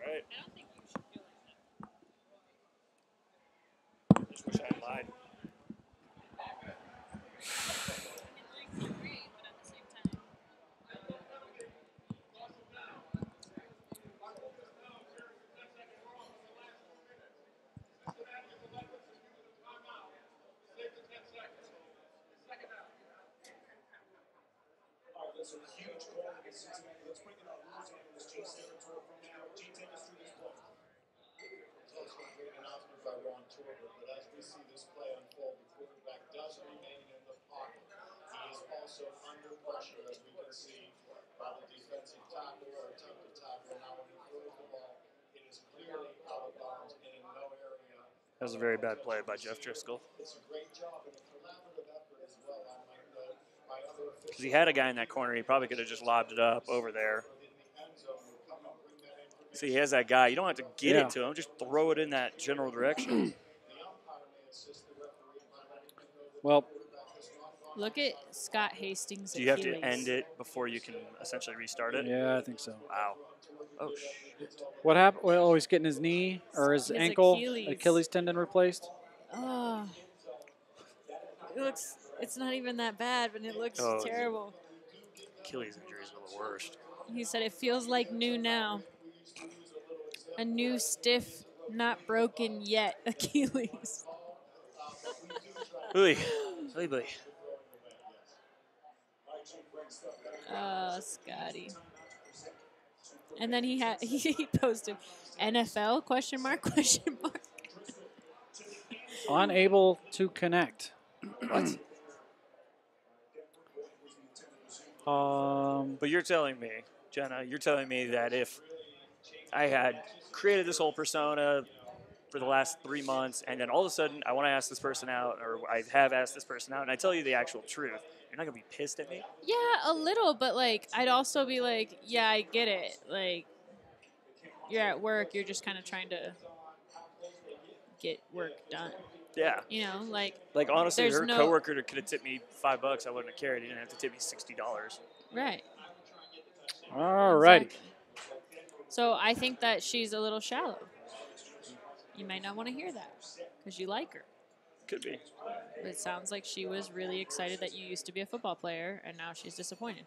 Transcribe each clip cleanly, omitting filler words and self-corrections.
right. I don't think you should feel like that. Just wish I had lied. I mean, great, but at the same time. That's a huge call against Cincinnati. Let's bring in our news analyst, Jay Saratoga, from now. Jay, take us through this play. It's also a great announcement by Ron Torber, but as we see this play unfold, the quarterback does remain in the pocket. He is also under pressure, as we can see, by the defensive tackle or attempted tackle. Now, when he throws the ball, it is clearly out of bounds and in no area. That was a very bad play by Jeff Driscoll. It's a great job and a collaborative effort as well. Unlike my other officials. Because he had a guy in that corner, he probably could have just lobbed it up over there. See, he has that guy. You don't have to get it to him. Just throw it in that general direction. Well, Look at Scott Hastings' Do you have Achilles. to end it before you can essentially restart it? yeah, I think so. Wow. Oh, shit. What happened? Well, he's getting his knee or his ankle, Achilles tendon replaced. Oh. It's not even that bad, but it looks terrible. Achilles injuries are the worst. He said it feels like new now. A new, stiff, not broken yet Achilles. Ooh. Oh, Scotty. And then he posted NFL question mark. Unable to connect. But you're telling me, Jena, that if I had created this whole persona for the last 3 months, and then all of a sudden I want to ask this person out, or I have asked this person out, and I tell you the actual truth, you're not going to be pissed at me? Yeah, a little, but, like, I'd also be like, yeah, I get it. Like, you're at work, you're just kind of trying to get work done. Yeah. You know, like honestly, her no- coworker could have tipped me $5. I wouldn't have cared. He didn't have to tip me $60. Right. All righty. Exactly. So I think that she's a little shallow. You might not want to hear that because you like her. Could be. But it sounds like she was really excited that you used to be a football player, and now she's disappointed.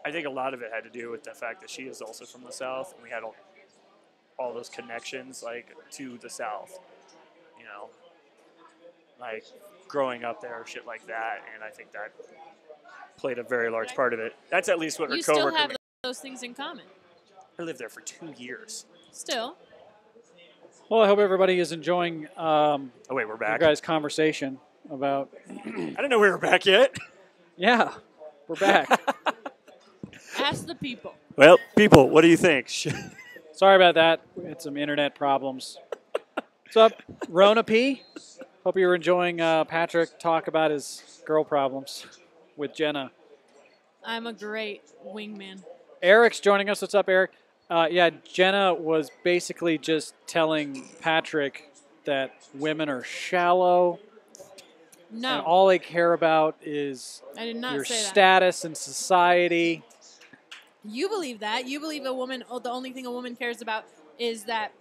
I think a lot of it had to do with the fact that she is also from the South, and we had all those connections, like, to the South. You know, like growing up there, shit like that, and I think that played a very large part of it. That's at least what her You coworker. still have those things in common. I lived there for 2 years. Still. Well, I hope everybody is enjoying Oh wait, we're back. your guys' conversation about. I didn't know we were back yet. Yeah, we're back. Ask the people. Well, people, what do you think? Sorry about that. We had some internet problems. What's up, Rona P? Hope you were enjoying Patrick talk about his girl problems with Jena. I'm a great wingman. Eric's joining us. What's up, Eric? Yeah, Jena was basically just telling Patrick that women are shallow. No. And all they care about is I did not your say that. status in society. You believe that. You believe the only thing a woman cares about is that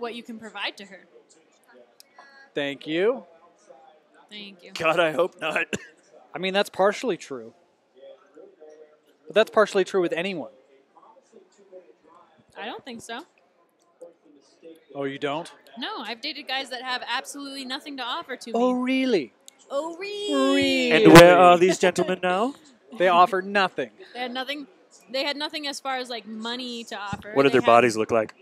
what you can provide to her. Thank you. Thank you. God, I hope not. I mean, that's partially true. But that's partially true with anyone. I don't think so. Oh, you don't? No, I've dated guys that have absolutely nothing to offer to Oh, me. really? Oh, really? And where are these gentlemen now? They offer nothing. They had nothing. They had nothing as far as like money to offer. What did their bodies look like?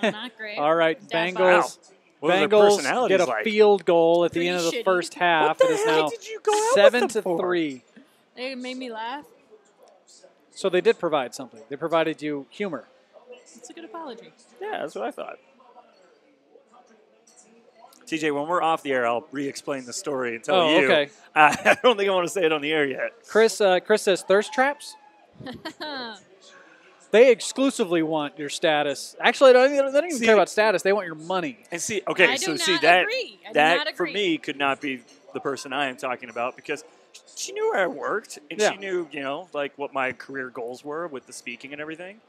Not great. All right, Dad Bengals. bod. What were their Bengals personalities get a like? field goal at the Pretty end of the shitty. first half. What the It is heck now did you go out with them for? 7-3. They made me laugh. So they did provide something. They provided you humor. It's a good apology. Yeah, that's what I thought. TJ, when we're off the air, I'll re-explain the story and tell you. Okay. I don't think I want to say it on the air yet. Chris says thirst traps. They exclusively want your status. Actually, they don't even care about status. They want your money. And see, okay, I so do see not that agree. I do that not for agree. me could not be the person I am talking about because she knew where I worked and Yeah. she knew, like what my career goals were with the speaking and everything.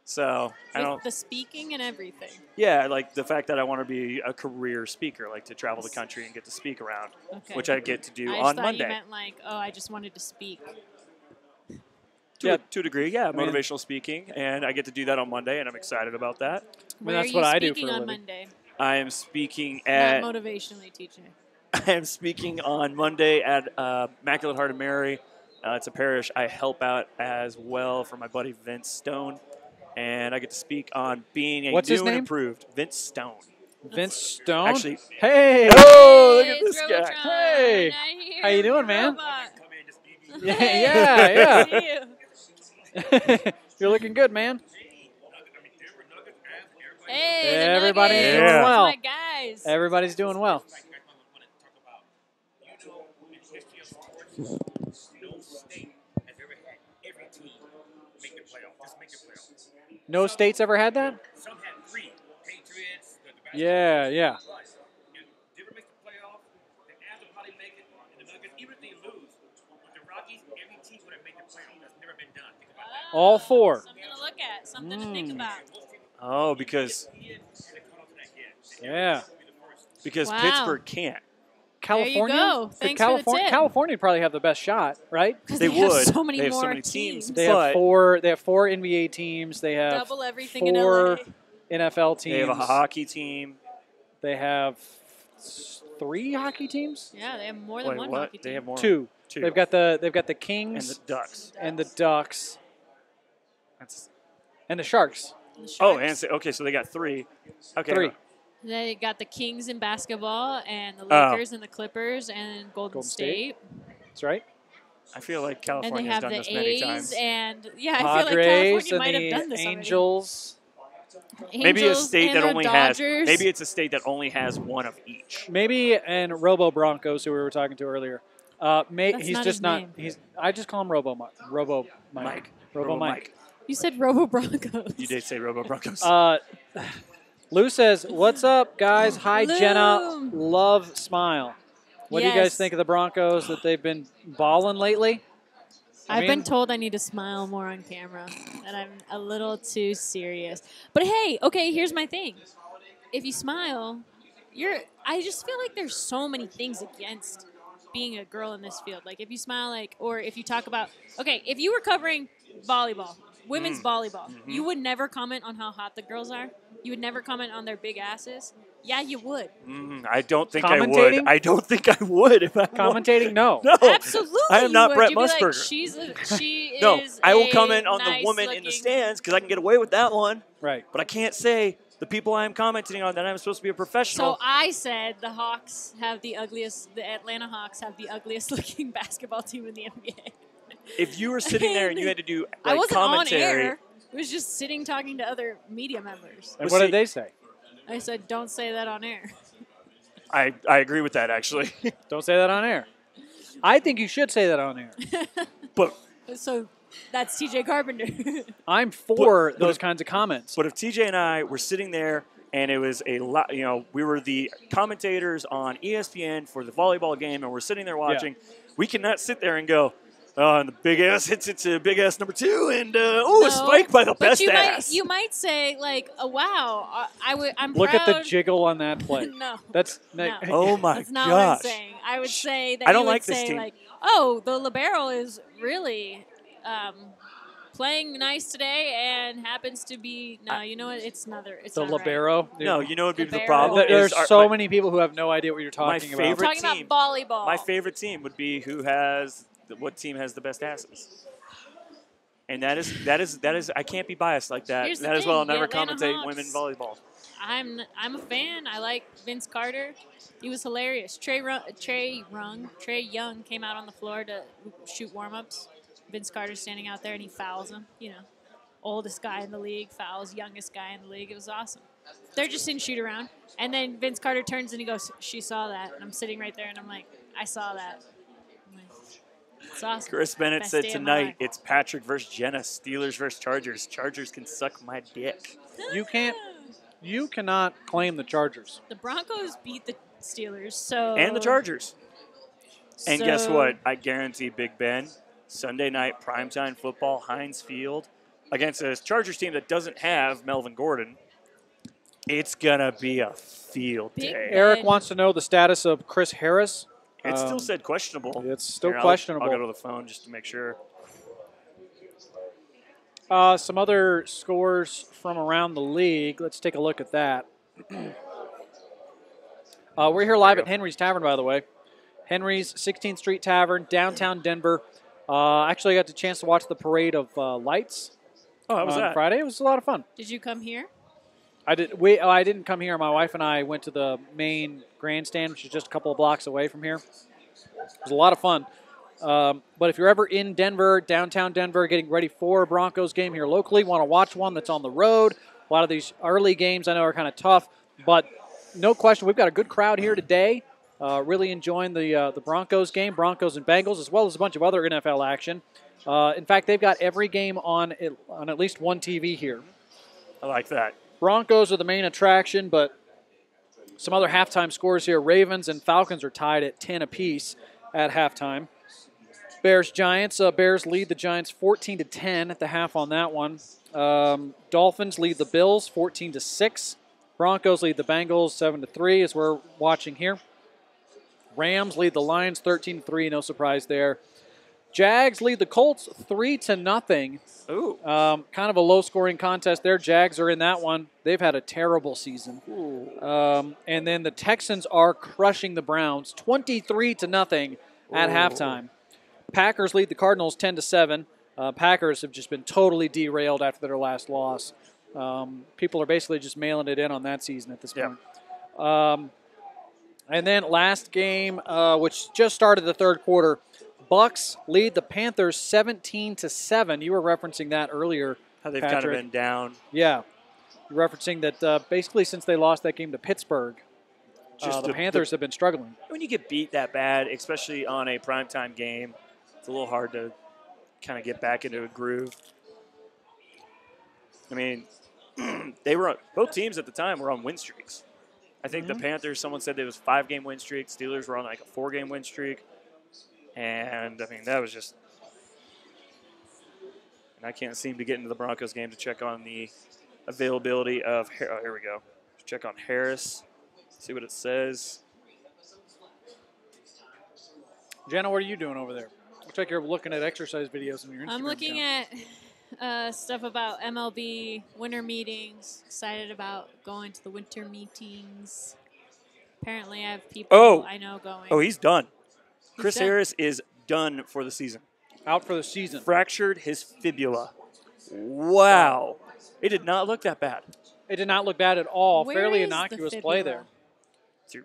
So I With don't. the speaking and everything. Yeah, like the fact that I want to be a career speaker, like to travel the country and get to speak around, Okay. which I get to do I on just thought Monday. you meant like, oh, I just wanted to speak. To a degree, yeah, mean- motivational speaking, and I get to do that on Monday, and I'm excited about that. Where that's are you what I do speaking for a on living. Monday? I am speaking Not at motivationally teaching. I am speaking on Monday at Immaculate Heart of Mary. It's a parish I help out as well for my buddy Vince Stone, and I get to speak on being a What's new his and name? improved Vince Stone. Vince Stone. Actually, Hey. oh, look at It's this guy! Robotron. Hey. I hear How you doing, man? robot. Yeah. See you. You're looking good, man. Hey, the Everybody's Nuggets. doing That's well. my guys. Everybody's doing well. No state's ever had that? Some had 3. Patriots, the basketball Yeah, yeah. But, Denver makes the playoff. The Avs will probably make it. And the Nuggets, even if they lose, with the Rockies, every team would have made the playoff. That's never been done. Think about that. All 4. Something to look at. Something to think about. Oh, because Yeah. Wow. Pittsburgh can't. California? go. Thanks for the California, tip. California would probably have the best shot, right? Because They have would. so many They have more so many teams. They But- have 4. They have 4 NBA teams. They have Double everything in 4 LA. NFL teams. They have a hockey team. They have 3 hockey teams. Yeah, they have more than Wait, one what? hockey team. They have more. 2. Two. They've got the and Kings the Ducks. and the Ducks That's, and the Sharks. The oh, Sharks. and okay, so they got 3. Okay. 3. They got the Kings in basketball and the Oh. Lakers and the Clippers and Golden State. That's right. I feel like And they California's have done the this many A's times. and yeah, I feel like Padres California might and have the done this Angels. already. Maybe a Angels state and that the only Dodgers. has. Maybe it's a state that only has one of each. Maybe and Robo Broncos, who we were talking to earlier. That's He's not just his not. name. He's. I just call him Robo Mike. Robo Mike. Mike. Robo Mike. You said Robo Broncos. You did say Robo Broncos. Lou says, "What's up, guys? Hi, Lou. Jenna. Love, smile. What do you guys Yes. think of the Broncos? That they've been balling lately? I've been mean- told I need to smile more on camera, and I'm a little too serious. But hey, okay, here's my thing. If you smile, I just feel like there's so many things against being a girl in this field. Like if you smile, or if you talk about, okay, if you were covering volleyball, women's volleyball, you would never comment on how hot the girls are. You would never comment on their big asses. Yeah, you would. I don't think I would. Commentating? I don't think I would if I Commentating? No. No. Absolutely, I am you not would. Brett You'd be like, Musburger. she No, is I will a comment on the nice woman in the looking- stands because I can get away with that one. Right. But I can't say the people I'm commenting on that I'm supposed to be a professional. So I said the Atlanta Hawks have the ugliest looking basketball team in the NBA. if you were sitting there and you had to do I like wasn't commentary, on air. It was just sitting talking to other media members. And Well, what see- did they say? I said, don't say that on air. I agree with that actually. Don't say that on air. I think you should say that on air. but So that's TJ Carpenter. I'm for But those if- kinds of comments. But if TJ and I were sitting there and it was a lot, we were the commentators on ESPN for the volleyball game and we're sitting there watching, we cannot sit there and go, and the big ass hits it to big ass number 2 and, a spike by the but best you ass. you might say, like, wow, I'm Look proud. at the jiggle on that play. No. That's No. Oh my That's not what I'm gosh. saying. I would say that I don't you would like this say team. like, oh, the libero is really playing nice today and happens to be you know what? It's another. It's the not right. libero. No, you know what would be the Libero. problem? There's is so many people who have no idea what you're my talking about. I'm favorite talking team. about volleyball. My favorite team would be what team has the best asses. And that is I can't be biased like that. Here's the That is why I'll thing, the never Atlanta commentate Hawks. women volleyball. I'm a fan. I like Vince Carter. He was hilarious. Trey Young came out on the floor to shoot warm-ups. Vince Carter's standing out there and he fouls him. Oldest guy in the league fouls youngest guy in the league. It was awesome. They're just in shoot around, and then Vince Carter turns and he goes, "She saw that," and I'm sitting right there and I'm like, "I saw that." I'm like, it's awesome. Chris Bennett Best said day of my tonight life. it's Patrick versus Jena, Steelers versus Chargers. Chargers can suck my dick. You cannot claim the Chargers. The Broncos beat the Steelers, so And the Chargers. And guess so- what? I guarantee Big Ben, Sunday night primetime football, Heinz Field, against a Chargers team that doesn't have Melvin Gordon, it's going to be a field Big day. Eric wants to know the status of Chris Harris. It's still said questionable. It's still Here, questionable. I'll go to the phone just to make sure. Some other scores from around the league. Let's take a look at that. We're here live at Henry's Tavern, by the way. Henry's 16th Street Tavern, downtown Denver. Actually, I got the chance to watch the parade of lights How was on that? Friday. It was a lot of fun. Did you come here? I didn't come here. My wife and I went to the main grandstand, which is just a couple of blocks away from here. It was a lot of fun. But if you're ever in Denver, downtown Denver, getting ready for a Broncos game here locally, want to watch one that's on the road, a lot of these early games I know are kind of tough, but no question, we've got a good crowd here today. Really enjoying the Broncos game, Broncos and Bengals, as well as a bunch of other NFL action. In fact, they've got every game on at least one TV here. I like that. Broncos are the main attraction, but some other halftime scores here. Ravens and Falcons are tied at 10 apiece at halftime. Bears-Giants. Bears lead the Giants 14-10 at the half on that one. Dolphins lead the Bills 14-6. Broncos lead the Bengals 7-3 as we're watching here. Rams lead the Lions 13-3. No surprise there. Jags lead the Colts 3-0. Ooh. Kind of a low-scoring contest there. Jags are in that one. They've had a terrible season. And then the Texans are crushing the Browns 23-0 at halftime. Packers lead the Cardinals 10-7. Packers have just been totally derailed after their last loss. People are basically just mailing it in on that season at this point. And then last game, which just started the third quarter, Bucks lead the Panthers 17-7. You were referencing that earlier, How they've Patrick. kind of been down. Yeah. You're referencing that basically since they lost that game to Pittsburgh, the Panthers have been struggling. When you get beat that bad, especially on a primetime game, it's a little hard to kind of get back into a groove. I mean, both teams at the time were on win streaks. I think the Panthers, someone said there was a 5-game win streak. Steelers were on like a 4-game win streak. And, I mean, that was just – and I can't seem to get into the Broncos game to check on the availability of – oh, here we go. Check on Harris, see what it says. Jena, what are you doing over there? Looks like you're looking at exercise videos on your Instagram I'm looking account. at stuff about MLB winter meetings. Excited about going to the winter meetings. Apparently, I have people I know going. Oh, he's done. Chris done. Harris is done for the season. Out for the season. Fractured his fibula. Wow. It did not look that bad. It did not look bad at all. Where Fairly is the innocuous play fibula? there.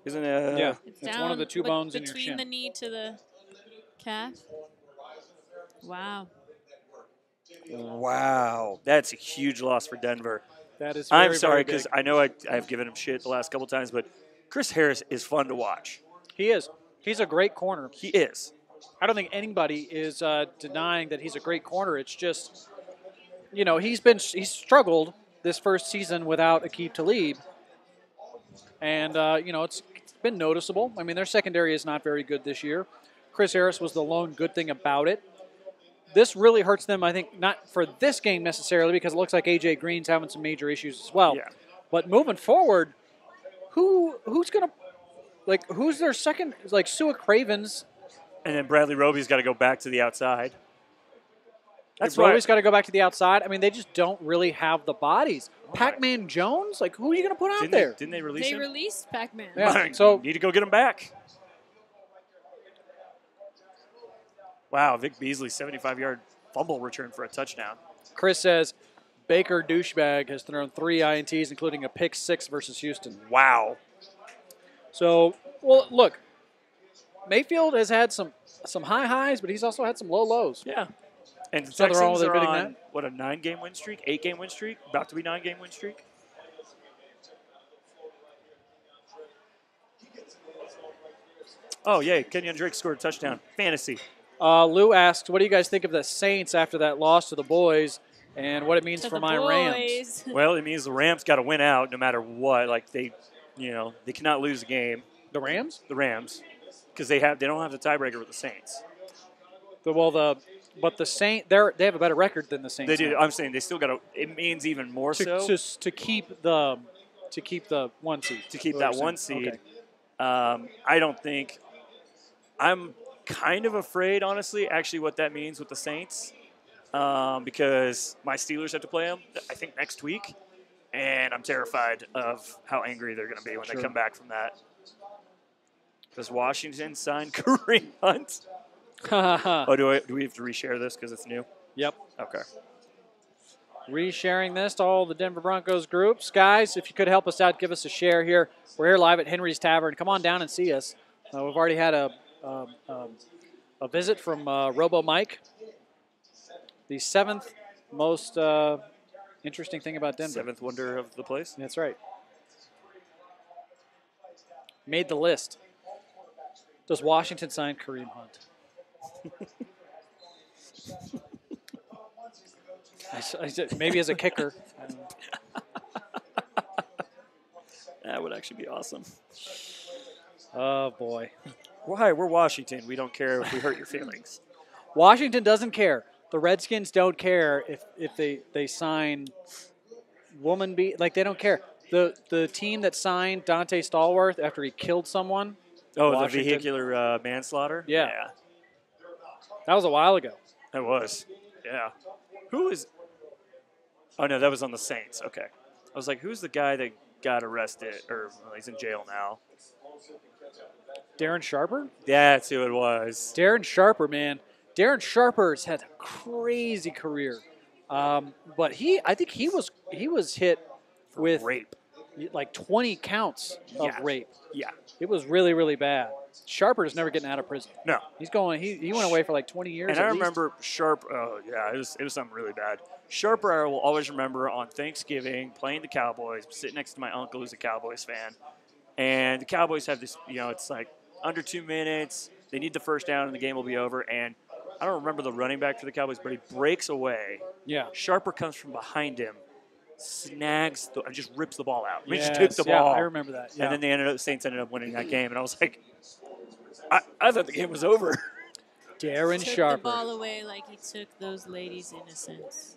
Isn't it? Yeah, It's it's down, one of the two but bones in your between shin. the knee to the calf. Wow. Wow. That's a huge loss for Denver. That is I'm very, sorry very because big. I know I've given him shit the last couple times, but Chris Harris is fun to watch. He is. He's a great corner. He is. I don't think anybody is denying that he's a great corner. It's just, he's struggled this first season without Aqib Talib. And, it's been noticeable. I mean, their secondary is not very good this year. Chris Harris was the lone good thing about it. This really hurts them, I think, not for this game necessarily, because it looks like A.J. Green's having some major issues as well. Yeah. But moving forward, who's going to, who's their second, Sua Cravens. And then Bradley Roby's got to go back to the outside. That's They've why always got to go back to the outside. I mean, they just don't really have the bodies. Pac-Man Jones? Who are you going to put out there? Didn't they release They him? released Pac-Man. Yeah, so Need to go get him back. Wow, Vic Beasley, 75-yard fumble return for a touchdown. Chris says Baker Douchebag has thrown 3 INTs, including a pick 6 versus Houston. Wow. So, well, look, Mayfield has had some high highs, but he's also had some low lows. Yeah. And There's nothing wrong Texans with are admitting on, that. what, a 9-game win streak? 8-game win streak? About to be 9-game win streak? Oh, yeah, Kenyon Drake scored a touchdown. Fantasy. Lou asks, what do you guys think of the Saints after that loss to the boys and what it means To for the my Rams? boys. Well, it means the Rams got to win out no matter what. Like, they cannot lose a game, The Rams? the Rams, because they don't have the tiebreaker with the Saints. The But the Saint, they have a better record than the Saints. They do. now. I'm saying they still got to. It means even more so to keep the 1 seed. to keep What that you're 1 saying. seed. Okay. I don't think. I'm kind of afraid, honestly, actually, what that means with the Saints, because my Steelers have to play them, I think, next week, and I'm terrified of how angry they're going to be when they come back from that. Does Washington sign Kareem Hunt? Oh, do we have to reshare this because it's new? Yep. Okay. Resharing this to all the Denver Broncos groups. Guys, if you could help us out, give us a share here. We're here live at Henry's Tavern. Come on down and see us. We've already had a visit from Robo Mike. The 7th most interesting thing about Denver. 7th wonder of the place? That's right. Made the list. Does Washington sign Kareem Hunt? I said maybe as a kicker. I don't know. That would actually be awesome. Oh, boy. Why? We're Washington. We don't care if we hurt your feelings. Washington doesn't care. The Redskins don't care if they sign woman beat. Like, they don't care. The team that signed Dante Stallworth after he killed someone. Oh, Washington. the vehicular manslaughter? Yeah. That was a while ago. That was. Yeah. Who is. Oh, no, that was on the Saints. Okay. I was like, who's the guy that got arrested? Or well, he's in jail now. Darren Sharper? That's who it was. Darren Sharper, man. Darren Sharper's had a crazy career. But I think he was hit with rape. Like 20 counts of rape. Yeah. It was really, really bad. Sharper's never getting out of prison. No. He's going. He went away for like 20 years. And at I least. remember Sharp. Oh yeah, it was something really bad. Sharper, I will always remember on Thanksgiving playing the Cowboys, sitting next to my uncle who's a Cowboys fan, and the Cowboys have this. It's like under 2 minutes. They need the first down, and the game will be over. And I don't remember the running back for the Cowboys, but he breaks away. Yeah. Sharper comes from behind him, snags, just rips the ball out. I mean, Yes, just took the ball. I remember that. Yeah. And then the Saints ended up winning that game, and I was like, I thought the game was over. Darren Took Sharper. the ball away like he took those ladies' innocence.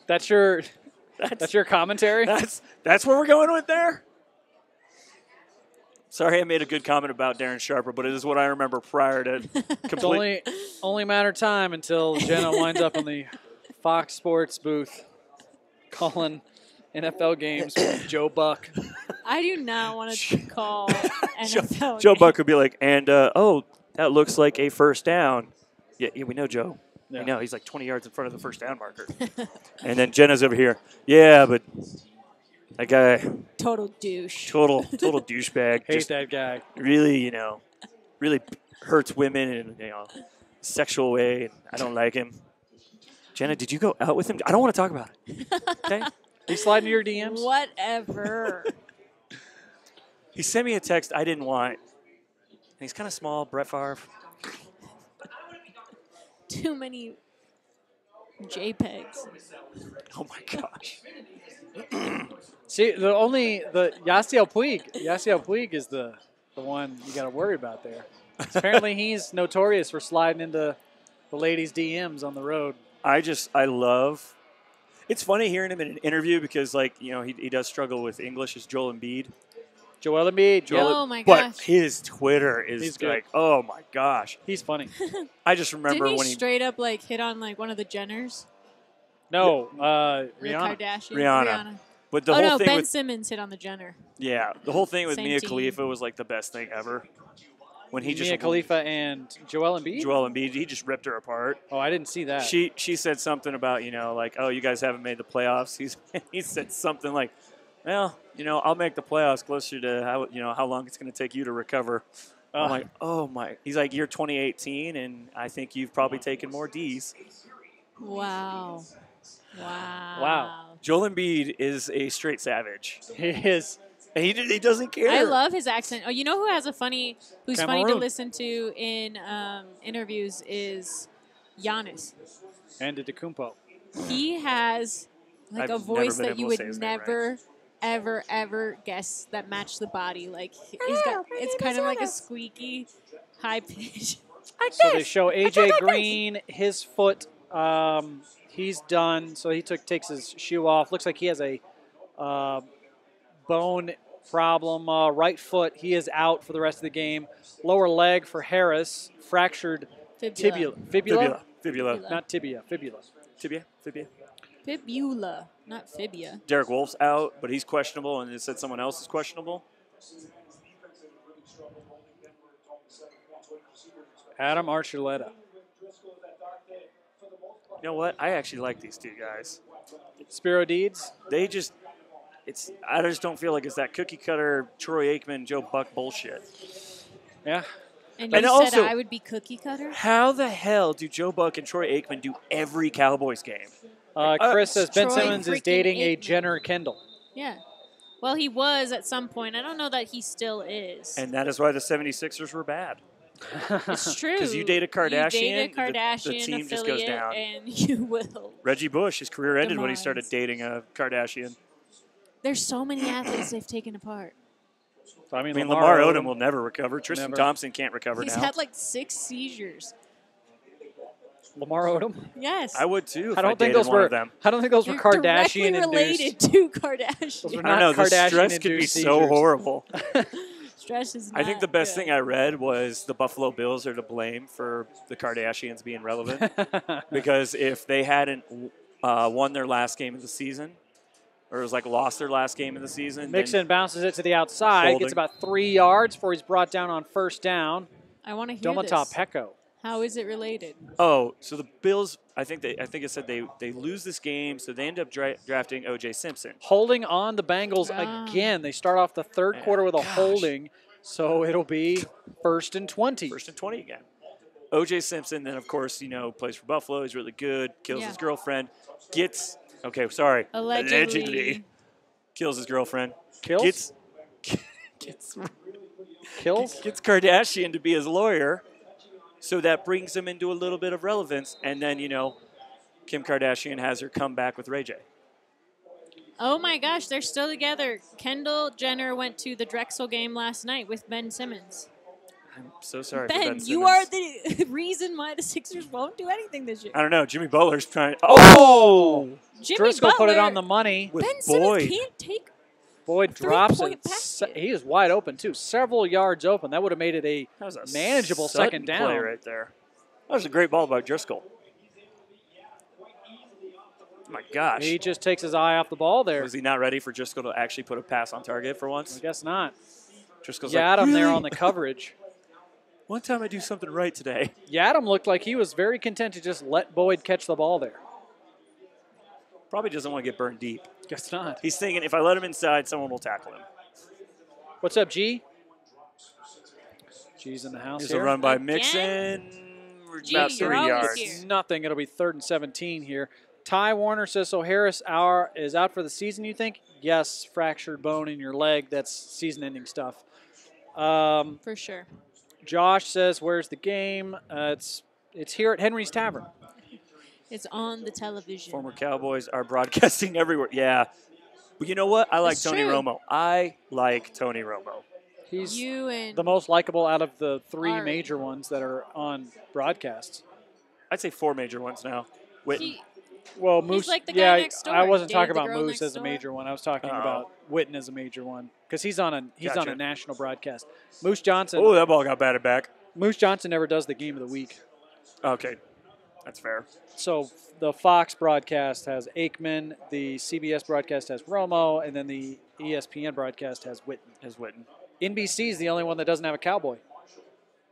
That's your commentary? That's where we're going with there. Sorry, I made a good comment about Darren Sharper, but it is what I remember prior to complete. It's only a matter of time until Jena winds up in the Fox Sports booth calling NFL games with Joe Buck. I do not want to call NFL Joe games. Buck would be like, and that looks like a first down. Yeah, we know Joe. Yeah. We know he's like 20 yards in front of the first down marker. And then Jenna's over here. Yeah, but that guy, Total douche. total douchebag. Hate just that guy. really, really hurts women in a sexual way. And I don't like him. Jenna, did you go out with him? I don't want to talk about it. Okay. He sliding to your DMs? Whatever. He sent me a text I didn't want. And he's kind of small, Brett Favre. Too many JPEGs. Oh my gosh. See, the Yasiel Puig is the one you got to worry about there. Apparently, he's notorious for sliding into the ladies' DMs on the road. I love. It's funny hearing him in an interview because, he does struggle with English. Is Joel Embiid? Joel Embiid. Oh, my But gosh. his Twitter is like, oh my gosh. He's funny. I just remember Didn't when he straight up hit on one of the Jenners? No, The Rihanna. Kardashians? Rihanna. But the Oh, whole no, thing Ben with Simmons hit on the Jenner. the whole thing with Same Mia team. Khalifa was like the best thing ever. When he just Mia Khalifa and Joel Embiid? Joel Embiid, he just ripped her apart. Oh, I didn't see that. She said something about oh, you guys haven't made the playoffs. He said something like, well, I'll make the playoffs closer to how long it's going to take you to recover. I'm like, oh my. He's like, you're 2018, and I think you've probably taken more D's. Wow. Wow. Joel Embiid is a straight savage. He is. And he doesn't care. I love his accent. Oh, you know who's funny to Cameroon. listen to in interviews is Giannis. And Antetokounmpo. He has I've a never voice been that you able to say would his name never, ever guess that matched the body. He's got it's kind of like a squeaky, high pitch. So they show AJ Green, his foot. He's done. So he takes his shoe off. Looks like he has a bone problem. Right foot, he is out for the rest of the game. Lower leg for Harris, fractured Fibula. Fibula. Not tibia, fibula. Fibula. Fibula, not fibia. Derek Wolf's out, but he's questionable, and it said someone else is questionable. Adam Archuleta. You know what? I actually like these two guys. Spiro Deeds. I just don't feel like it's that cookie cutter Troy Aikman, Joe Buck bullshit. Yeah. And you And said also- I would be cookie cutter? How the hell do Joe Buck and Troy Aikman do every Cowboys game? Chris says Ben Troy Simmons is freaking dating a Aikman. Jenner Kendall. Yeah. Well, he was at some point. I don't know that he still is. And that is why the 76ers were bad. It's true. 'Cause you date a You Kardashian, date a the Kardashian team just goes affiliate, down. and you will. Reggie Bush, his career ended when he started Demise. dating a Kardashian. There's so many athletes they've taken apart. So, I mean, Lamar Odom will never recover. Tristan Never. Thompson can't recover He's now. had like 6 seizures. Lamar Odom. Yes. I would too if I don't think dated those one were. of them. I don't think those They're were Kardashian directly related induced. to Kardashian. Those were I not don't know. The Kardashian stress could be induced so seizures. horrible. Stress is I think not the best good. thing I read was the Buffalo Bills are to blame for the Kardashians being relevant because if they hadn't won their last game of the season, or it was like lost their last game of the season, Mixon bounces it to the outside, Holding. gets about 3 yards before he's brought down on first down. I want to hear Domatop this. Pecco. How is it related? oh, so the Bills, I think it said they lose this game, so they end up drafting O.J. Simpson. Holding on the Bengals Ah. again. They start off the third Man, quarter with a gosh. holding, so it'll be 1st and 20. First and 20 again. O.J. Simpson, then of course, plays for Buffalo. He's really good. Kills Yeah. his girlfriend. Kills his girlfriend. Kills? Gets Kills? gets Kardashian to be his lawyer. So that brings him into a little bit of relevance. And then, Kim Kardashian has her come back with Ray J. Oh my gosh, they're still together. Kendall Jenner went to the Drexel game last night with Ben Simmons. I'm so sorry for Ben Ben, Simmons. you are the reason why the Sixers won't do anything this year. I don't know. Jimmy Butler's trying. Oh! Jimmy Driscoll Butler, put it on the money. With Ben Simmons Boyd. can't take. Boyd drops it. Three-point basket. He is wide open, too. Several yards open. That would have made it a That was a manageable sudden second down. play right there. That was a great ball by Driscoll. Oh my gosh. He just takes his eye off the ball there. Was he not ready for Driscoll to actually put a pass on target for I once? guess not. Driscoll's Yadam like, there "Really? on the coverage. One time I do something right today. Yadam looked like he was very content to just let Boyd catch the ball there. Probably doesn't want to get burned deep. Guess not. He's thinking, if I let him inside, someone will tackle him. What's up, G? G's in the house Here's here. a run by Again? Mixon. We're Gee, about you're 3 always yards. here. Nothing. It'll be 3rd and 17 here. Ty Warner says, so Harris is out for the season, you think? Yes, fractured bone in your leg. That's season-ending stuff. For sure. Josh says, where's the game? It's here at Henry's Tavern. It's on the television. Former Cowboys are broadcasting everywhere. Yeah. But you know what? I like It's Tony true. Romo. I like Tony Romo. He's You and the most likable out of the 3 Ari. major ones that are on broadcasts. I'd say 4 major ones now. Witten. he, Well, Moose. like the guy yeah, next door. I wasn't Dated talking the about girl Moose next as a door. major one. I was talking Uh-oh. about Witten as a major one because he's on a Gotcha. national broadcast. Moose Johnson. Oh, that ball got batted back. Moose Johnson never does the game of the week. Okay. That's fair. So the Fox broadcast has Aikman, the CBS broadcast has Romo, and then the ESPN broadcast has Witten. As Witten. NBC is the only one that doesn't have a Cowboy.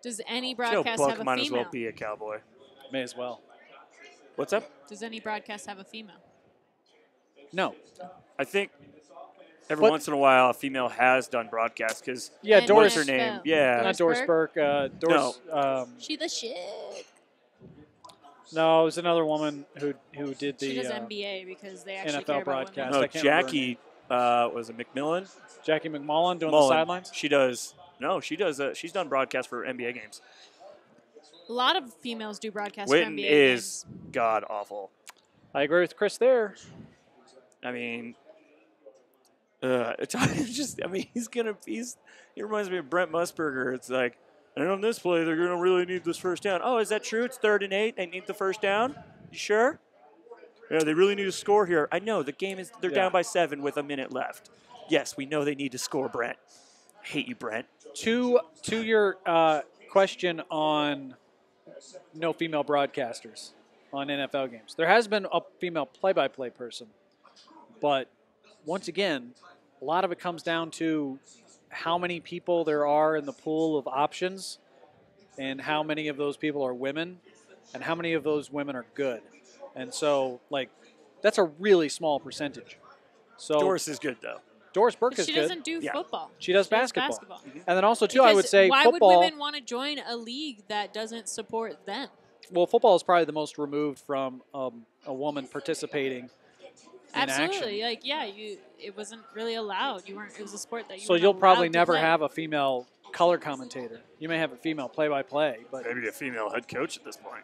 does any Joe broadcast Buck have a might female? as well be a Cowboy. May as well. What's up? Does any broadcast have a female? No. I think every What? once in a while a female has done broadcasts because Yeah, And Doris. what's her name? NFL. Yeah. Not Doris Burke. Doris. She the shit. No, it was another woman who did the She does NBA because they actually NFL care about broadcast. women. I No, can't remember her Jackie was it McMillan? Jackie McMullen doing the Mullen. sidelines. She does. No, she does. She's done broadcasts for NBA games. A lot of females do broadcast for Witten NBA is games. god awful. I agree with Chris there. I mean, it's just. I mean, he reminds me of Brent Musburger. It's like, And on this play, they're going to really need this first down. Oh, is that true? It's 3rd and 8. They need the first down? You sure? Yeah, they really need to score here. I know. The game is – they're down by 7 with a minute left. Yes, we know they need to score, Brent. I hate you, Brent. To your question on no female broadcasters on NFL games, there has been a female play-by-play person. But once again, a lot of it comes down to how many people there are in the pool of options and how many of those people are women and how many of those women are good. And so, like, that's a really small percentage. So Doris is good, though. Doris Burke But is she good. doesn't do Yeah. football. She does basketball. And then also, too, I would Because say why football. would women want to join a league that doesn't support them? Well, football is probably the most removed from a woman participating in Absolutely. action. Like, it wasn't really allowed. You weren't. It was a sport that you. So weren't you'll probably allowed to never play. have a female color commentator. You may have a female play-by-play, but Maybe a female head coach at this point.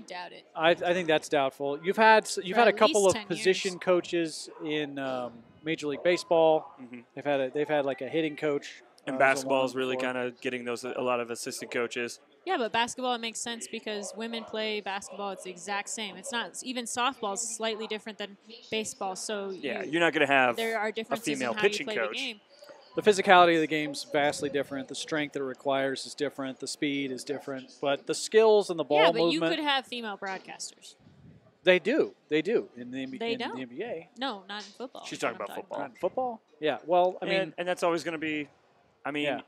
Doubt it. I think that's doubtful. You've had a at couple of least 10 position years. coaches in Major League Baseball. Mhm. They've had like a hitting coach. And there's a basketball one is really before. kind of getting a lot of assistant coaches. Yeah, but basketball, it makes sense because women play basketball. It's the exact same. It's not even softball is slightly different than baseball. So Yeah, you're not going to have there are a differences female in how you pitching play coach. the game. The physicality of the game's vastly different. The strength that it requires is different. The speed is different. But the skills and the ball Yeah, but movement, you could have female broadcasters. they do in the, They in don't. the NBA. No, not in football. She's is what talking I'm about football. Not in football? Yeah. Well, I mean, and that's always going to be, yeah.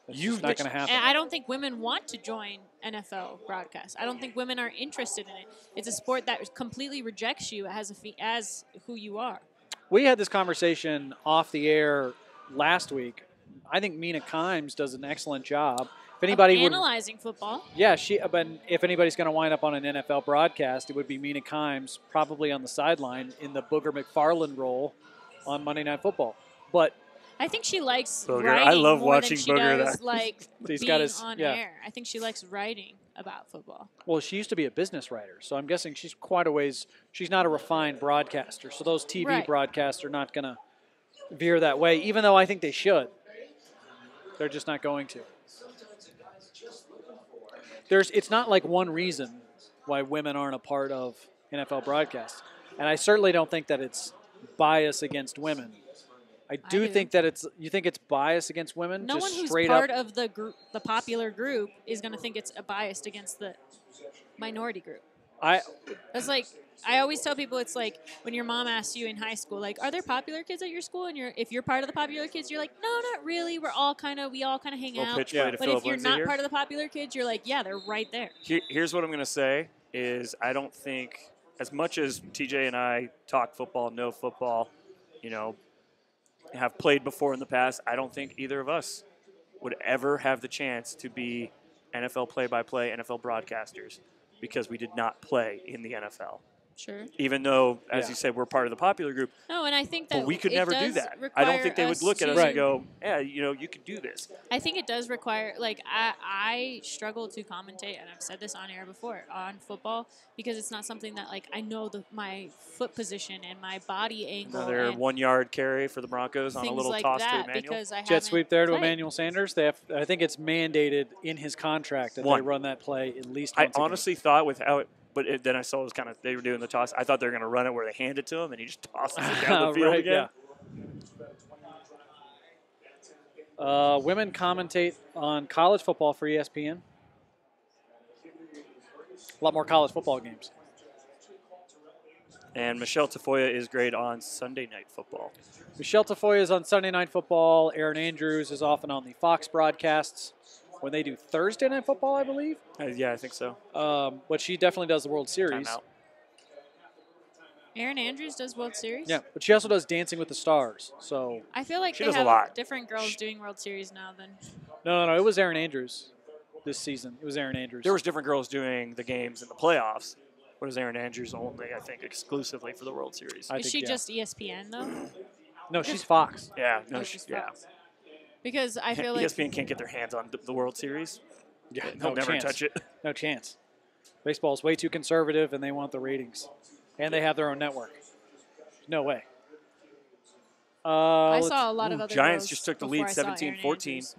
It's you- just not going to happen. And I don't think women want to join NFL broadcast. I don't think women are interested in it. It's a sport that completely rejects you as who you are. We had this conversation off the air last week. I think Mina Kimes does an excellent job. If anybody would, Analyzing football. yeah, but if anybody's going to wind up on an NFL broadcast, it would be Mina Kimes, probably on the sideline in the Booger McFarland role on Monday Night Football. But I think she likes Booger. writing I love more watching than she Booger does, that- like He's being got his- on yeah. air. I think she likes writing about football. well, she used to be a business writer, so I'm guessing she's quite a ways. She's not a refined broadcaster, so those TV Right. broadcasts are not going to veer that way. Even though I think they should, they're just not going to. It's not like one reason why women aren't a part of NFL broadcasts, and I certainly don't think that it's bias against women. I do do. think that you think it's bias against women. No just one who's straight part up. of the group, the popular group, is going to think it's biased against the minority group. It's like I always tell people, it's like when your mom asks you in high school, like, "Are there popular kids at your school?" And if you're part of the popular kids, you're like, "No, not really. We all kind of hang Little out." pitch play to But Philip if you're Lindsay not here. part of the popular kids, you're like, "Yeah, they're right there." Here's what I'm going to say is I don't think, as much as TJ and I talk football, know football, have played before in the past, I don't think either of us would ever have the chance to be NFL play-by-play, NFL broadcasters, because we did not play in the NFL. Sure. Even though, as Yeah. you said, we're part of the popular group, No, and I think that but we could it never do does that. I don't require think they would look at us to- and go, yeah, you could do this. I think it does require, like, I struggle to commentate, and I've said this on air before, on football, because it's not something that, like, I know my foot position and my body angle. Another and 1 yard carry for the Broncos on a things little like toss that, to Emmanuel. because I Jet haven't sweep there to played. Emmanuel Sanders. I think it's mandated in his contract that they One. run that play at least I once a game. honestly thought with how it, but then I saw it was kind of, they were doing the toss. I thought they were going to run it where they hand it to him and he just tosses it down the field Right, again. yeah. Women commentate on college football for ESPN. A lot more college football games. And Michelle Tafoya is great on Sunday Night Football. Michelle Tafoya is on Sunday Night Football. Aaron Andrews is often on the Fox broadcasts when they do Thursday Night Football, I believe. Yeah, I think so. But she definitely does the World Series. Timeout. Aaron Andrews does World Series? Yeah, but she also does Dancing with the Stars. So I feel like She they does a have lot. different girls doing World Series now than. no, it was Aaron Andrews this season. It was Aaron Andrews. There was different girls doing the games in the playoffs. But it was Aaron Andrews only, I think, exclusively for the World Series. I Is think, she yeah. just ESPN, though? No, she's Fox. Yeah, no, Oh, she's yeah. Fox. Because I feel like. ESPN can't get their hands on the World Series. Yeah, They'll never touch it. No chance. Baseball's way too conservative, and they want the ratings. And they have their own network. No way. I saw a lot of other Giants girls just took the before lead I saw Aaron 17-14. Andrews.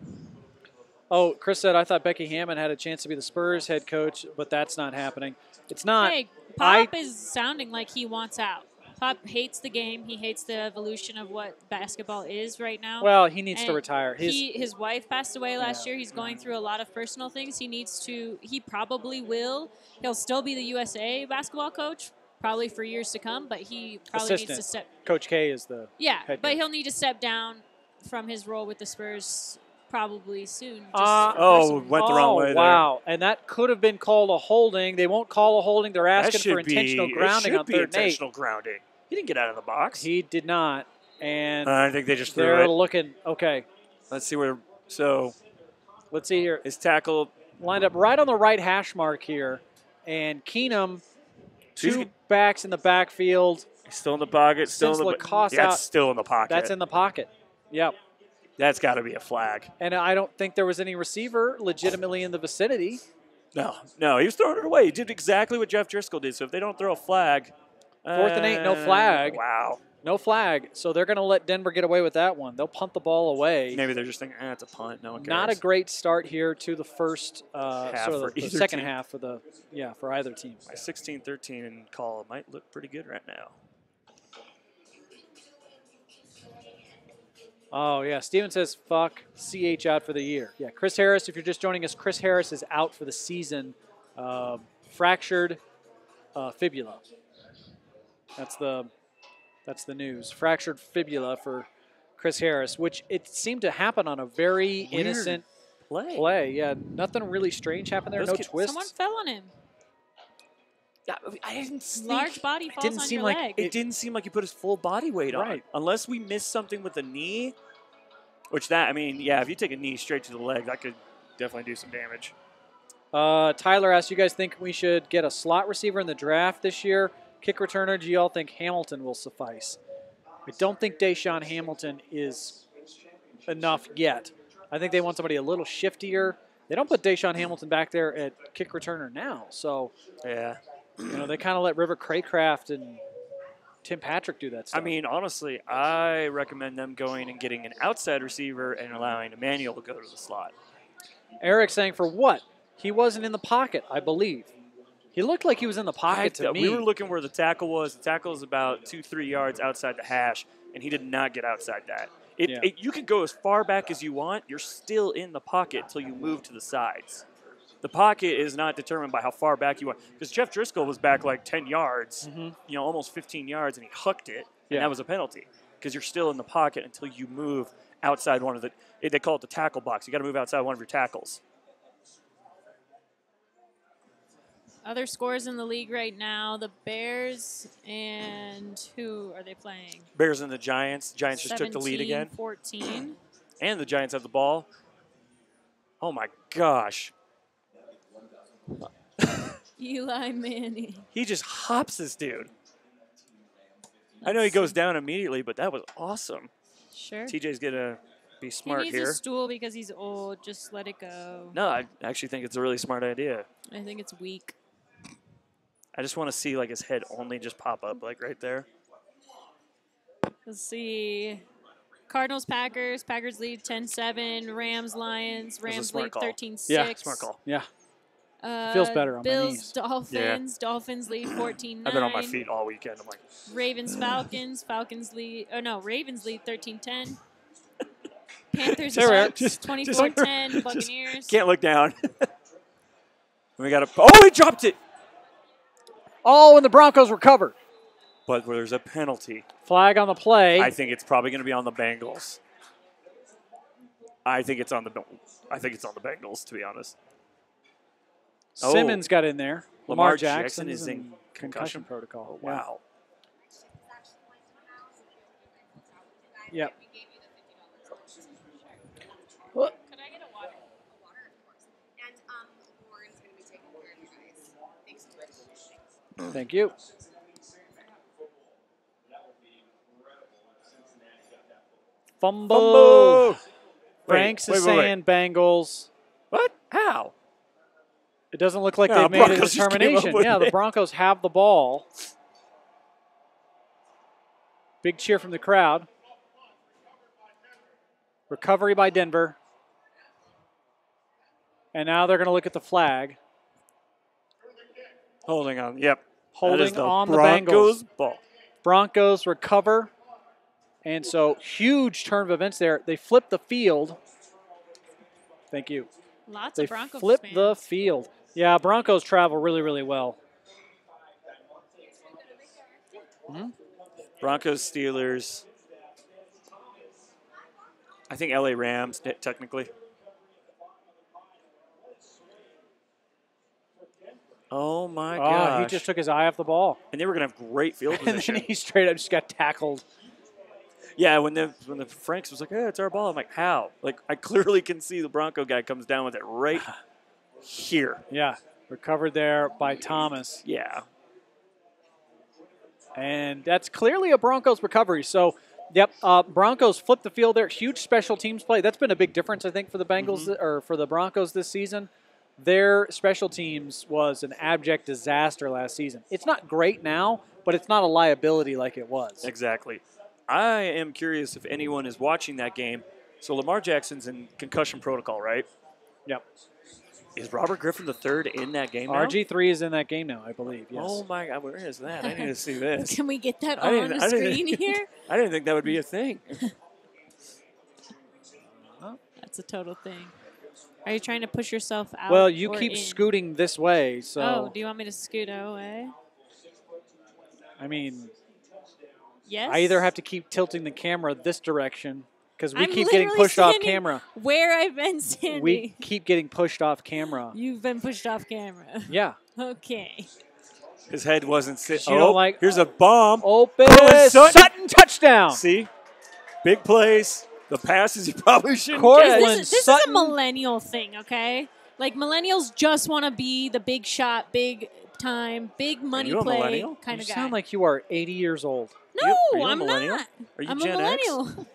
Oh, Chris said, I thought Becky Hammond had a chance to be the Spurs head coach, but that's not happening. It's not. Hey, Pop is sounding like he wants out. Pop hates the game. He hates the evolution of what basketball is right now. Well, he needs to And retire. His wife passed away last year. He's going through a lot of personal things. He probably will. He'll still be the USA basketball coach, probably for years to come, but he probably Assistant. needs to step. Coach K is the But coach. he'll need to step down from his role with the Spurs probably soon. went the wrong way there. Wow. And that could have been called a holding. They won't call a holding. They're asking for intentional grounding on 3rd and 8. Intentional grounding. He didn't get out of the box. He did not. And I think they just threw they're it. looking, okay. Let's see where. So Let's see here. his tackle. Lined up right on the right hash mark here. And Keenum, two backs in the backfield. Still in the pocket. Since Lacoste out, That's still in the pocket. That's in the pocket. Yep. That's got to be a flag. And I don't think there was any receiver legitimately in the vicinity. No, he was throwing it away. He did exactly what Jeff Driscoll did. So if they don't throw a flag. 4th and 8, no flag. Wow. No flag. So they're going to let Denver get away with that one. They'll punt the ball away. Maybe they're just thinking, it's a punt. No one cares. Not a great start here to the first, Half sort of for the either second team. half for either team. My 16-13 call might look pretty good right now. Oh, yeah. Steven says, fuck, CH out for the year. Yeah, Chris Harris, if you're just joining us, Chris Harris is out for the season. Fractured fibula. That's the news. Fractured fibula for Chris Harris, which it seemed to happen on a very innocent play. Yeah, nothing really strange happened there. No twists. Someone fell on him. I didn't think, Large body falls on your leg. It didn't seem like he put his full body weight on. Right. Unless we missed something with the knee, if you take a knee straight to the leg, that could definitely do some damage. Tyler asked, you guys think we should get a slot receiver in the draft this year? Kick returner, do you all think Hamilton will suffice? I don't think Deshaun Hamilton is enough yet. I think they want somebody a little shiftier. They don't put Deshaun Hamilton back there at kick returner now. So, yeah. They kind of let River Craycraft and Tim Patrick do that stuff. I mean, honestly, I recommend them going and getting an outside receiver and allowing Emmanuel to go to the slot. Eric saying, for what? He wasn't in the pocket, I believe. He looked like he was in the pocket to me. We were looking where the tackle was. The tackle is about 2-3 yards outside the hash, and he did not get outside that. You can go as far back as you want. You're still in the pocket until you move to the sides. The pocket is not determined by how far back you are. Because Jeff Driscoll was back like 10 yards, almost 15 yards, and he hooked it, and that was a penalty. Because you're still in the pocket until you move outside one of the – they call it the tackle box. You got to move outside one of your tackles. Other scores in the league right now, the Bears and who are they playing? Bears and the Giants. Giants just took the lead again. 17-14. And the Giants have the ball. Oh, my gosh. Eli Manning. He just hops this dude. I know he goes down immediately, but that was awesome. Sure. TJ's going to be smart he needs here. a stool because he's old. Just let it go. No, I actually think it's a really smart idea. I think it's weak. I just want to see like his head only just pop up like right there. Let's see. Cardinals, Packers. Packers lead 10-7. Rams, Lions. Rams lead 13-6. Yeah, smart call. Yeah. Feels better on my Bills, knees. Dolphins. Dolphins lead 14-9. I've been on my feet all weekend. I'm like, Ravens, Falcons. Falcons lead. Oh no, Ravens lead 13-10. Panthers, Sarah, Bucks 24-10. Buccaneers. can't look down. We got he dropped it. Oh, and the Broncos recovered. But there's a penalty. Flag on the play. I think it's probably going to be on the Bengals. I think it's on the Bengals, to be honest. Simmons got in there. Lamar Jackson is in concussion protocol. Oh, wow. Yep. Could I get a water? A water, of course. And Lauren's going to be taking care of you guys. Thanks so much. Thank you. Fumble. Franks is saying Bengals. What? How? It doesn't look like No, they've made a Broncos just came up determination. with Yeah, the it. Broncos have the ball. Big cheer from the crowd. Recovery by Denver. And now they're going to look at the flag. Holding on. Yep. Holding That is the on Broncos the Bengals. ball. Broncos recover. And so huge turn of events there. They flip the field. Thank you. Lots They of Broncos flip fans. the field. Yeah, Broncos travel really, really well. Broncos, Steelers. I think LA Rams, technically. Oh, my gosh. He just took his eye off the ball. And they were going to have great field And position. then he straight up just got tackled. Yeah, when the Franks was like, hey, it's our ball. I'm like, how? Like, I clearly can see the Bronco guy comes down with it right here. Yeah, recovered there by Thomas. Yeah. And that's clearly a Broncos recovery. So, yep, Broncos flipped the field there. Huge special teams play. That's been a big difference, I think, for the Bengals or for the Broncos this season. Their special teams was an abject disaster last season. It's not great now, but it's not a liability like it was. Exactly. I am curious if anyone is watching that game. So Lamar Jackson's in concussion protocol, right? Yep. Is Robert Griffin III in that game now? RG3 is in that game now, I believe, yes. Oh, my God. Where is that? I need to see this. Can we get that I on didn't- the I didn't- screen here? I didn't think that would be a thing. That's a total thing. Are you trying to push yourself out? Well, you or keep in? scooting this way, so. Oh, do you want me to scoot away? I mean, Yes. I either have to keep tilting the camera this direction because we I'm keep getting literally pushed off standing camera. Where I've been standing. We keep getting pushed off camera. You've been pushed off camera. Yeah. Okay. His head wasn't sitting. You don't like- Here's a bomb. Open. Courtland Sutton touchdown. See? Big plays. The passes you probably shouldn't Courtland get. This is a Sutton. millennial thing, okay? Like, millennials just want to be the big shot, big time, big money you a play millennial? kind You of guy. sound like you are 80 years old. no, Are you a I'm millennial? not. Are you I'm Gen a X? millennial.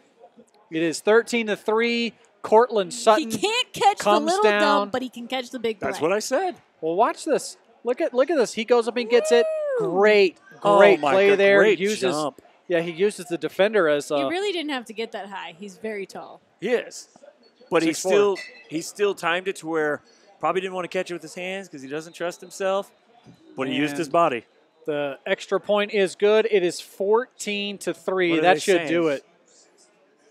It is 13-3. Courtland He Sutton. can't catch the comes little down. dump, but he can catch the big play. That's what I said. Well, watch this. Look at this. He goes up and gets it. Woo! Great Oh play my God, there. great He uses jump. Yeah, he uses the defender as You really didn't have to get that high. He's very tall. He is. But he 6'4". still timed it to where probably didn't want to catch it with his hands because he doesn't trust himself. But he used And his body. the extra point is good. It is 14-3. What are That they should saying? do it.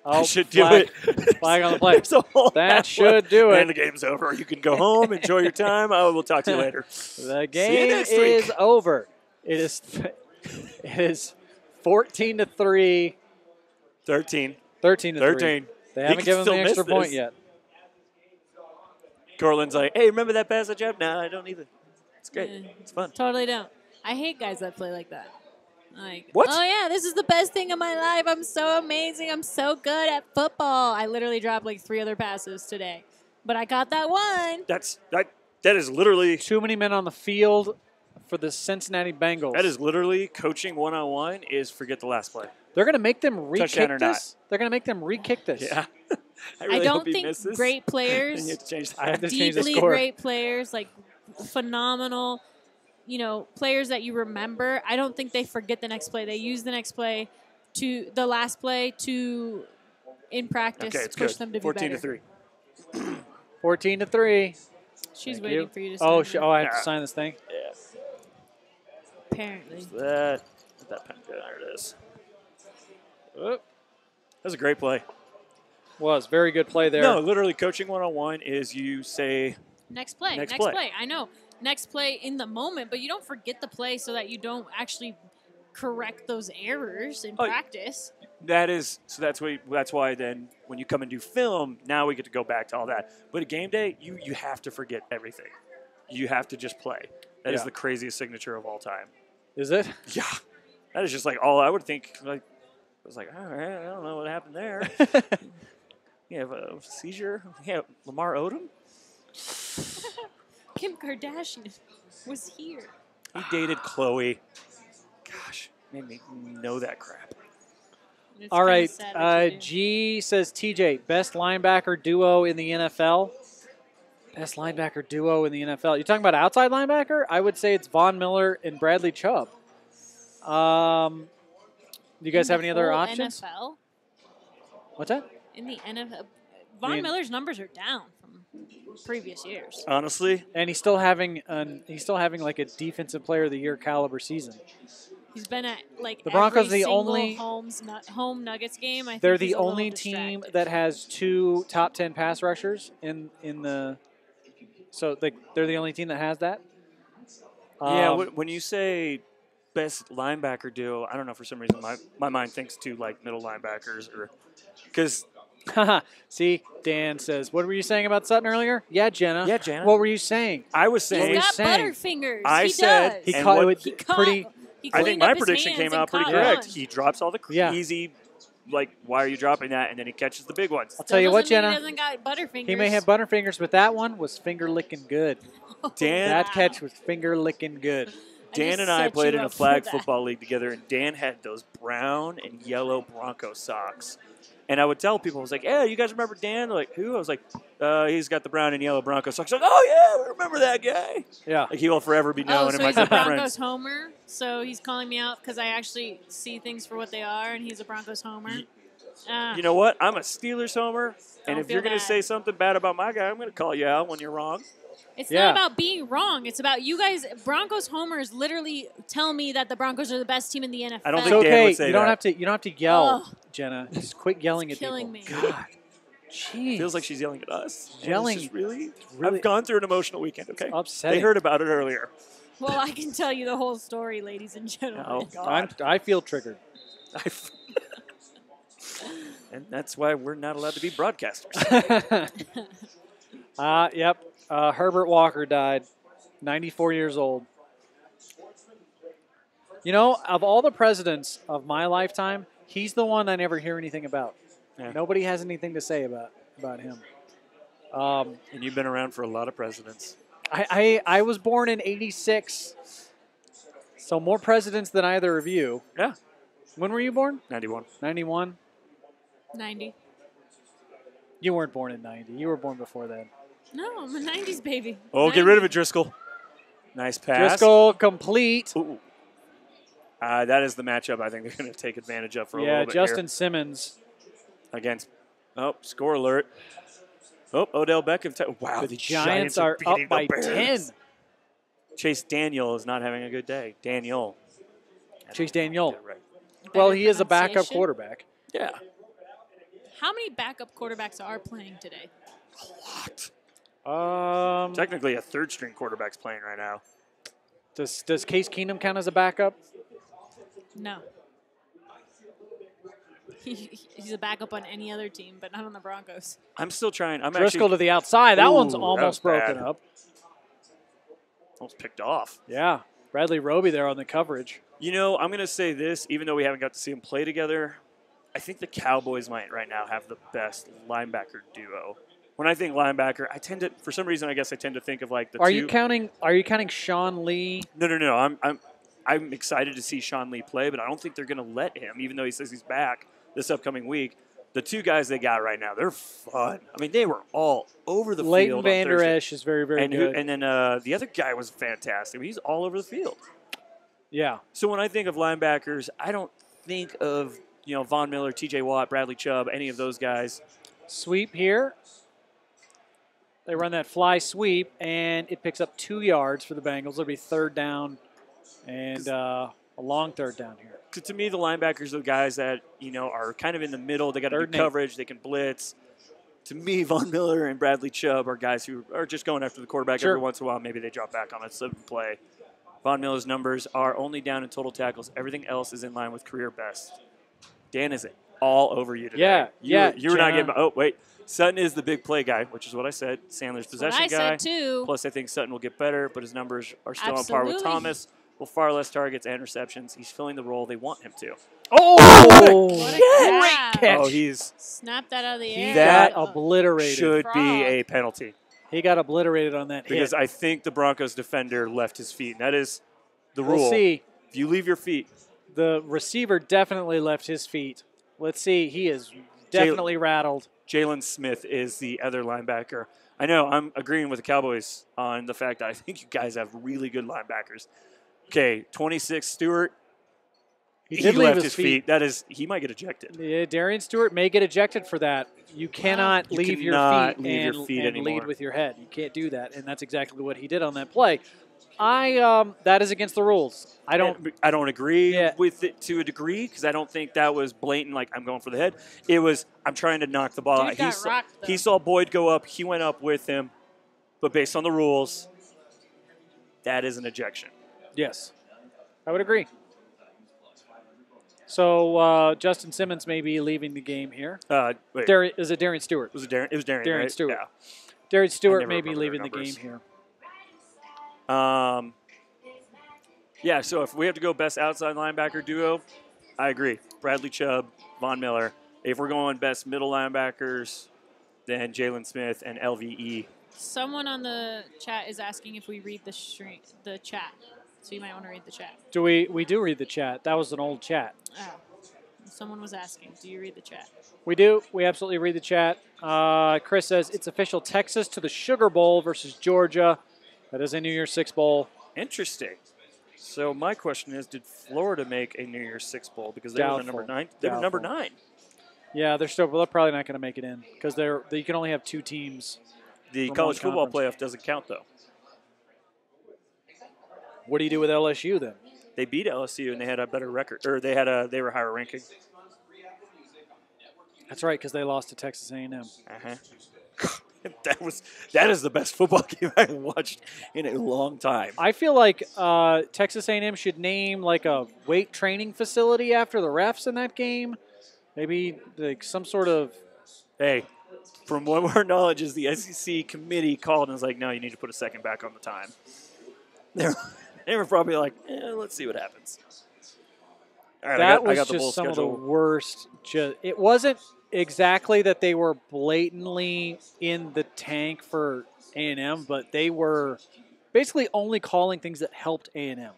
That should do flag, it. Flag on the play. There's a whole That half should left. do it. And the game's over. You can go home, enjoy your time. We'll talk to you later. The you game next is week. over. It is 14-3. 13. 13-3. 13. They He haven't can given him still the miss extra point this. yet. Cortland's like, hey, remember that pass I jumped? No, I don't either. It's great. Yeah. It's fun. Totally don't. I hate guys that play like that. Like, What? oh yeah, this is the best thing of my life. I'm so amazing. I'm so good at football. I literally dropped like 3 other passes today, but I got that one. That is literally Too many men on the field for the Cincinnati Bengals. coaching one-on-one is forget the last play. They're going to make them Touchdown re-kick or not. this. They're going to make them re-kick this. Yeah. I really don't hope he think misses. great And players, you have to change I have to change the deeply score. great players, like phenomenal, players that you remember. I don't think they forget the next play. They use the next play the last play to, in practice, Okay, it's push good. them to be 14 better. to 3. 14-3. She's Thank waiting you. for you to sign. Oh, that. I have to Yeah. sign this thing. Yeah. Apparently. That pen. There it is. That was a great play. Was very good play there. No, literally coaching one-on-one is you say, Next play. Next Next play. play. I know. Next play in the moment, but you don't forget the play so that you don't actually correct those errors in Oh, practice. that's why then when you come and do film, now we get to go back to all that. But at game day, you have to forget everything. You have to just play. That is Yeah. the craziest signature of all time. Is it? Yeah. That is just like all I would think. Like, I was like, all right, I don't know what happened there. You have a seizure? Yeah, Lamar Odom? Kim Kardashian was here. He dated Chloe. Gosh, made me know that crap. It's All kinda right. sad that you do. G says TJ, best linebacker duo in the NFL. Best linebacker duo in the NFL. You talking about outside linebacker? I would say it's Von Miller and Bradley Chubb. Do you guys In have the any other whole options? NFL? What's that? In the NFL, Von mean- Miller's numbers are down from previous years. Honestly, And he's still having like a defensive player of the year caliber season. He's been at like The Broncos every the single only- home Nuggets game. I think They're he's the a little only team distracted. that has 2 top 10 pass rushers in the. So they're the only team that has that. yeah. Um, When you say best linebacker duo, I don't know, for some reason my mind thinks to like middle linebackers, or because See, Dan says, "What were you saying about Sutton earlier?" Yeah, Jena. Yeah, Jena. What were you saying? I was He's saying, He's got saying- butterfingers. I he said does. He And caught what- it with He caught- pretty. he I think cleaned my up his prediction hands came and out pretty caught correct. one. He drops all the Yeah. easy, like, why are you dropping that? And then he catches the big ones. I'll tell you what, Doesn't mean Jena. He doesn't got butterfingers. He may have butterfingers, but that one was finger licking good. Dan, That catch was finger licking good. Dan just and I set played you in a up for flag that. football league together, and Dan had those brown and yellow Bronco socks. And I would tell people, I was like, "Yeah, you guys remember Dan?" They're like, "Who?" I was like, "He's got the brown and yellow Bronco socks." Like, "Oh yeah, we remember that guy." Yeah. Like, he will forever be Oh, known so in my he's a group of Broncos friends. homer. So he's calling me out because I actually see things for what they are, and he's a Broncos homer. You know what? I'm a Steelers homer, and Don't if you're feel going to bad. say something bad about my guy, I'm going to call you out when you're wrong. It's Yeah. not about being wrong. It's about you guys. Broncos homers literally tell me that the Broncos are the best team in the NFL. I don't It's think Dan okay. would say You don't that. have to. You don't have to yell, Ugh. Jena. Just quit yelling It's at killing people. me. God, jeez. Feels like she's yelling at us. And Yelling. It's just really, really I've gone through an emotional weekend, okay? upsetting. They heard about it earlier. Well, I can tell you the whole story, ladies and gentlemen. Oh, God. I feel triggered. And that's why we're not allowed to be broadcasters. Yep. Herbert Walker died, 94 years old. You know, of all the presidents of my lifetime, he's the one I never hear anything about. Yeah. Nobody has anything to say about him. And you've been around for a lot of presidents. I was born in '86, so more presidents than either of you. Yeah. When were you born? 91. 91. 90. You weren't born in 90. You were born before then. No, I'm a 90s baby. Oh, get rid of it, Driscoll. Nice pass. Driscoll complete. Ooh. That is the matchup I think they're going to take advantage of for a little bit Justin here. Simmons. Against, score alert. Oh, Odell Beckham. Wow, The Giants are beating up by the Bears. 10. Chase Daniel is not having a good day. Daniel. Chase Daniel. Yeah, right. Well, Better he is a backup pronunciation. quarterback. Yeah. How many backup quarterbacks are playing today? Technically, a third-string quarterback's playing right now. Does Case Keenum count as a backup? No. He's a backup on any other team, but not on the Broncos. I'm still trying. I'm Driscoll actually to the outside. That one's Ooh, that almost was broken bad. up. almost picked off. Yeah. Bradley Roby there on the coverage. You know, I'm going to say this, even though we haven't got to see them play together, I think the Cowboys might right now have the best linebacker duo. When I think linebacker, I tend to, for some reason, I guess I tend to think of like the Are two. you counting Sean Lee? No. I'm excited to see Sean Lee play, but I don't think they're going to let him, even though he says he's back this upcoming week. The two guys they got right now, they're fun. I mean, they were all over the Leighton field. Vander on Thursday. Esch is very, very and good. and then the other guy was fantastic. He's all over the field. Yeah. So when I think of linebackers, I don't think of Von Miller, T.J. Watt, Bradley Chubb, any of those guys. Sweep here. They run that fly sweep, and it picks up 2 yards for the Bengals. It'll be third down and a long third down here. To me, the linebackers are the guys that are kind of in the middle. They got to Third do and 8. coverage. They can blitz. To me, Von Miller and Bradley Chubb are guys who are just going after the quarterback Sure. every once in a while. Maybe they drop back on a slip and play. Von Miller's numbers are only down in total tackles. Everything else is in line with career best. Dan is all over you today. Yeah, You were not Jenna. getting. Oh wait, Sutton is the big play guy, which is what I said. Sandler's possession I guy. said too. Plus, I think Sutton will get better, but his numbers are still on par with Absolutely. Thomas. Well, far less targets and receptions. He's filling the role they want him to. Oh! What a catch. catch. Oh, he's Snap that out of the He air. That got obliterated. should be Frog. a penalty He got obliterated on that because hit. I think the Broncos defender left his feet. And that is the We'll rule. see. If you leave your feet, The receiver definitely left his feet. Let's see. He is definitely rattled. Jalen Smith is the other linebacker. I know I'm agreeing with the Cowboys on the fact that I think you guys have really good linebackers. Okay, 26 Stewart. He He did leave left his his feet. That is, he might get ejected. Yeah, Darian Stewart may get ejected for that. You cannot You leave your cannot feet leave your and, feet and lead anymore. with your head. You can't do that, and that's exactly what he did on that play. That is against the rules. I don't agree Yeah. with it to a degree because I don't think that was blatant. Like I'm going for the head. It was I'm trying to knock the ball Dude out. got rocked, though. He saw Boyd go up. He went up with him, but based on the rules, that is an ejection. Yes, I would agree. So Justin Simmons may be leaving the game here. Wait, Is it Darian Stewart? was it Darren? It was Darren. Darian right? Stewart. Yeah. Darian Stewart never may be remember their leaving the numbers. game here. Yeah, so if we have to go best outside linebacker duo, I agree. Bradley Chubb, Von Miller. If we're going best middle linebackers, then Jalen Smith and LVE. Someone on the chat is asking if we read the chat. So you might want to read the chat. We do read the chat. That was an old chat. Oh. Someone was asking, do you read the chat? We do. We absolutely read the chat. Chris says it's official. Texas to the Sugar Bowl versus Georgia. That is a New Year's Six bowl. Interesting. So my question is, did Florida make a New Year's Six bowl because they were the number 9? They were number 9. Yeah, they're probably not going to make it in because you can only have 2 teams. The from college one football conference. playoff doesn't count though. What do you do with LSU then? They beat LSU and they had a better record, or they were higher ranking. That's right, because they lost to Texas A&M. That is the best football game I've watched in a long time. I feel like Texas A&M should name like a weight training facility after the refs in that game. Maybe like some sort of. Hey, from what our knowledge is, the SEC committee called and was like, "No, you need to put a second back on the time." They were probably like, "Let's see what happens." All right, That I got was the bowl just some schedule. of the worst. It wasn't exactly that they were blatantly in the tank for A&M, but they were basically only calling things that helped A&M.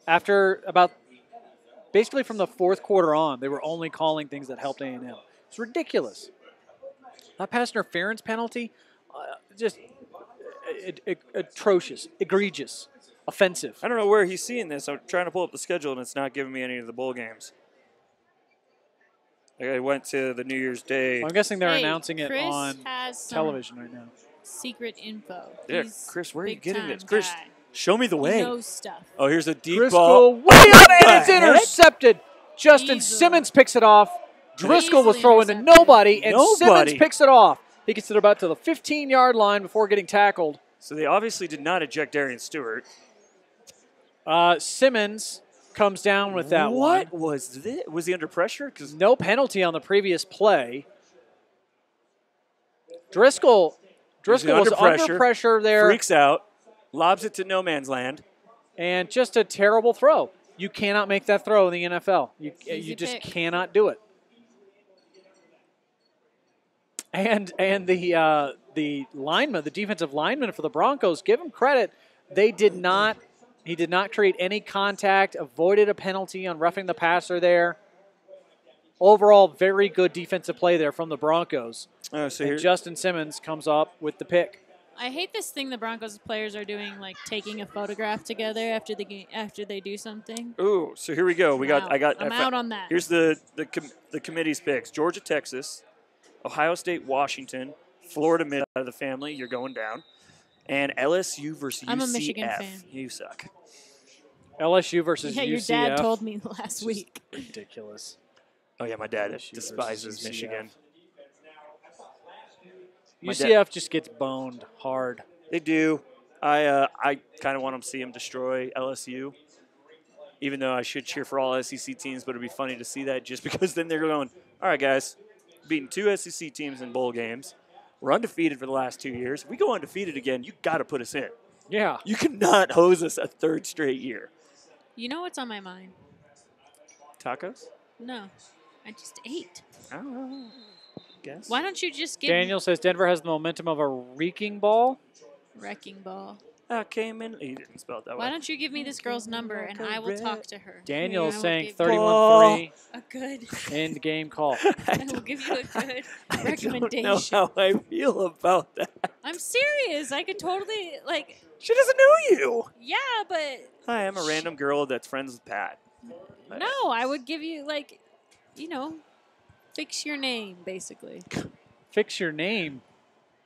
After basically from the fourth quarter on, they were only calling things that helped A&M. It's ridiculous. That pass interference penalty, just atrocious, egregious, offensive. I don't know where he's seeing this. I'm trying to pull up the schedule, and it's not giving me any of the bowl games. I went to the New Year's Day. I'm guessing they're Hey, announcing it Chris on has some television right now. secret info. Yeah, He's Chris, where are you big getting time this? Chris, guy. show me the He way. knows stuff. Oh, here's a deep Driscoll ball. way up, and it's the heck? intercepted. Justin Easily. Simmons picks it off. Driscoll was Easily throwing to intercepted. nobody, and Simmons Nobody. picks it off. He gets it about to the 15-yard line before getting tackled. So they obviously did not eject Darian Stewart. Simmons comes down with that one. What was this? Was he under pressure? Because No penalty on the previous play. Driscoll was under pressure there, freaks out, lobs it to no man's land. and just a terrible throw. You cannot make that throw in the NFL. You Easy just pick. cannot do it. And the lineman, the defensive lineman for the Broncos, give him credit. He did not create any contact, avoided a penalty on roughing the passer there. Overall, very good defensive play there from the Broncos. So And here, Justin Simmons comes up with the pick. I hate this thing the Broncos players are doing, like taking a photograph together after the game, after they do something. ooh, so here we go. I'm out on that. Here's the committee's picks: Georgia, Texas, Ohio State, Washington, Florida mid out of the family. You're going down, and LSU versus UCF. I'm a Michigan fan. You suck. LSU versus Yeah, UCF. your dad told me last week. Ridiculous. Oh yeah, my dad LSU despises versus Michigan. UCF just gets boned hard. They do. I kind of want them to see him destroy LSU, even though I should cheer for all SEC teams, but it'd be funny to see that just because then they're going, all right, guys, beating 2 SEC teams in bowl games. We're undefeated for the last 2 years. If we go undefeated again, you got to put us in. Yeah. You cannot hose us a 3rd straight year. You know what's on my mind? Tacos? No, I just ate. I don't know. Guess. Why don't you just give Daniel says Denver has the momentum of a reeking ball. wrecking ball? Came in. He didn't spell it that way. Why don't you give me this girl's number and I will talk to her? Daniel's And I will saying give 31-3 a good. end game call. I will give you a good I don't recommendation. know how I feel about that. I'm serious. I could totally She doesn't know you. Yeah, but Hi, I'm a random girl that's friends with Pat. No, I would give you, like, fix your name, basically. Fix your name.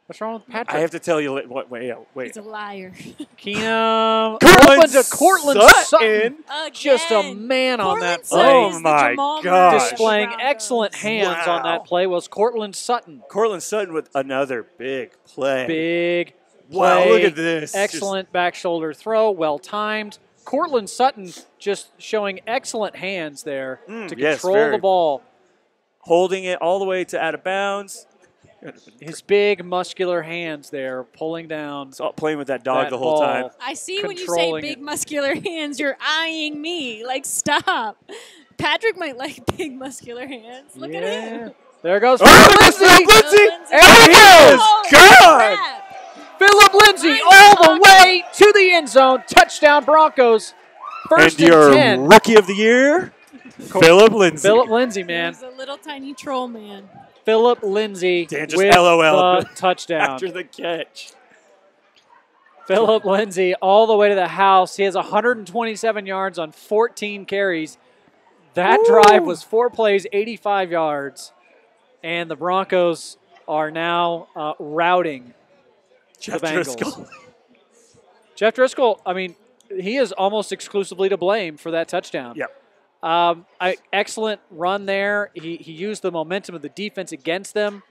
What's wrong with Patrick? I have to tell you. What? Wait. He's a liar. Keenum. Cortland Open to Cortland Sutton. Just a Again. man on that Cortland play. Sutton Oh is the my Jamal gosh. Murray of the Displaying Broncos. excellent hands on that Wow. play was Cortland Sutton. Cortland Sutton with another big play. Big Wow, play. look at this. Excellent back shoulder throw, well timed. Cortland Sutton just showing excellent hands there to yes, control very. the ball. Holding it all the way to out of bounds. His big muscular hands there pulling down. So playing with that dog That the whole ball. time. I see when you say Controlling big it. muscular hands, you're eyeing me. Like, stop. Patrick might like big muscular hands. Look at him. There goes Oh, Philip that's Lindsay. Philip Lindsay. And he is Oh, gone. crap. Philip Lindsay I'm all the talking. way to the end zone. Touchdown Broncos. First And your and 10. rookie of the year, Philip Lindsay. Philip Lindsay, man. There's a little tiny troll man. Philip Lindsay Dan just with LOL the touchdown. after the catch. Philip Lindsay all the way to the house. He has 127 yards on 14 carries. That drive was 4 plays, 85 yards. And the Broncos are now routing Jeff the Bengals. Driscoll. Jeff Driscoll, I mean, he is almost exclusively to blame for that touchdown. Yep. Excellent run there. He used the momentum of the defense against them.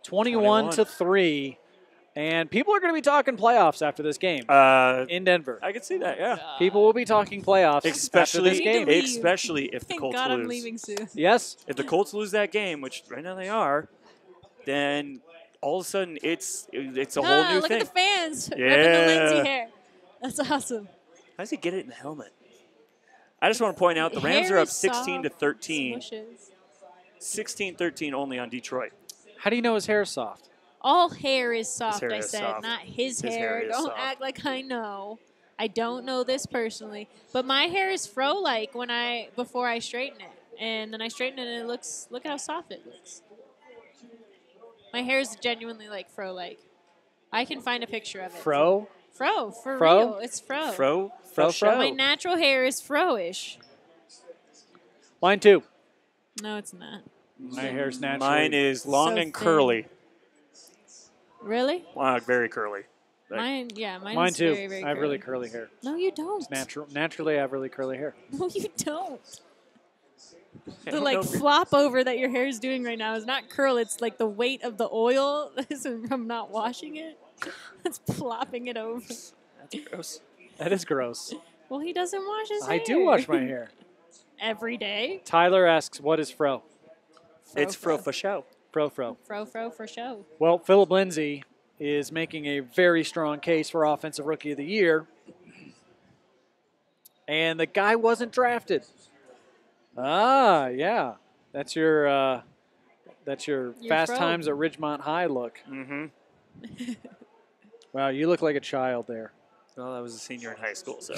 21-3. And people are going to be talking playoffs after this game in Denver. I can see that, yeah. People will be talking playoffs after this game. Especially if the Thank Colts God I'm lose. leaving soon. Yes. If the Colts lose that game, which right now they are, then all of a sudden it's a whole new look thing. at the fans repping the Yeah. Lindsay hair. That's awesome. How does he get it in the helmet? I just want to point out the Rams Hair are up is 16 to soft, 13. smushes. 16-13 only on Detroit. How do you know his hair is soft? All hair is soft, hair I is said, soft. not his His hair. hair is Don't soft. act like I know. I don't know this personally, but my hair is fro-like before I straighten it, and then I straighten it, and look at how soft it looks. My hair is genuinely like fro-like. I can find a picture of it. Fro? Fro, for Fro? real. It's fro. Fro? My natural hair is fro-ish. Mine too. No, it's not. My hair's naturally. Mine is long So and thin. curly. Really? Wow, very curly. Like, Mine Mine too. very, very I have really curly. curly hair. No, you don't. It's naturally, I have really curly hair. No, you don't. I The don't like know if- flop over that your hair is doing right now is not curl. It's like the weight of the oil from not washing it. It's plopping it over. That's gross. That is gross. Well, he doesn't wash his hair. I do wash my hair. every day. Tyler asks, what is fro? It's fro for show. Fro. Fro for show. Well, Philip Lindsay is making a very strong case for Offensive Rookie of the Year. And the guy wasn't drafted. Ah, yeah. That's your Fast fro. Times at Ridgemont High look. Mm-hmm. Wow, you look like a child there. Well, I was a senior in high school, so.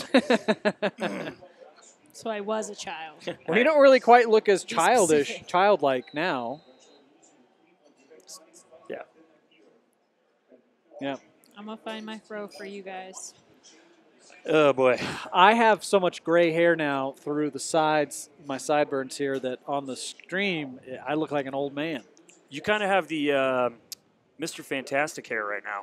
So I was a child. Well, you don't really quite look as Be childish, specific. childlike now. Yeah. Yeah. I'm gonna find my fro for you guys. Oh, boy. I have so much gray hair now through the sides, my sideburns here, that on the stream, I look like an old man. You kind of have the Mr. Fantastic hair right now.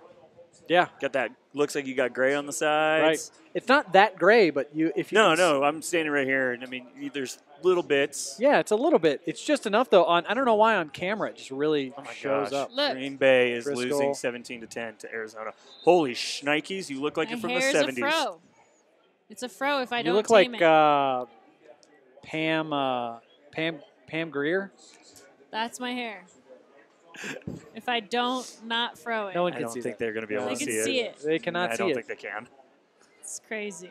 Yeah. Got that, looks like you got gray on the sides. Right. It's not that gray, but if you No, I'm standing right here, and I mean, there's little bits. Yeah, it's a little bit. It's just enough though. I don't know why on camera it just really Oh my shows gosh. up. Look. Green Bay is Driscoll. losing 17-10 to Arizona. Holy shnikes, you look like My you're from the hair 70s. is a fro. It's a fro if I You don't look tame like it. Pam Greer. That's my hair. If I don't not fro it, No one I can don't see think that. they're going to be able They to can see see it. it. They cannot I see don't it. think they can. It's crazy.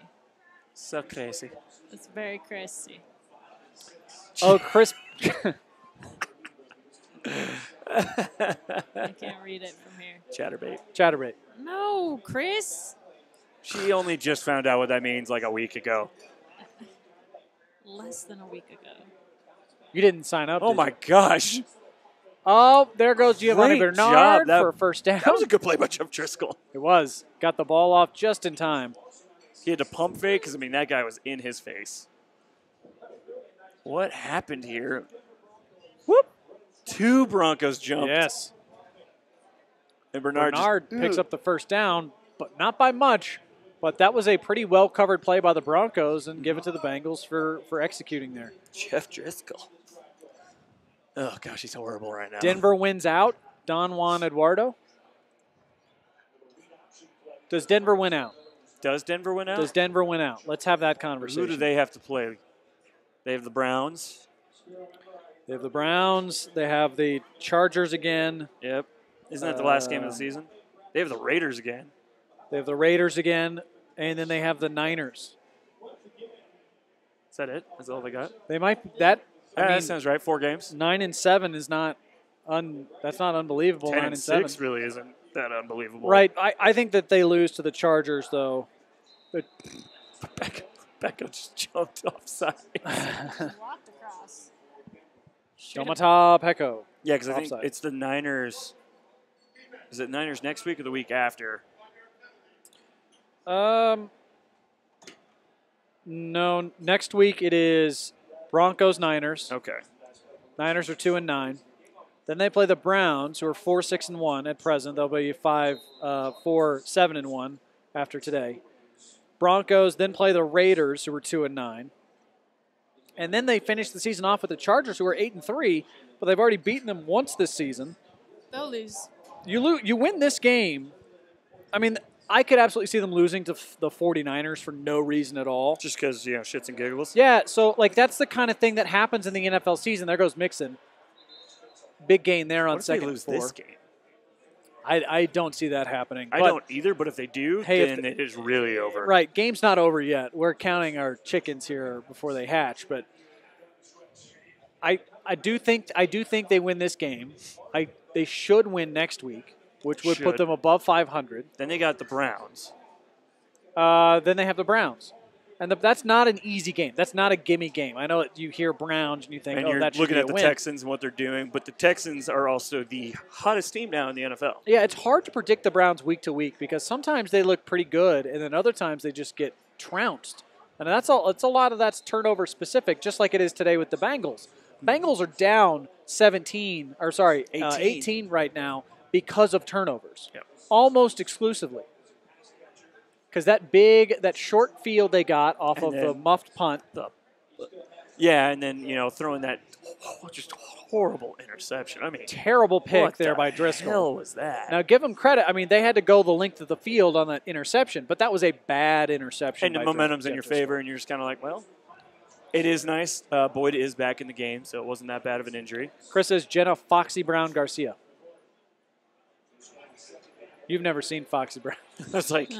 So crazy. It's very crazy. Oh, Chris. I can't read it from here. Chatterbait. Chatterbait. No, Chris. She only just found out what that means like a week ago. Less than a week ago. You didn't sign up. Oh did my you? gosh. Oh, there goes Giovanni Great Bernard job. for a first down. That was a good play by Jeff Driscoll. It was. Got the ball off just in time. He had to pump fake because, I mean, that guy was in his face. What happened here? Whoop! 2 Broncos jumped. Yes. And Bernard picks up the first down, but not by much. But that was a pretty well-covered play by the Broncos, and give it to the Bengals for executing there. Jeff Driscoll. Oh, gosh, he's horrible right now. Denver wins out. Don Juan Eduardo. Does Denver win out? Does Denver win out? Does Denver win out? Let's have that conversation. Who do they have to play? They have the Browns. They have the Browns. They have the Chargers again. Yep. Isn't that the last game of the season? They have the Raiders again. They have the Raiders again, and then they have the Niners. Is that it? That's all they got? They might that. I mean, that sounds right. 4 games. 9-7 is not. That's not unbelievable. 10-6 really isn't that unbelievable. Right. I think that they lose to the Chargers though. Beckham just jumped offside. Walked across. Domata Pecco. Yeah, because I think Offside. it's the Niners. Is it Niners next week or the week after? No. Next week it is Broncos Niners. Okay. Niners are 2-9. Then they play the Browns, who are 4-6-1 at present. They'll be 4-7-1 after today. Broncos then play the Raiders, who are 2-9. And then they finish the season off with the Chargers, who are 8-3, but they've already beaten them once this season. They'll lose. You win this game. I mean, I could absolutely see them losing to the 49ers for no reason at all. Just because, shits and giggles? Yeah, so, that's the kind of thing that happens in the NFL season. There goes Mixon. Big gain there on What if second they lose and 4. this game? I don't see that happening. I don't either, but if they do, Hey, then it is really over. Right, game's not over yet. We're counting our chickens here before they hatch, but I do think they win this game. They should win next week, which would put Should. them above 500. Then they got the Browns. Then they have the Browns. And that's not an easy game. That's not a gimme game. I know you hear Browns and you think, And oh, you're that should looking be at a the win. Texans and what they're doing, but the Texans are also the hottest team now in the NFL. Yeah, it's hard to predict the Browns week to week because sometimes they look pretty good, and then other times they just get trounced. And that's all. It's a lot of that's turnover specific, just like it is today with the Bengals. Bengals are down 18 right now because of turnovers, Yep. almost exclusively. Because that short field they got off And of the then muffed punt. Yeah, and then, throwing that just horrible interception. I mean, Terrible pick what there the by Driscoll. hell was that? Now, give them credit. I mean, they had to go the length of the field on that interception, but that was a bad interception. And the by momentum's in Jeff your Driscoll. favor, and you're just kind of like, well, it is nice. Boyd is back in the game, so it wasn't that bad of an injury. Chris says Jena Foxy Brown Garcia. You've never seen Foxy Brown. I was like,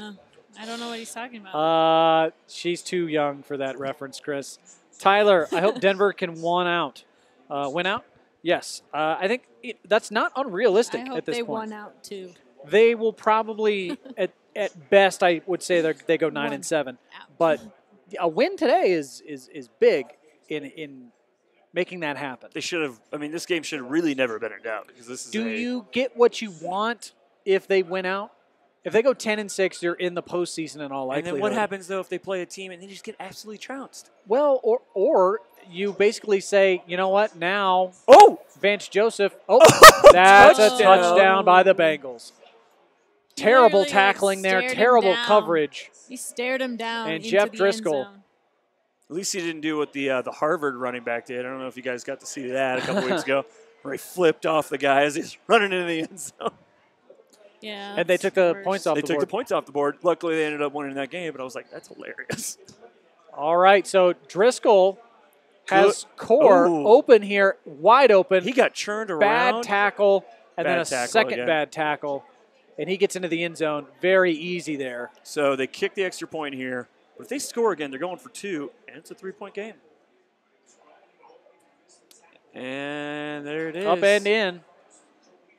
I don't know what he's talking about. She's too young for that reference, Chris. Tyler, I hope Denver can win out. Win out? Yes. I think that's not unrealistic I hope at this they point. won out too. They will probably, at best, I would say they go 9-7. Out. But a win today is big in making that happen. they should have. I mean, this game should have really never been in doubt because this is. Do you get what you want if they win out? If they go 10-6, you're in the postseason in all And likelihood. then what happens though if they play a team and they just get absolutely trounced? Well, or you basically say, you know what, now Vance Joseph. Oh, that's a touchdown by the Bengals. Terrible Literally tackling there, stared him terrible down. coverage. He stared him down. And into Jeff the Driscoll. End zone. At least he didn't do what the Harvard running back did. I don't know if you guys got to see that a couple weeks ago, where he flipped off the guy as he's running into the end zone. Yeah. And they that's took the worst. points off They the took board. the points off the board. Luckily, they ended up winning that game, but I was like, that's hilarious. All right, so Driscoll has Good. Core Ooh. open here, wide open. He got churned bad around. tackle, and then Bad a tackle second again. bad tackle. And he gets into the end zone very easy there. So they kick the extra point here. But if they score again, they're going for 2, and it's a 3-point game. And there it is. Up and in.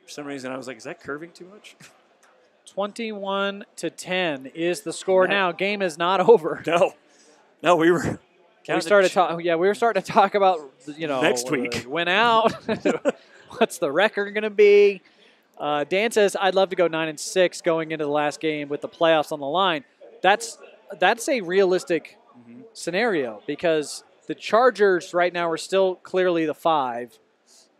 For some reason, I was like, is that curving too much? 21-10 is the score now. Game is not over. No, we were. We started we were starting to talk about, Next week. Went out. What's the record going to be? Dan says, I'd love to go 9-6 going into the last game with the playoffs on the line. That's a realistic scenario because the Chargers right now are still clearly the 5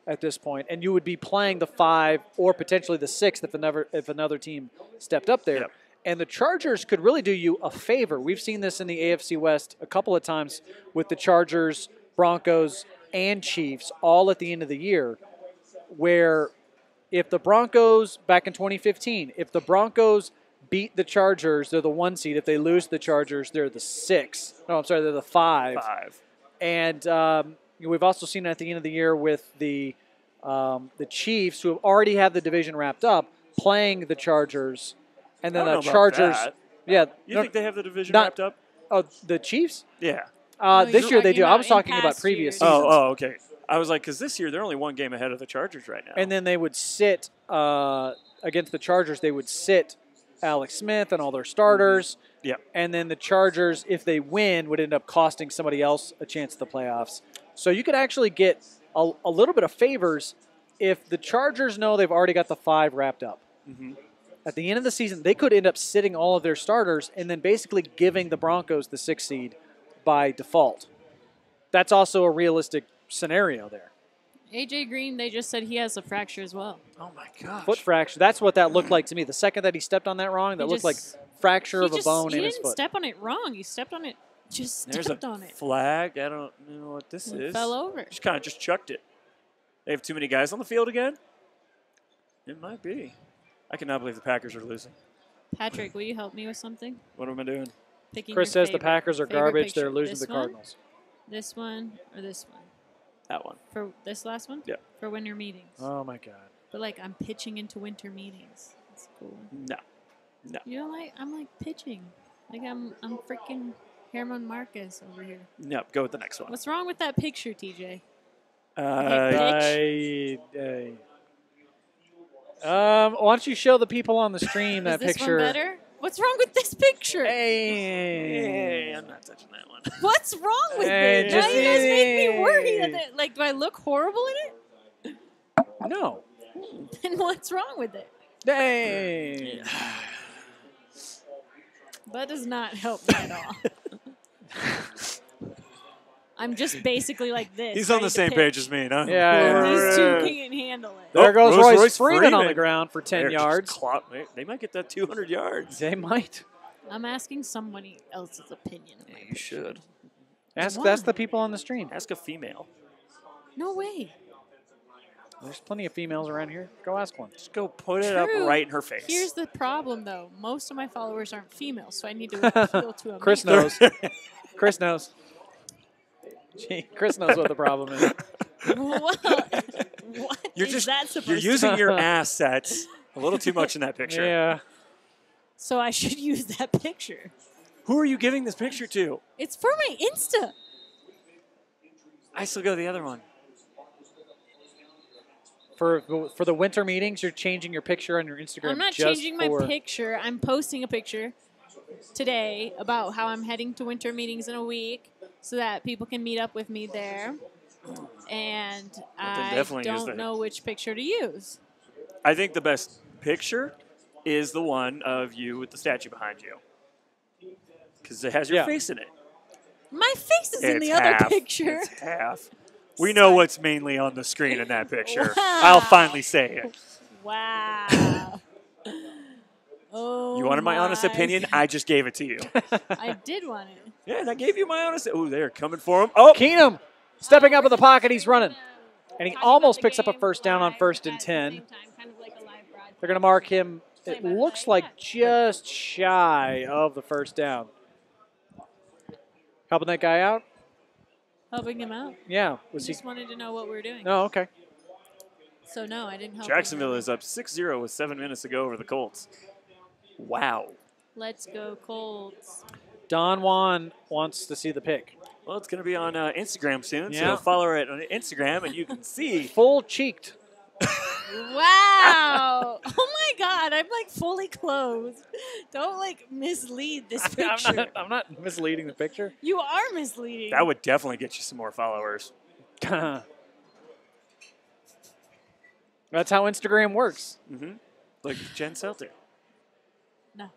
at this point, and you would be playing the 5 or potentially the 6 if another team stepped up there. Yep. And the Chargers could really do you a favor. We've seen this in the AFC West a couple of times with the Chargers, Broncos, and Chiefs all at the end of the year, where if the Broncos, back in 2015, if the Broncos beat the Chargers, they're the 1 seed. If they lose the Chargers, they're the 6. No, I'm sorry, they're the 5. 5. And we've also seen it at the end of the year with the Chiefs, who have already had the division wrapped up, playing the Chargers. And then I the don't know about Chargers. that. Yeah. You think they have the division not- wrapped up? Oh, the Chiefs? Yeah. This you're year they talking do. I about was in talking about past previous years. seasons. Oh, okay. I was like, because this year they're only 1 game ahead of the Chargers right now. And then they would sit against the Chargers. They would sit Alex Smith and all their starters. Yep. And then the Chargers, if they win, would end up costing somebody else a chance at the playoffs. So you could actually get a little bit of favors if the Chargers know they've already got the 5 wrapped up. Mm-hmm. At the end of the season, they could end up sitting all of their starters and then basically giving the Broncos the 6 seed by default. That's also a realistic scenario there. AJ Green, they just said he has a fracture as well. Oh, my gosh. Foot fracture. That's what that looked like to me. The second that he stepped on that wrong, that He looked just- like fracture of a bone He in his didn't foot. step on it wrong. He stepped on it. Just There's stepped a on it. flag. I don't know what this It is. fell over. Just kind of just chucked it. They have too many guys on the field again? It might be. I cannot believe the Packers are losing. Patrick, will you help me with something? What am I doing? Picking Chris your says the favorite- Packers are favorite garbage. picture. They're losing This to the one, Cardinals. This one or this one? That one. For this last one? Yeah. For winter meetings. Oh, my God. But like I'm pitching into winter meetings. That's cool. No. No. You know, like I'm like pitching. Like I'm freaking Herman Marquez over here. No. Go with the next one. What's wrong with that picture, TJ? Why don't you show the people on the stream that Is this picture? one better? What's wrong with this picture? Hey, I'm not touching that one. What's wrong with Hey, it? Now just- you guys make me worried. Like, do I look horrible in it? No. Then what's wrong with it? Hey. That does not help me at all. I'm just basically like this. He's on ready the to same pitch. page as me, huh? Yeah. These two can't handle it. There goes Rolls Royce, Royce Freeman on Freeman. the ground for 10 They're just yards. They might get that 200 yards. They might. I'm asking somebody else's opinion. of my You picture. should. Ask Why? that's the people on the stream. Ask a female. No way. There's plenty of females around here. Go ask one. Just go put it up True. right in her face. Here's the problem, though. Most of my followers aren't females, so I need to appeal to a Chris man. knows. Chris knows. Gee, Chris knows what the problem is. Well, what You're is just that supposed you're to using your assets a little too much in that picture. Yeah. So I should use that picture. Who are you giving this picture to? It's for my Insta. I still go the other one. For the winter meetings, you're changing your picture on your Instagram. I'm not just changing my for- picture. I'm posting a picture today about how I'm heading to winter meetings in a week so that people can meet up with me there. And I definitely use don't the- know which picture to use. I think the best picture is the one of you with the statue behind you. Because it has your Yeah. face in it. My face is in It's the other half. picture. It's half. We know what's mainly on the screen in that picture. Wow. I'll finally say it. Wow. Oh, You wanted my honest opinion? I just gave it to you. I did want it. Yeah, and I gave you my honest. Oh, they're coming for him. Oh, Keenum stepping up in the pocket. He's running. And he almost picks up a first down on 1st and 10. They're going to mark him, it looks like, just shy of the first down. Helping that guy out? Helping him out. Yeah. Was he? Just wanted to know what we were doing. No, okay. So no, I didn't help. Jacksonville him. is up 6-0 with 7 minutes to go over the Colts. Wow. Let's go Colts. Don Juan wants to see the pick. Well, it's going to be on Instagram soon, Yeah. so follow her on Instagram, and you can see. Full cheeked. Wow! Oh my God, I'm like fully clothed. Don't like mislead this picture. I'm not misleading the picture. You are misleading. That would definitely get you some more followers. That's how Instagram works. Mm-hmm. Like Jen Selter. No.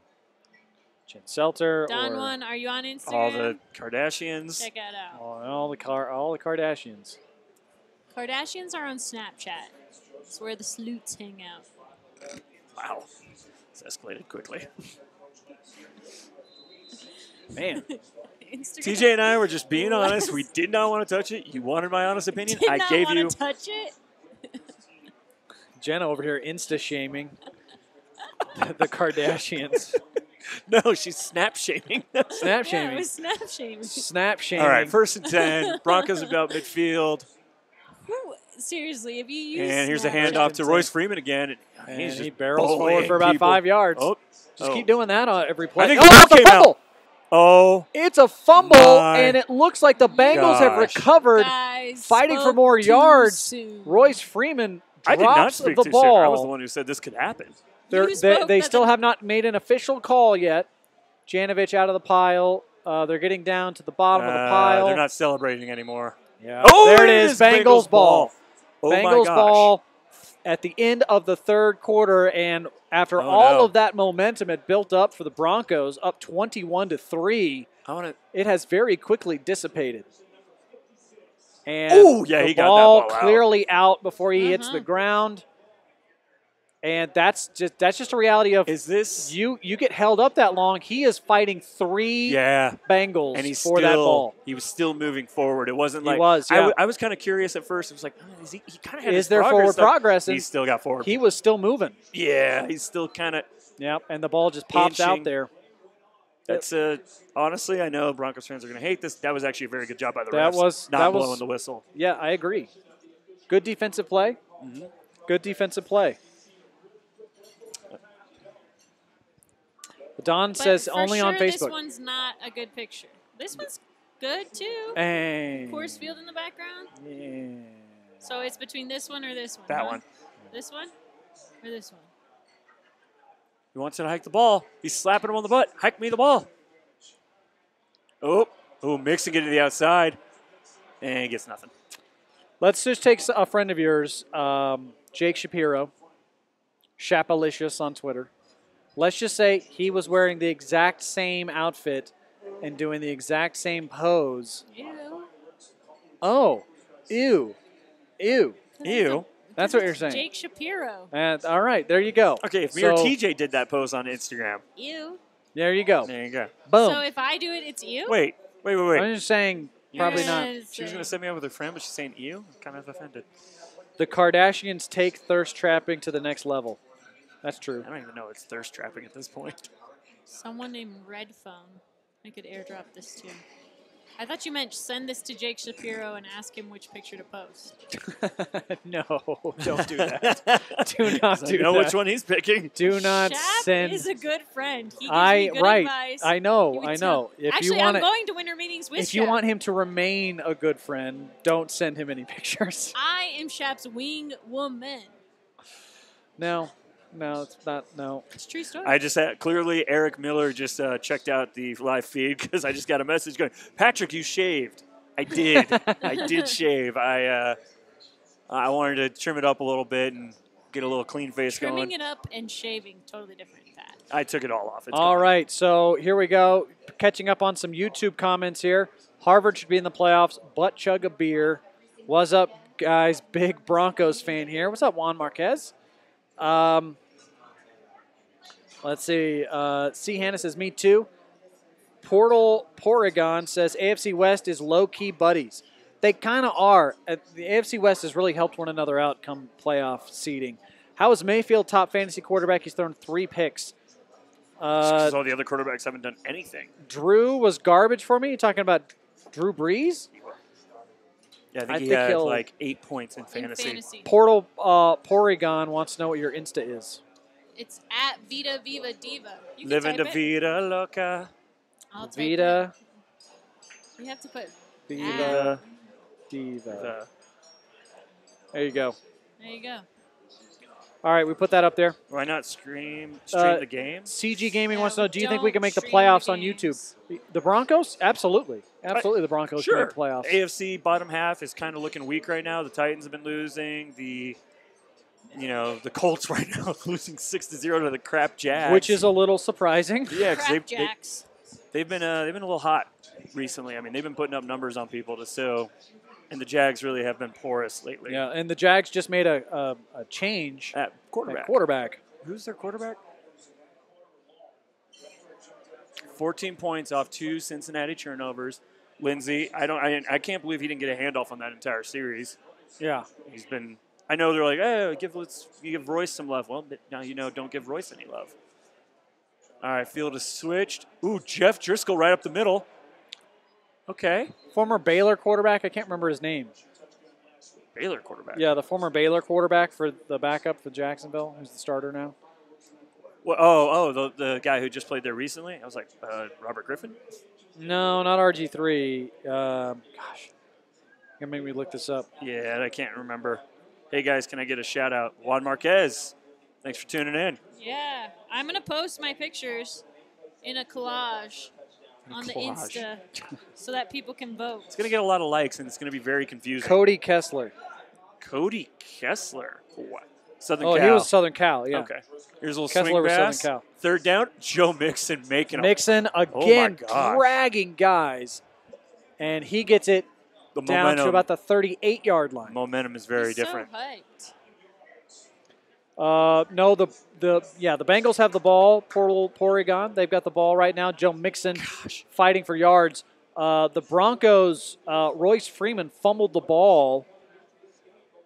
Jen Selter. Don or one, are you on Instagram? All the Kardashians. Check it out. all the Kardashians. Kardashians are on Snapchat. It's where the sleuths hang out. Wow. It's escalated quickly. Man. Instagram. TJ and I were just being honest. We did not want to touch it. You wanted my honest opinion. Did I not gave want you. to touch it. Jenna over here insta-shaming the Kardashians. No, she's snap shaming. Snap Yeah, it shaming. was snap shaming. Snap shaming. All right, 1st and 10. Broncos about midfield. Seriously, if you use And here's a Snapchat- handoff to Royce Freeman again. And He's he just barrels forward bullying for about people. 5 yards. Oh, Just oh. keep doing that on every play. I think oh, the ball it's a came out. fumble. Oh, It's a fumble, My and it looks like the Bengals have gosh. recovered, Guys fighting for spoke more too yards. soon. Royce Freeman I did not drops speak the too ball. soon. I was the one who said this could happen. They're- You they spoke they that still the- have not made an official call yet. Janovich out of the pile. They're getting down to the bottom of the pile. They're not celebrating anymore. Yeah. Oh, there it is. Bengals ball. Oh, my Bengals gosh. ball at the end of the 3rd quarter, and after Oh, all no. of that momentum had built up for the Broncos, up 21-3, I want to. it has very quickly dissipated. And Ooh, yeah, the he got that ball ball out. clearly out before he hits the Uh-huh. ground. And that's just a reality of Is this? you get held up that long. He is fighting 3 Yeah. Bengals And he's for still, that ball. He was still moving forward. It wasn't He like was, I yeah. w- I was kind of curious at first. It was like, is he kind of had Is his there forward stuff. progress? And He still got forward. he was still moving. Yeah, he's still kind of. Yep, and the ball just pops out Inching. there. That's honestly, I know Broncos fans are going to hate this. That was actually a very good job by the That refs. was- not that was- blowing the whistle. Yeah, I agree. Good defensive play. Mm-hmm. Good defensive play. Don But says for only sure, on This Facebook. one's not a good picture. This one's good too. Hey. Course field in the background. Yeah. So it's between this one or this one. That huh? one. This one or this one. He wants to hike the ball. He's slapping him on the butt. Hike me the ball. Oh, mixing it to the outside. And he gets nothing. Let's just take a friend of yours, Jake Shapiro, Shapalicious on Twitter. Let's just say he was wearing the exact same outfit and doing the exact same pose. Ew. Oh, ew. Ew. Ew. That's what you're saying. Jake Shapiro. And, all right, there you go. Okay, if me or So, TJ did that pose on Instagram, Ew. there you go. there you go. Boom. So if I do it, it's you. Wait. I'm just saying, probably You're not. gonna She was say- going to set me up with her friend, but she's saying ew. I'm kind of offended. The Kardashians take thirst trapping to the next level. That's true. I don't even know it's thirst trapping at this point. Someone named Red Phone. I could airdrop this to. I thought you meant send this to Jake Shapiro and ask him which picture to post. No, don't do that. Do not I do know that. which one he's picking. Do not Shap send. is a good friend. He gives me good advice. I He know. would I tell- know. If Actually, you want I'm going to winter meetings with if you Shap. want him to remain a good friend, don't send him any pictures. I am Shap's wing woman. No, it's not. No. It's a true story. I just had, clearly Eric Miller just checked out the live feed because I just got a message going, Patrick, you shaved. I did. I did shave. I wanted to trim it up a little bit and get a little clean face Trimming going. it up and shaving, totally different, Pat. I took it all off. It's All gone. right, so here we go. Catching up on some YouTube comments here. Harvard should be in the playoffs. Butt chug a beer. What's up, guys? Big Broncos fan here. What's up, Juan Marquez? Let's see. C. Hannah says, me too. Portal Porygon says, AFC West is low-key buddies. They kind of are. The AFC West has really helped one another out come playoff seeding. How is Mayfield top fantasy quarterback? He's thrown 3 picks. Because all the other quarterbacks haven't done anything. Drew was garbage for me. You talking about Drew Brees? Yeah, I think I he think had he'll- like 8 points in fantasy. In fantasy. Portal Porygon wants to know what your Insta is. It's at Vita Viva Diva. You can Living type the it. vida loca. I'll type Vita it. You have to put. Viva Diva. The, There you go. There you go. All right, we put that up there. why not stream Uh, the game? CG Gaming No, wants to know, do you think we can make the don't stream playoffs the on YouTube? games. The Broncos? Absolutely. Absolutely, the Broncos can Sure. make the playoffs. AFC bottom half is kind of looking weak right now. The Titans have been losing. The you know, the Colts right now losing 6-0 to the crap Jags. Which is a little surprising. yeah, 'cause Crap Jacks. they've been a little hot recently. I mean, they've been putting up numbers on people and the Jags really have been porous lately. Yeah, and the Jags just made a change At quarterback. at quarterback. Who's their quarterback? 14 points off 2 Cincinnati turnovers. Lindsey, I can't believe he didn't get a handoff on that entire series. Yeah. He's been. I know they're like, hey, give Royce some love. Well, now you know, don't give Royce any love. All right, field is switched. Ooh, Jeff Driscoll right up the middle. Okay, Former Baylor quarterback. I can't remember his name. Baylor quarterback. Yeah, the former Baylor quarterback for the backup for Jacksonville, who's the starter now. Well, the guy who just played there recently. I was like, Robert Griffin. No, not RG3. Gosh, you're making me look this up. Yeah, I can't remember. Hey guys, can I get a shout out? Juan Marquez. Thanks for tuning in. Yeah, I'm gonna post my pictures in a collage on the collage. Insta so that people can vote. It's gonna get a lot of likes and it's gonna be very confusing. Cody Kessler. Cody Kessler. What? Southern Oh, Cal. he was Southern Cal, yeah. Okay. Here's a little Kessler swing was pass. Southern Cal. Third down. Joe Mixon making Mixon again gosh. dragging guys, and he gets it the down momentum. to about the 38-yard line. Momentum is very He's different. So hyped. No, the Bengals have the ball. Poor Porygon. They've got the ball right now. Joe Mixon fighting for yards. The Broncos, Royce Freeman fumbled the ball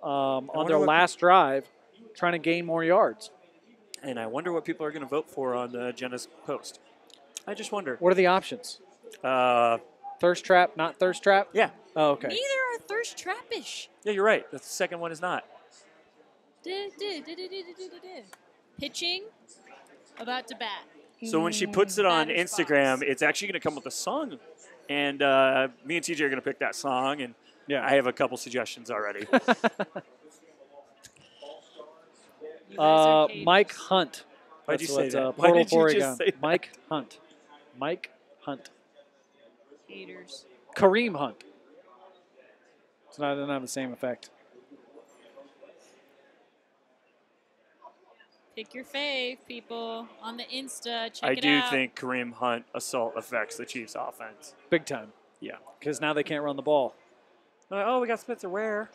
on their last drive, trying to gain more yards. And I wonder what people are going to vote for on Jena's post. I just wonder. What are the options? Thirst trap, not thirst trap? Yeah. Oh, okay. Neither are thirst trappish. Yeah, you're right. The second one is not. Pitching, about to bat. So when she puts it on Batter's Instagram, box. it's actually going to come with a song. And me and TJ are going to pick that song. And Yeah. I have a couple suggestions already. You guys are haters. Mike Hunt. Why'd you That's say what, that? Why Portal did you just Porygon. say that? Mike Hunt. Mike Hunt. Haters. Kareem Hunt. It's not, it doesn't have the same effect. Pick your fave, people, on the Insta. Check I it do out. think Kareem Hunt assault affects the Chiefs' offense. Big time. Yeah. Because now they can't run the ball. Oh, we got Spencer Ware.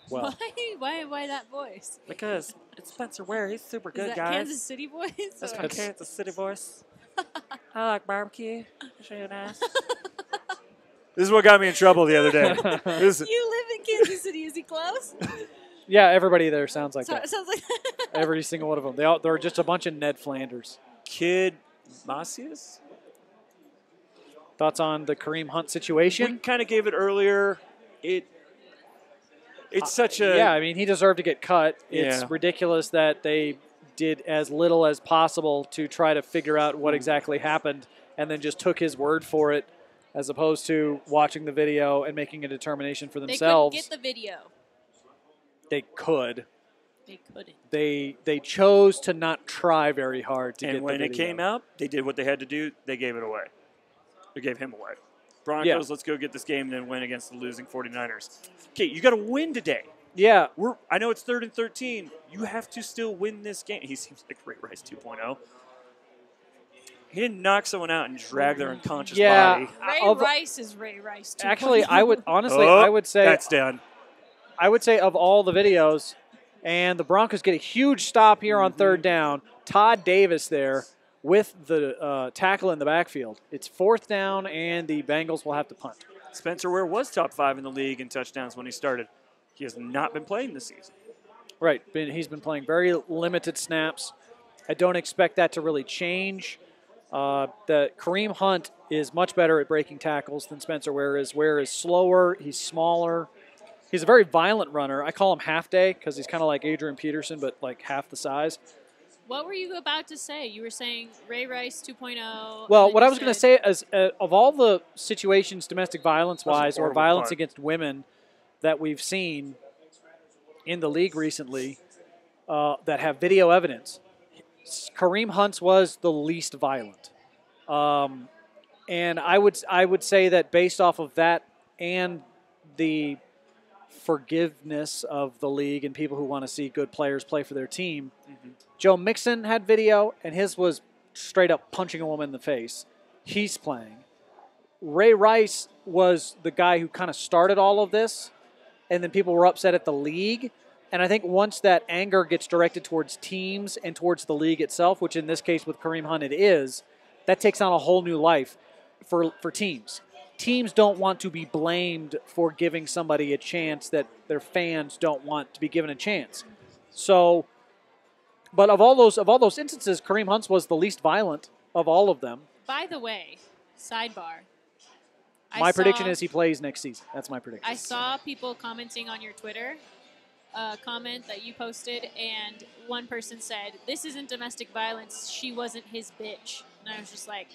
Well, Why that voice? Because it's Spencer Ware. He's super Is good, that guys. Kansas City voice? That's or- my Kansas City voice. I like barbecue. It's really nice. This is what got me in trouble the other day. This, You live in Kansas City. Is he close? yeah, everybody there sounds like So, that. it sounds like Every single one of them. They're just a bunch of Ned Flanders. Kid Macias? Thoughts on the Kareem Hunt We situation? kind of gave it earlier. It's such a... Yeah, I mean, he deserved to get cut. It's Yeah. ridiculous that they did as little as possible to try to figure out what exactly happened and then just took his word for it as opposed to watching the video and making a determination for they themselves. couldn't get the video. They could. They couldn't. They chose to not try very hard to get And when the it video. came out, they did what they had to do. They gave it away. They gave him away. Broncos, let's go get this game and then win against the losing 49ers. Okay, you got to win today. Yeah, I know it's 3rd and 13. You have to still win this game. He seems like Ray Rice 2.0. He didn't knock someone out and drag their unconscious Yeah. body. Ray Of- Rice is Ray Rice. 2.0. actually, I would honestly, Oh, I would say that's done. of all the videos, and the Broncos get a huge stop here on 3rd down. Todd Davis there with the tackle in the backfield. It's 4th down, and the Bengals will have to punt. Spencer Ware was top 5 in the league in touchdowns when he started. He has not been playing this season. Right, he's been playing very limited snaps. I don't expect that to really change. The Kareem Hunt is much better at breaking tackles than Spencer Ware is. Ware is slower. He's smaller. He's a very violent runner. I call him half day because he's kind of like Adrian Peterson, but like half the size. What were you about to say? You were saying Ray Rice 2.0. Well, and what then I you was going to said- say is of all the situations, domestic violence-wise or horrible violence punt. against women that we've seen in the league recently that have video evidence, Kareem Hunt's was the least violent. And I would say that based off of that and the forgiveness of the league and people who want to see good players play for their team. Joe Mixon had video, and his was straight up punching a woman in the face. He's playing. Ray Rice was the guy who kind of started all of this, and then people were upset at the league. And I think once that anger gets directed towards teams and towards the league itself, which in this case with Kareem Hunt it is, that takes on a whole new life for teams. Teams don't want to be blamed for giving somebody a chance that their fans don't want to be given a chance. So, but of all those instances, Kareem Hunt's was the least violent of all of them. By the way, sidebar. My prediction is he plays next season. That's my prediction. I saw people commenting on your Twitter comment that you posted, and one person said, "This isn't domestic violence. She wasn't his bitch." And I was just like,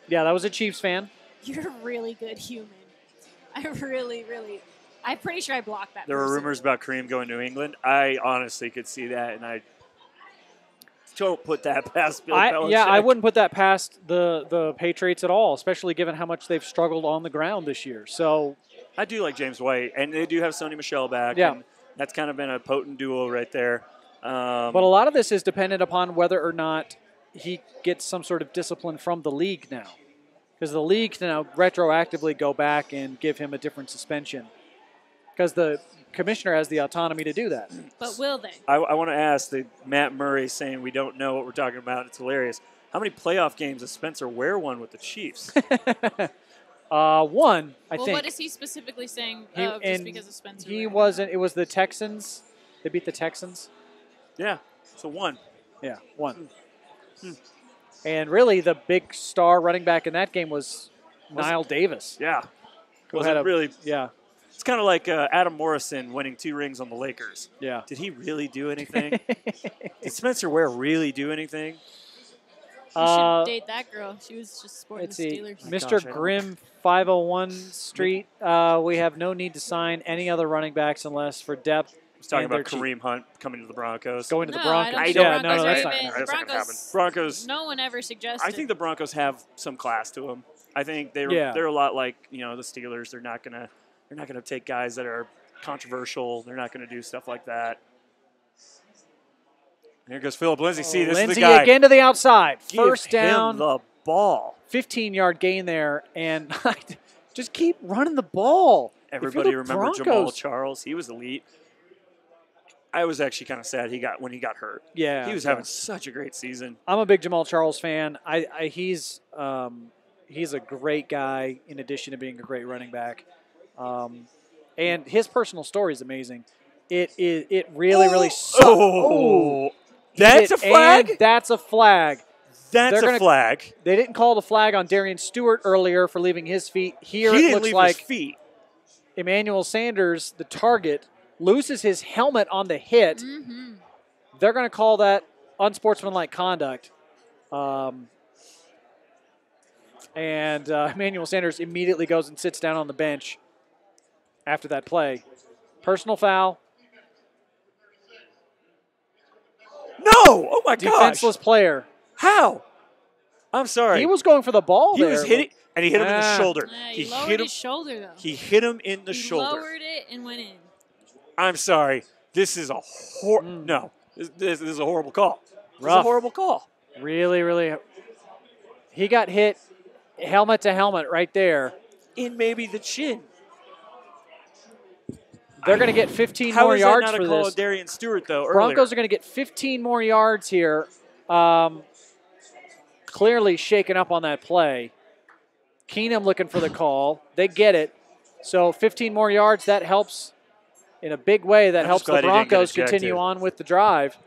yeah, that was a Chiefs fan. "You're a really good human." I'm pretty sure I blocked that There person. were rumors about Kareem going to England. I honestly could see that, and I don't put that past Bill Belichick. I wouldn't put that past the Patriots at all, especially given how much they've struggled on the ground this year. So I do like James White, and they do have Sony Michel back. Yeah. And that's kind of been a potent duo right there. But a lot of this is dependent upon whether or not he gets some sort of discipline from the league now. Because the league can now retroactively go back and give him a different suspension. Because the commissioner has the autonomy to do that. But will they? I want to ask the Matt Murray saying we don't know what we're talking about. It's hilarious. How many playoff games has Spencer Ware won with the Chiefs? One, I Well, think. what is he specifically saying just And because of Spencer? he Ware? wasn't. It was the Texans. They beat the Texans. Yeah, so one. Yeah, one. And really, the big star running back in that game was Niall Davis. Yeah. who Was had it really? Yeah, It's kind of like Adam Morrison winning 2 rings on the Lakers. yeah. Did he really do anything? Did Spencer Ware really do anything? You should date that girl. She was just sporting Let's the see. Steelers. Mr. gosh, I don't- Grimm, 501 Street. We have no need to sign any other running backs unless for depth. I was talking And they're about Kareem Hunt coming to the Broncos. Going to the No, Broncos. I don't I think don't- the Yeah, Broncos no, are that's not even- going to That's not happen. gonna happen. Broncos. Broncos. No one ever suggested. I think the Broncos have some class to them. I think they're Yeah. a lot like the Steelers. They're not gonna take guys that are controversial. They're not gonna do stuff like that. Here goes Philip Lindsay. See, this Lindsay is the guy. again to the outside. Give First him down, the ball. 15-yard gain there, and just keep running the ball. If you're Everybody the remember Jamal Broncos- Charles. He was elite. I was actually kind of sad when he got hurt. Yeah, He was having such a great season. I'm a big Jamal Charles fan. He's a great guy in addition to being a great running back, and his personal story is amazing. It really sucks. Oh, He that's did- a flag. and that's a flag. That's they're a gonna- flag. They didn't call the flag on Darian Stewart earlier for leaving his feet. Here He it didn't looks leave like his feet. Emmanuel Sanders, the target, loses his helmet on the hit. Mm-hmm. They're going to call that unsportsmanlike conduct. And Emmanuel Sanders immediately goes and sits down on the bench after that play. Personal foul. No! Oh my gosh! Defenseless player. How? I'm sorry. He was going for the ball He there. was hitting, and he hit him in the Ah. shoulder. He lowered hit him. his shoulder, though. He hit him in the He shoulder. lowered it and went in. I'm sorry. This is a no. This is a horrible call. This is a Rough. horrible call. Really. He got hit helmet to helmet right there. In maybe the chin. They're going to get 15 How more is yards that not for a call this. of Darian Stewart though? Broncos are going to get 15 more yards here. Clearly shaken up on that play. Keenum looking for the call. They get it. So 15 more yards, that helps in a big way. That I'm helps just the glad he didn't get Broncos ejected. continue on with the drive.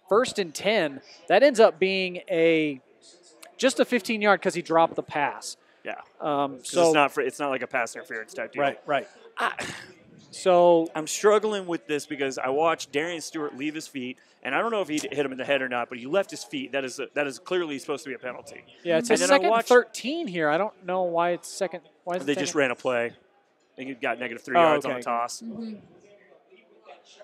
1st and 10. That ends up being just a 15-yard because he dropped the pass. Yeah. So It's not like a pass interference type deal. right. So I'm struggling with this because I watched Darian Stewart leave his feet, and I don't know if he hit him in the head or not, but he left his feet. That is clearly supposed to be a penalty. yeah, it's a And then I second watched- 13 here. I don't know why it's second. Why is it They second? just ran a play. I think he got -3 Oh, yards on okay. the toss. Mm-hmm.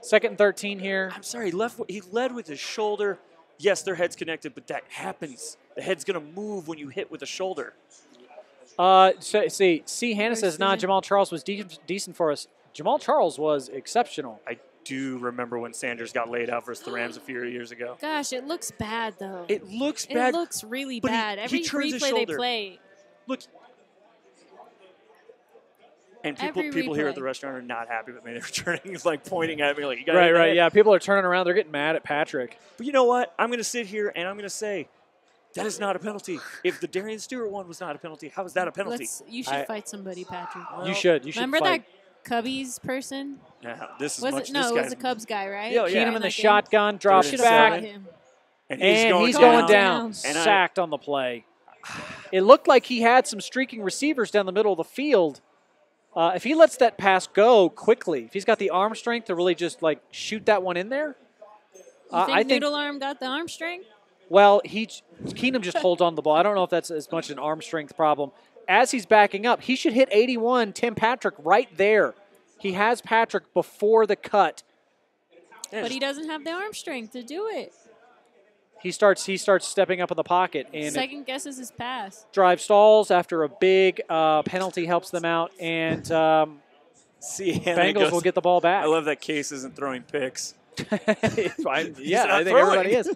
Second and 13 here. I'm sorry, he led with his shoulder. Yes, their head's connected, but that happens. The head's going to move when you hit with a shoulder. C. Hannah says, nah, Jamal Charles was decent for us. Jamal Charles was exceptional. I do remember when Sanders got laid out versus the Rams a few years ago. Gosh, it looks bad though. It looks bad. It looks really but bad. he Every turns his replay they shoulder. play. Look. And Every people here at replay. the restaurant are not happy with me. They're turning, like pointing at me, like you got Right. Yeah, people are turning around. They're getting mad at Patrick. But you know what? I'm going to sit here and I'm going to say that is not a penalty. If the Darian Stewart one was not a penalty, how is that a penalty? You should fight somebody, Patrick. You should. Remember fight. that Cubbies person? Yeah, this is Was much. it? No, this it was guy's, a Cubs guy, right? Yeah, yeah. Keenum in the That game? shotgun, drops Should've back, fought him. and he's going down. And Sacked on the play. It looked like he had some streaking receivers down the middle of the field. If he lets that pass go quickly, if he's got the arm strength to really just like shoot that one in there, You think I think. Noodle Arm got the arm strength? Well, Keenum just holds on to the ball. I don't know if that's as much an arm strength problem. As he's backing up, he should hit 81, Tim Patrick right there. He has Patrick before the cut. But he doesn't have the arm strength to do it. He starts stepping up in the pocket and Second guesses his pass. drive stalls after a big penalty helps them out, and Bengals will get the ball back. I love that Case isn't throwing picks. I think throwing. everybody is.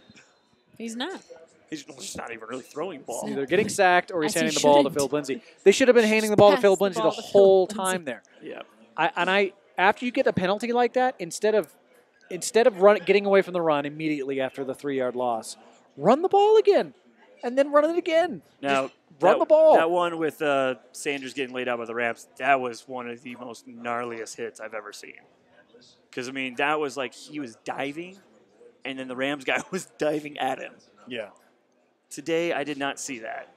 He's not. He's just not even really throwing the ball. Either getting sacked or he's As he handing the ball to shouldn't. Philip Lindsay. They should have been handing the ball to pass Philip the Lindsay ball the to Philip whole Lindsay. time there. Yeah. After you get a penalty like that, instead of getting away from the run immediately after the 3-yard loss, run the ball again, and then run it again. Now, Just run the ball. That one with Sanders getting laid out by the Rams, that was one of the most gnarliest hits I've ever seen. Because, I mean, that was like he was diving, and then the Rams guy was diving at him. Yeah. Today, I did not see that.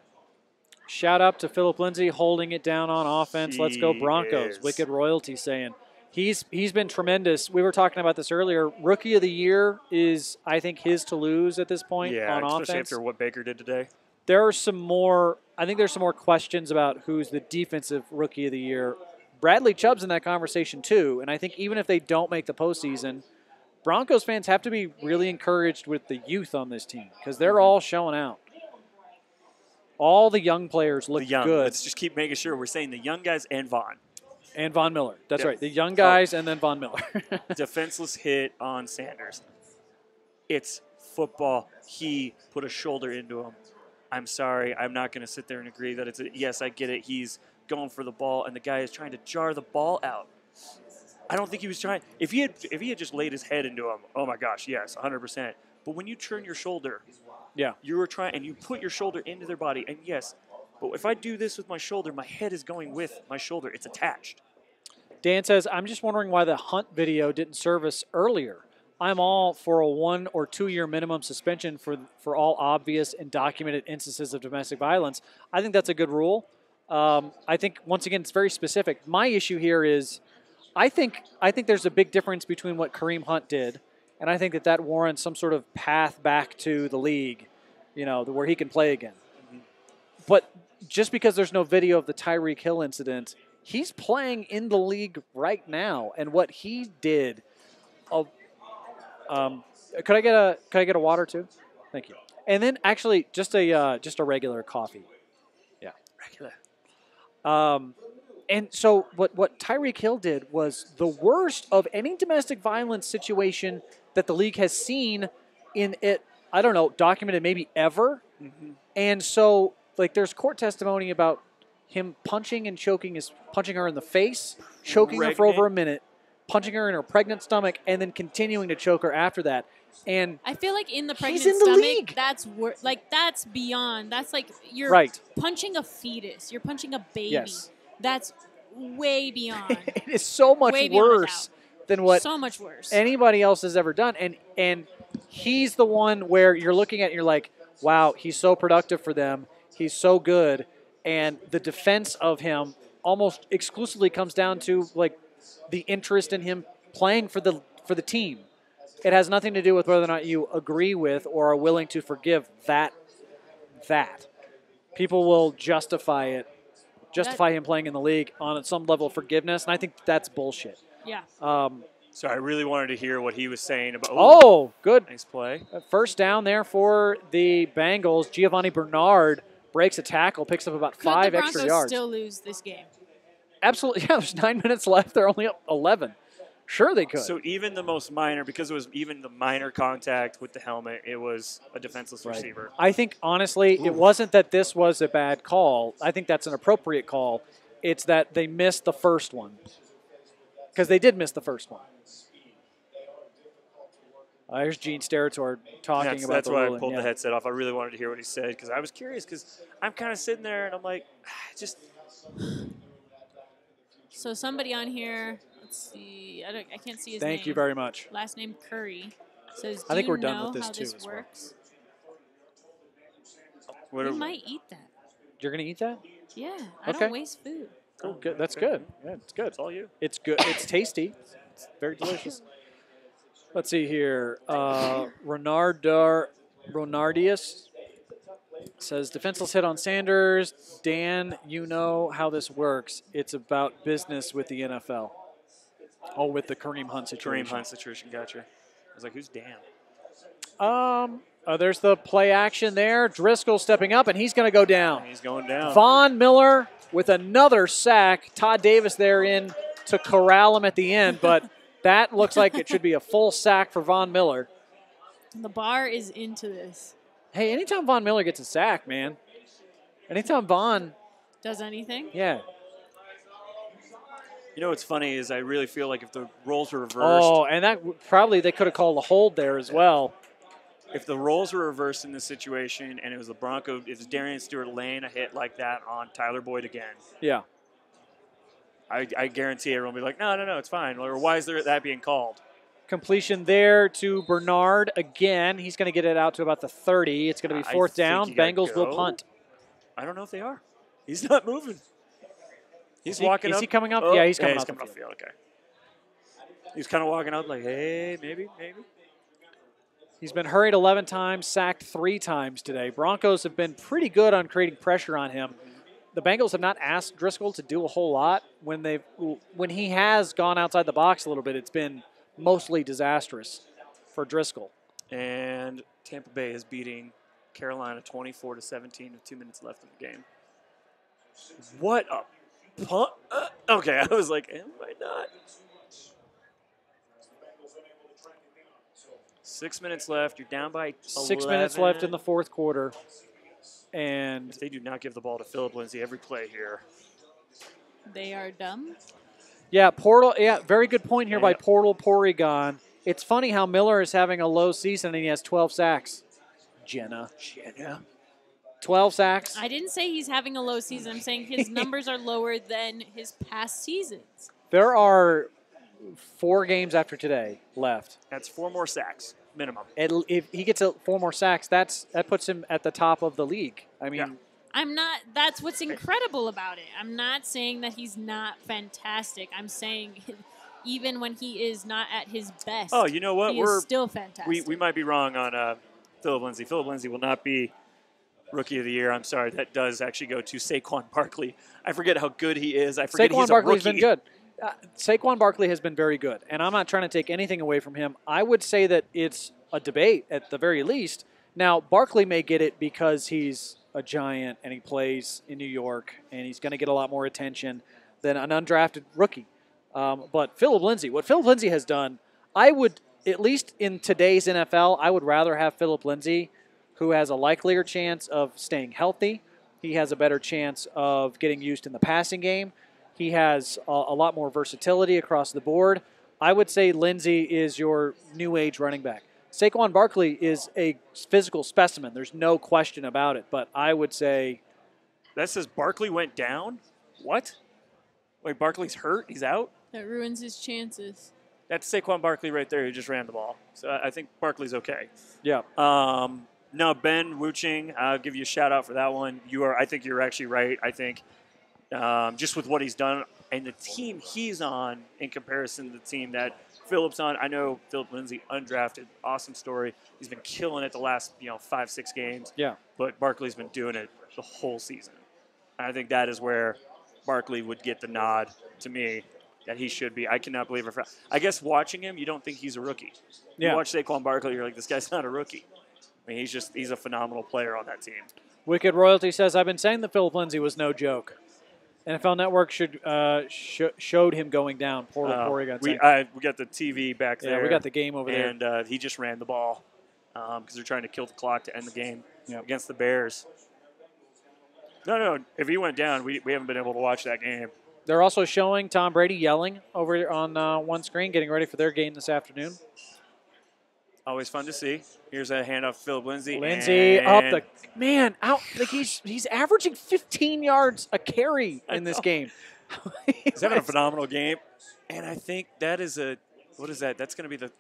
Shout out to Philip Lindsay holding it down on offense. Let's go He Broncos. is. Wicked Royalty saying. He's been tremendous. We were talking about this earlier. Rookie of the year is, I think, his to lose at this point Yeah, on especially offense. after what Baker did today. There are some more. I think there's some more questions about who's the defensive rookie of the year. Bradley Chubb's in that conversation too, and I think even if they don't make the postseason, Broncos fans have to be really encouraged with the youth on this team because they're all showing out. All the young players look good. Let's just keep making sure we're saying the young guys and Vaughn. And Von Miller. That's Yep. right. The young guys and then Von Miller. Defenseless hit on Sanders. It's football. He put a shoulder into him. I'm sorry. I'm not going to sit there and agree that it's yes, I get it. He's going for the ball, and the guy is trying to jar the ball out. I don't think he was trying. If he had just laid his head into him, oh my gosh, yes, 100%. But when you turn your shoulder, yeah. you were trying, and you put your shoulder into their body, and yes, but if I do this with my shoulder, my head is going with my shoulder. It's attached. Dan says, I'm just wondering why the Hunt video didn't surface earlier. I'm all for a 1 or 2 year minimum suspension for all obvious and documented instances of domestic violence. I think that's a good rule. I think, once again, it's very specific. My issue here is I think there's a big difference between what Kareem Hunt did, and I think that warrants some sort of path back to the league, where he can play again. Mm-hmm. But just because there's no video of the Tyreek Hill incident, he's playing in the league right now, and what he did. Could I get a water too? Thank you. And then actually just a regular coffee. Yeah, regular. And so what Tyreek Hill did was the worst of any domestic violence situation that the league has seen in it. I don't know, documented maybe ever. Mm-hmm. And so there's court testimony about him punching her in the face, choking her for over a minute, punching her in her pregnant stomach, and then continuing to choke her after that. And I feel like in the pregnant he's in the stomach, league. that's beyond. That's like you're right. punching a fetus. You're punching a baby. Yes. That's way beyond. It is so much worse than what so much worse anybody else has ever done. And he's the one where you're looking at it and you're like, wow, he's so productive for them. He's so good. And the defense of him almost exclusively comes down to the interest in him playing for the team. It has nothing to do with whether or not you agree with or are willing to forgive that. People will justify him playing in the league on some level of forgiveness, and I think that's bullshit. Yeah. So I really wanted to hear what he was saying about. Oh, good. Nice play. First down there for the Bengals. Giovanni Bernard breaks a tackle, picks up about 5 extra yards. Still lose this game? Absolutely. Yeah, there's 9 minutes left. They're only up 11. Sure, they could. So even the most minor, because it was even the minor contact with the helmet, it was a defenseless Right. receiver. I think, honestly, it wasn't that this was a bad call. I think that's an appropriate call. It's that they missed the first one. Because they did miss the first one. There's Gene Steratore talking about That's the why ruling. I pulled yeah. the headset off. I really wanted to hear what he said because I was curious because I'm kind of sitting there and I'm like, just So somebody on here, let's see, I can't see his name. Thank you very much. Last name Curry says, I think "Do we're you done know with this how too this as well. works?" what We are, might eat that. You're going to eat that? Yeah, I Okay. don't waste food. Oh, good. That's good. Yeah, it's good. it's all you. It's good. It's tasty. It's very delicious. Let's see here. Ronardius says, defenseless hit on Sanders. Dan, you know how this works. It's about business with the NFL. Oh, with the Kareem Hunt situation. Kareem Hunt situation, gotcha. I was like, who's Dan? There's the play action there. Driscoll stepping up, and he's going to go down. He's going down. Von Miller with another sack. Todd Davis there in to corral him at the end, but that looks like it should be a full sack for Von Miller. The bar is into this. Hey, anytime Von Miller gets a sack, man. Anytime Von, Does anything? yeah. You know what's funny is I really feel like if the roles were reversed, Oh, and that probably they could have called a hold there as well. if the roles were reversed in this situation and it was the Broncos, if it was Darian Stewart laying a hit like that on Tyler Boyd again, Yeah. I guarantee everyone will be like, no, it's fine. Or why is there that being called? Completion there to Bernard again. He's going to get it out to about the 30. It's going to be I fourth think down. you gotta Bengals will go. punt. I don't know if they are. He's not moving. He's Is he- walking is up. he coming up? Oh, Yeah, he's coming off coming the off the field. Okay. He's kind of walking up like, hey, maybe. He's been hurried 11 times, sacked 3 times today. Broncos have been pretty good on creating pressure on him. The Bengals have not asked Driscoll to do a whole lot. When he has gone outside the box a little bit, it's been mostly disastrous for Driscoll. And Tampa Bay is beating Carolina 24-17 with 2 minutes left in the game. What a punt. Okay, I was like, am I not? 6 minutes left. You're down by 11. 6 minutes left in the fourth quarter. And If they do not give the ball to Philip Lindsay every play here. They are dumb. yeah, Portal. Yeah, very good point here by Yeah. Portal Porygon. It's funny how Miller is having a low season and he has 12 sacks. Jena. 12 sacks. I didn't say he's having a low season. I'm saying his numbers are lower than his past seasons. There are 4 games after today left. That's 4 more sacks, minimum. If he gets 4 more sacks, that puts him at the top of the league. I mean, Yeah. I'm not. That's what's incredible about it. I'm not saying that he's not fantastic. I'm saying even when he is not at his best, Oh, you know what? he is still fantastic. We might be wrong on Philip Lindsay. Philip Lindsay will not be Rookie of the Year. I'm sorry. That does actually go to Saquon Barkley. I forget how good he is. I forget Saquon he's Barkley's a rookie. been good. Saquon Barkley has been very good, and I'm not trying to take anything away from him. I would say that it's a debate at the very least. Now, Barkley may get it because he's a giant and he plays in New York, and he's going to get a lot more attention than an undrafted rookie. But Philip Lindsay, what Philip Lindsay has done, I would, at least in today's NFL, I would rather have Philip Lindsay, who has a likelier chance of staying healthy. He has a better chance of getting used in the passing game. He has a lot more versatility across the board. I would say Lindsay is your new age running back. Saquon Barkley is a physical specimen. There's no question about it. But I would say That says Barkley went down? What? Wait, Barkley's hurt? He's out? that ruins his chances. That's Saquon Barkley right there who just ran the ball. So I think Barkley's okay. yeah. No, Ben Wuching, I'll give you a shout out for that one. I think you're actually right. I think just with what he's done and the team he's on in comparison to the team that Philip's on. I know Philip Lindsay, undrafted, awesome story. He's been killing it the last 5-6 games. Yeah. But Barkley's been doing it the whole season. I think that is where Barkley would get the nod to me that he should be. I cannot believe it. I guess watching him, you don't think he's a rookie. Yeah. You watch Saquon Barkley, you're like, this guy's not a rookie. I mean, he's a phenomenal player on that team. Wicked Royalty says, I've been saying that Philip Lindsay was no joke. NFL Network showed him going down. Poor Oregon. We got the TV back there. Yeah, we got the game over there. And he just ran the ball because they're trying to kill the clock to end the game against the Bears. No. If he went down, we haven't been able to watch that game. They're also showing Tom Brady yelling over on one screen, getting ready for their game this afternoon. Always fun to see. Here's a handoff to Philip Lindsay. Lindsay up the out. Like he's averaging 15 yards a carry in this game. He's having a phenomenal game, and I think that is what is that? That's going to be the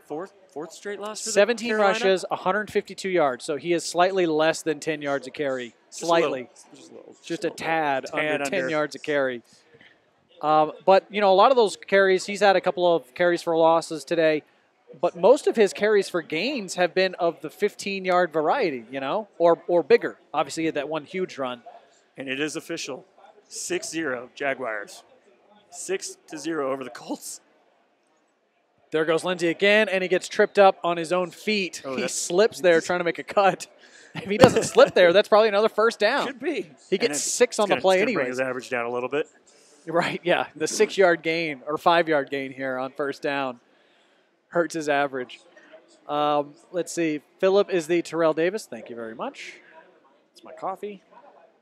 fourth straight loss for 17 Carolina? rushes, 152 yards. So he is slightly less than 10 yards a carry. Slightly, just a tad under 10 yards a carry. But a lot of those carries, he's had a couple of carries for losses today. But most of his carries for gains have been of the 15-yard variety, or bigger. Obviously, he had that one huge run. And it is official. 6-0 Jaguars. 6-0 over the Colts. There goes Lindsay again, and he gets tripped up on his own feet. He slips there trying to make a cut. If he doesn't slip there, that's probably another first down. Could be. He gets 6 on the play anyway. Bring his average down a little bit. Right, yeah. The 6-yard gain or 5-yard gain here on first down hurts his average. Let's see. Philip is the Terrell Davis. Thank you very much. It's my coffee.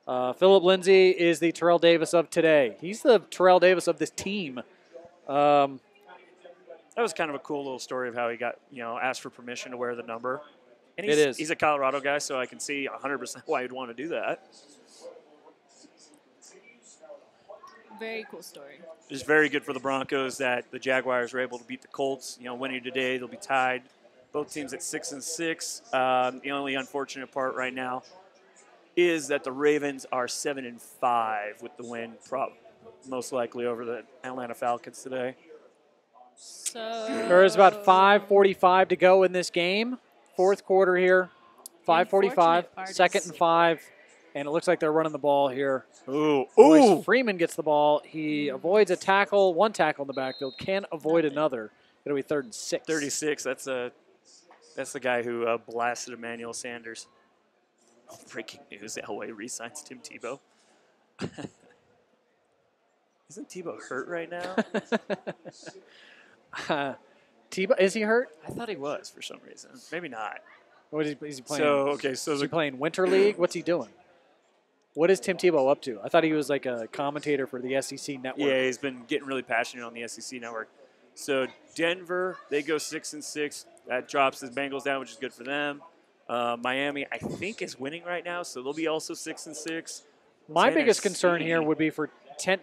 Philip Lindsay is the Terrell Davis of today. He's the Terrell Davis of this team. That was kind of a cool little story of how he got, asked for permission to wear the number. And he's a Colorado guy, so I can see 100% why he'd want to do that. Very cool story. It's very good for the Broncos that the Jaguars were able to beat the Colts. Winning today, they'll be tied. Both teams at 6-6. The only unfortunate part right now is that the Ravens are 7-5 with the win, most likely over the Atlanta Falcons today. So there's about 5:45 to go in this game. Fourth quarter here. 5:45. 2nd and 5. And it looks like they're running the ball here. Ooh. Freeman gets the ball. He avoids a tackle, one tackle in the backfield. Can't avoid another. It'll be 3rd and 6. 36. That's the guy who blasted Emmanuel Sanders. Breaking news: Elway re-signs Tim Tebow. Isn't Tebow hurt right now? Tebow, is he hurt? I thought he was for some reason. Maybe not. What is he playing? So is he playing Winter League? What's he doing? What is Tim Tebow up to? I thought he was like a commentator for the SEC network. Yeah, he's been getting really passionate on the SEC network. So Denver, they go 6-6. That drops the Bengals down, which is good for them. Miami, I think, is winning right now, so they'll be also 6-6. My biggest concern here would be for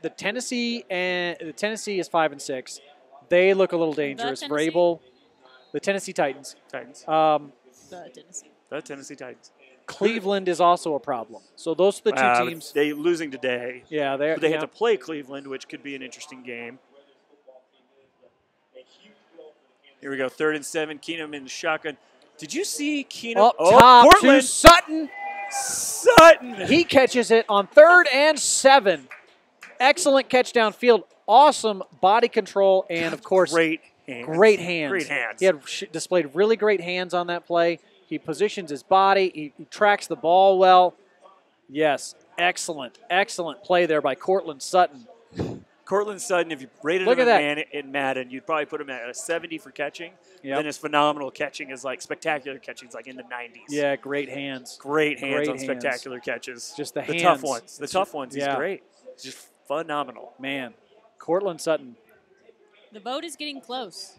the Tennessee, and the Tennessee is 5-6. They look a little dangerous. Vrabel, the Tennessee Titans. The Tennessee Titans. Cleveland is also a problem. So those are the two teams. They losing today. Yeah, they have to play Cleveland, which could be an interesting game. Here we go, 3rd and 7. Keenum in the shotgun. Did you see Keenum? Up top Portland. to Sutton. He catches it on 3rd and 7. Excellent catch downfield. Awesome body control and, of course, great hands. Great hands. Great hands. He had displayed really great hands on that play. He positions his body. He tracks the ball well. Yes, excellent play there by Cortland Sutton. Cortland Sutton, if you rated him in Madden, you'd probably put him at a 70 for catching. Yep. Then his phenomenal catching is like spectacular catching is like in the 90s. Yeah, great hands. Great hands on spectacular catches. Just the hands. tough ones. The tough ones. Yeah. He's great. Just phenomenal. Man, Cortland Sutton. The vote is getting close.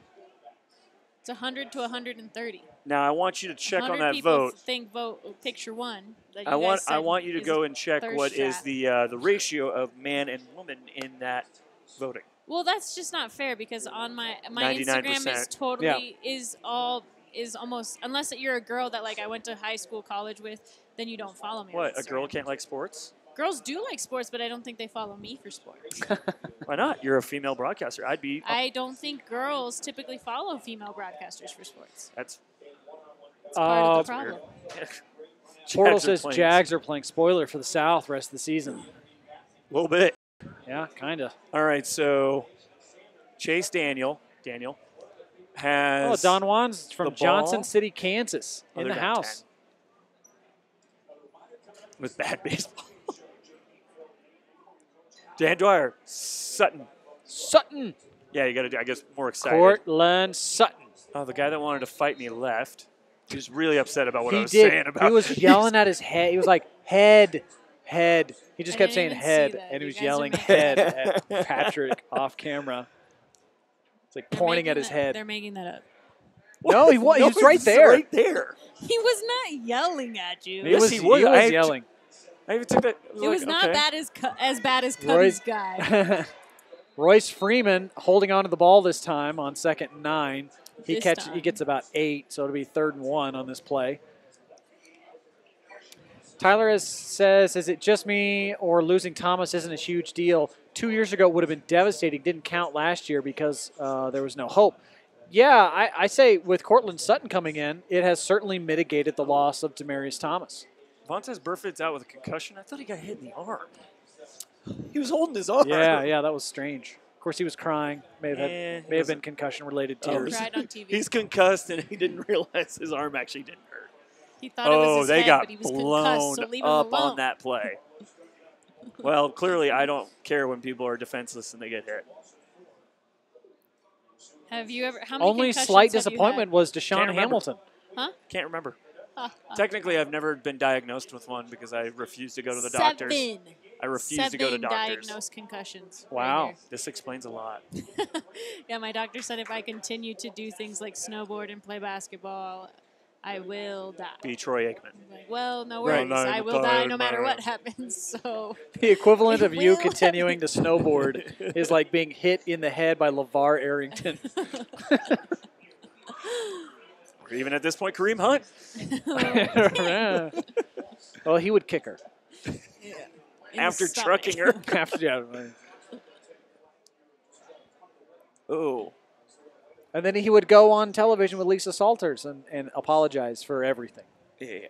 It's 100 to 130. Now I want you to check on that people vote. Think vote picture one. That I want you to go and check what is the ratio of man and woman in that voting. Well, that's just not fair because on my Instagram is totally is almost unless you're a girl that like I went to high school, college with, then you don't follow me. What? A girl can't like sports? Girls do like sports, but I don't think they follow me for sports. Why not? You're a female broadcaster. I don't think girls typically follow female broadcasters for sports. That's part of the problem. Portal says Jags are playing spoiler for the South rest of the season. A little bit. Yeah, kind of. All right, so Chase Daniel has Don Juan's from Johnson City, Kansas, in the house. 10. With bad baseball. Dan Dwyer. Sutton. Sutton. Yeah, you got to do, I guess, more excited. Cortland Sutton. Oh, the guy that wanted to fight me left. He was really upset about what I He was did. saying about He was yelling at his head. He was like, head, head. He just I kept didn't saying even see head, that. and he You was guys are yelling making head that at Patrick off camera. It's like They're pointing at making his that- head. They're making that up. No, he was. He No, was right there. Right there. He was not yelling at you. He Yes, was. he He was. was I- yelling. I even took that. It was not okay. as bad as Cubby's guy. Royce Freeman holding on to the ball this time on 2nd and 9. He This He time. gets about 8, so it'll be 3rd and 1 on this play. Tyler says, "Is it just me or losing Thomas isn't a huge deal? 2 years ago it would have been devastating. Didn't count last year because there was no hope." Yeah, I say with Cortland Sutton coming in, it has certainly mitigated the loss of Demaryius Thomas. Vontez Burford's out with a concussion. I thought he got hit in the arm. He was holding his arm. Yeah, that was strange. Of course, he was crying. May have been wasn't- concussion-related Oh, tears. Cried on TV. He's concussed, and he didn't realize his arm actually didn't hurt. He thought it was his they head, got but he was blown concussed, so leave him up alone. on that play. Well, clearly I don't care when people are defenseless and they get hit. Have you ever? How many Only concussions slight have you disappointment was Deshaun Can't remember. Hamilton. Huh? Can't remember. Huh? Technically, I've never been diagnosed with one because I refuse to go to the doctors. 7. I refuse to go to 7 doctors. diagnosed concussions. Wow. Right This explains a lot. here. Yeah, my doctor said if I continue to do things like snowboard and play basketball, I will die. Be Troy Aikman. I'm like, well, no Right. worries. No, I will no, die no, no matter no. what happens. So The equivalent It of you will continuing to snowboard is like being hit in the head by LeVar Arrington. Or even at this point, Kareem Hunt. Well, he would kick her. in the After stomach. trucking her. Ooh. And then he would go on television with Lisa Salters and apologize for everything. Yeah.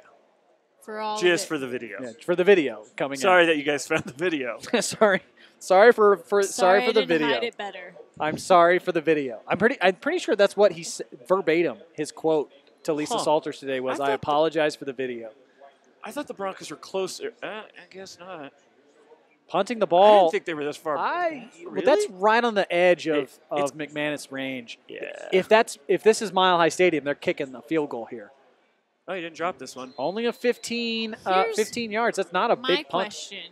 for all Just of it. for the video. Yeah, for the video coming Sorry that you guys found the video. out. sorry for Sorry for I the didn't video. hide it better. I'm sorry for the video. I'm pretty sure that's what he said verbatim. His quote to Lisa Huh. Salters today was, I "I thought apologize for the video." I thought the Broncos were closer. I guess not. Punting the I ball. didn't think they were this far. Well, Really? that's right on the edge of It's- McManus' range. Yeah. If this is Mile High Stadium, they're kicking the field goal here. Oh, you didn't drop this one. Only a 15 Here's yards. That's not a My big punt. question: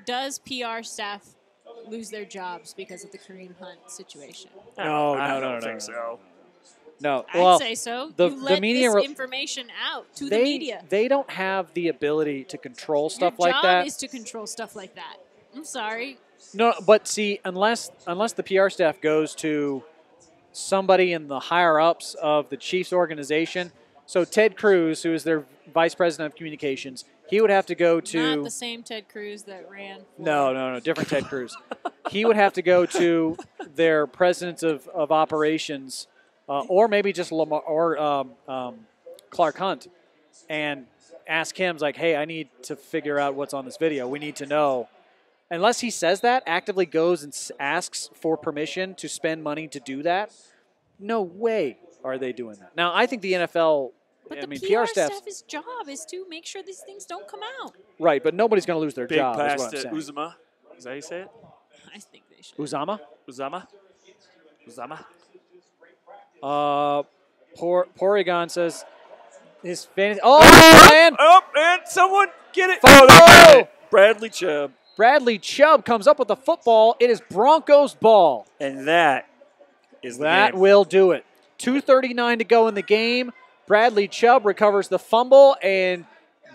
does PR staff lose their jobs because of the Kareem Hunt situation? No, I no, don't think no. so. No, I'd well, say so. the- You the let media this re- information out to the media. they don't have the ability to control stuff Your like job that. is to control stuff like that. I'm sorry. No, but see, unless the PR staff goes to somebody in the higher ups of the Chiefs organization, so Ted Cruz, who is their vice president of communications, he would have to go to Not the same Ted Cruz that ran. For no, different Ted Cruz. He would have to go to their president of operations, or maybe just Lamar or Clark Hunt, and ask him like, "Hey, I need to figure out what's on this video. We need to know." Unless he says that, actively goes and asks for permission to spend money to do that, no way are they doing that. Now, I think the NFL, But I the mean, PR staff's staff's job is to make sure these things don't come out. right, but nobody's going to lose their Big job. Is pass what to I'm saying. Uzama. Is that how you say it? I think they should. Uzama. Uzama? Porygon says his fantasy. Oh, man! Oh, and someone get it. Fumble! They got it. Bradley Chubb. Bradley Chubb comes up with the football. It is Broncos ball. And that is the That game. will do it. 2:39 to go in the game. Bradley Chubb recovers the fumble and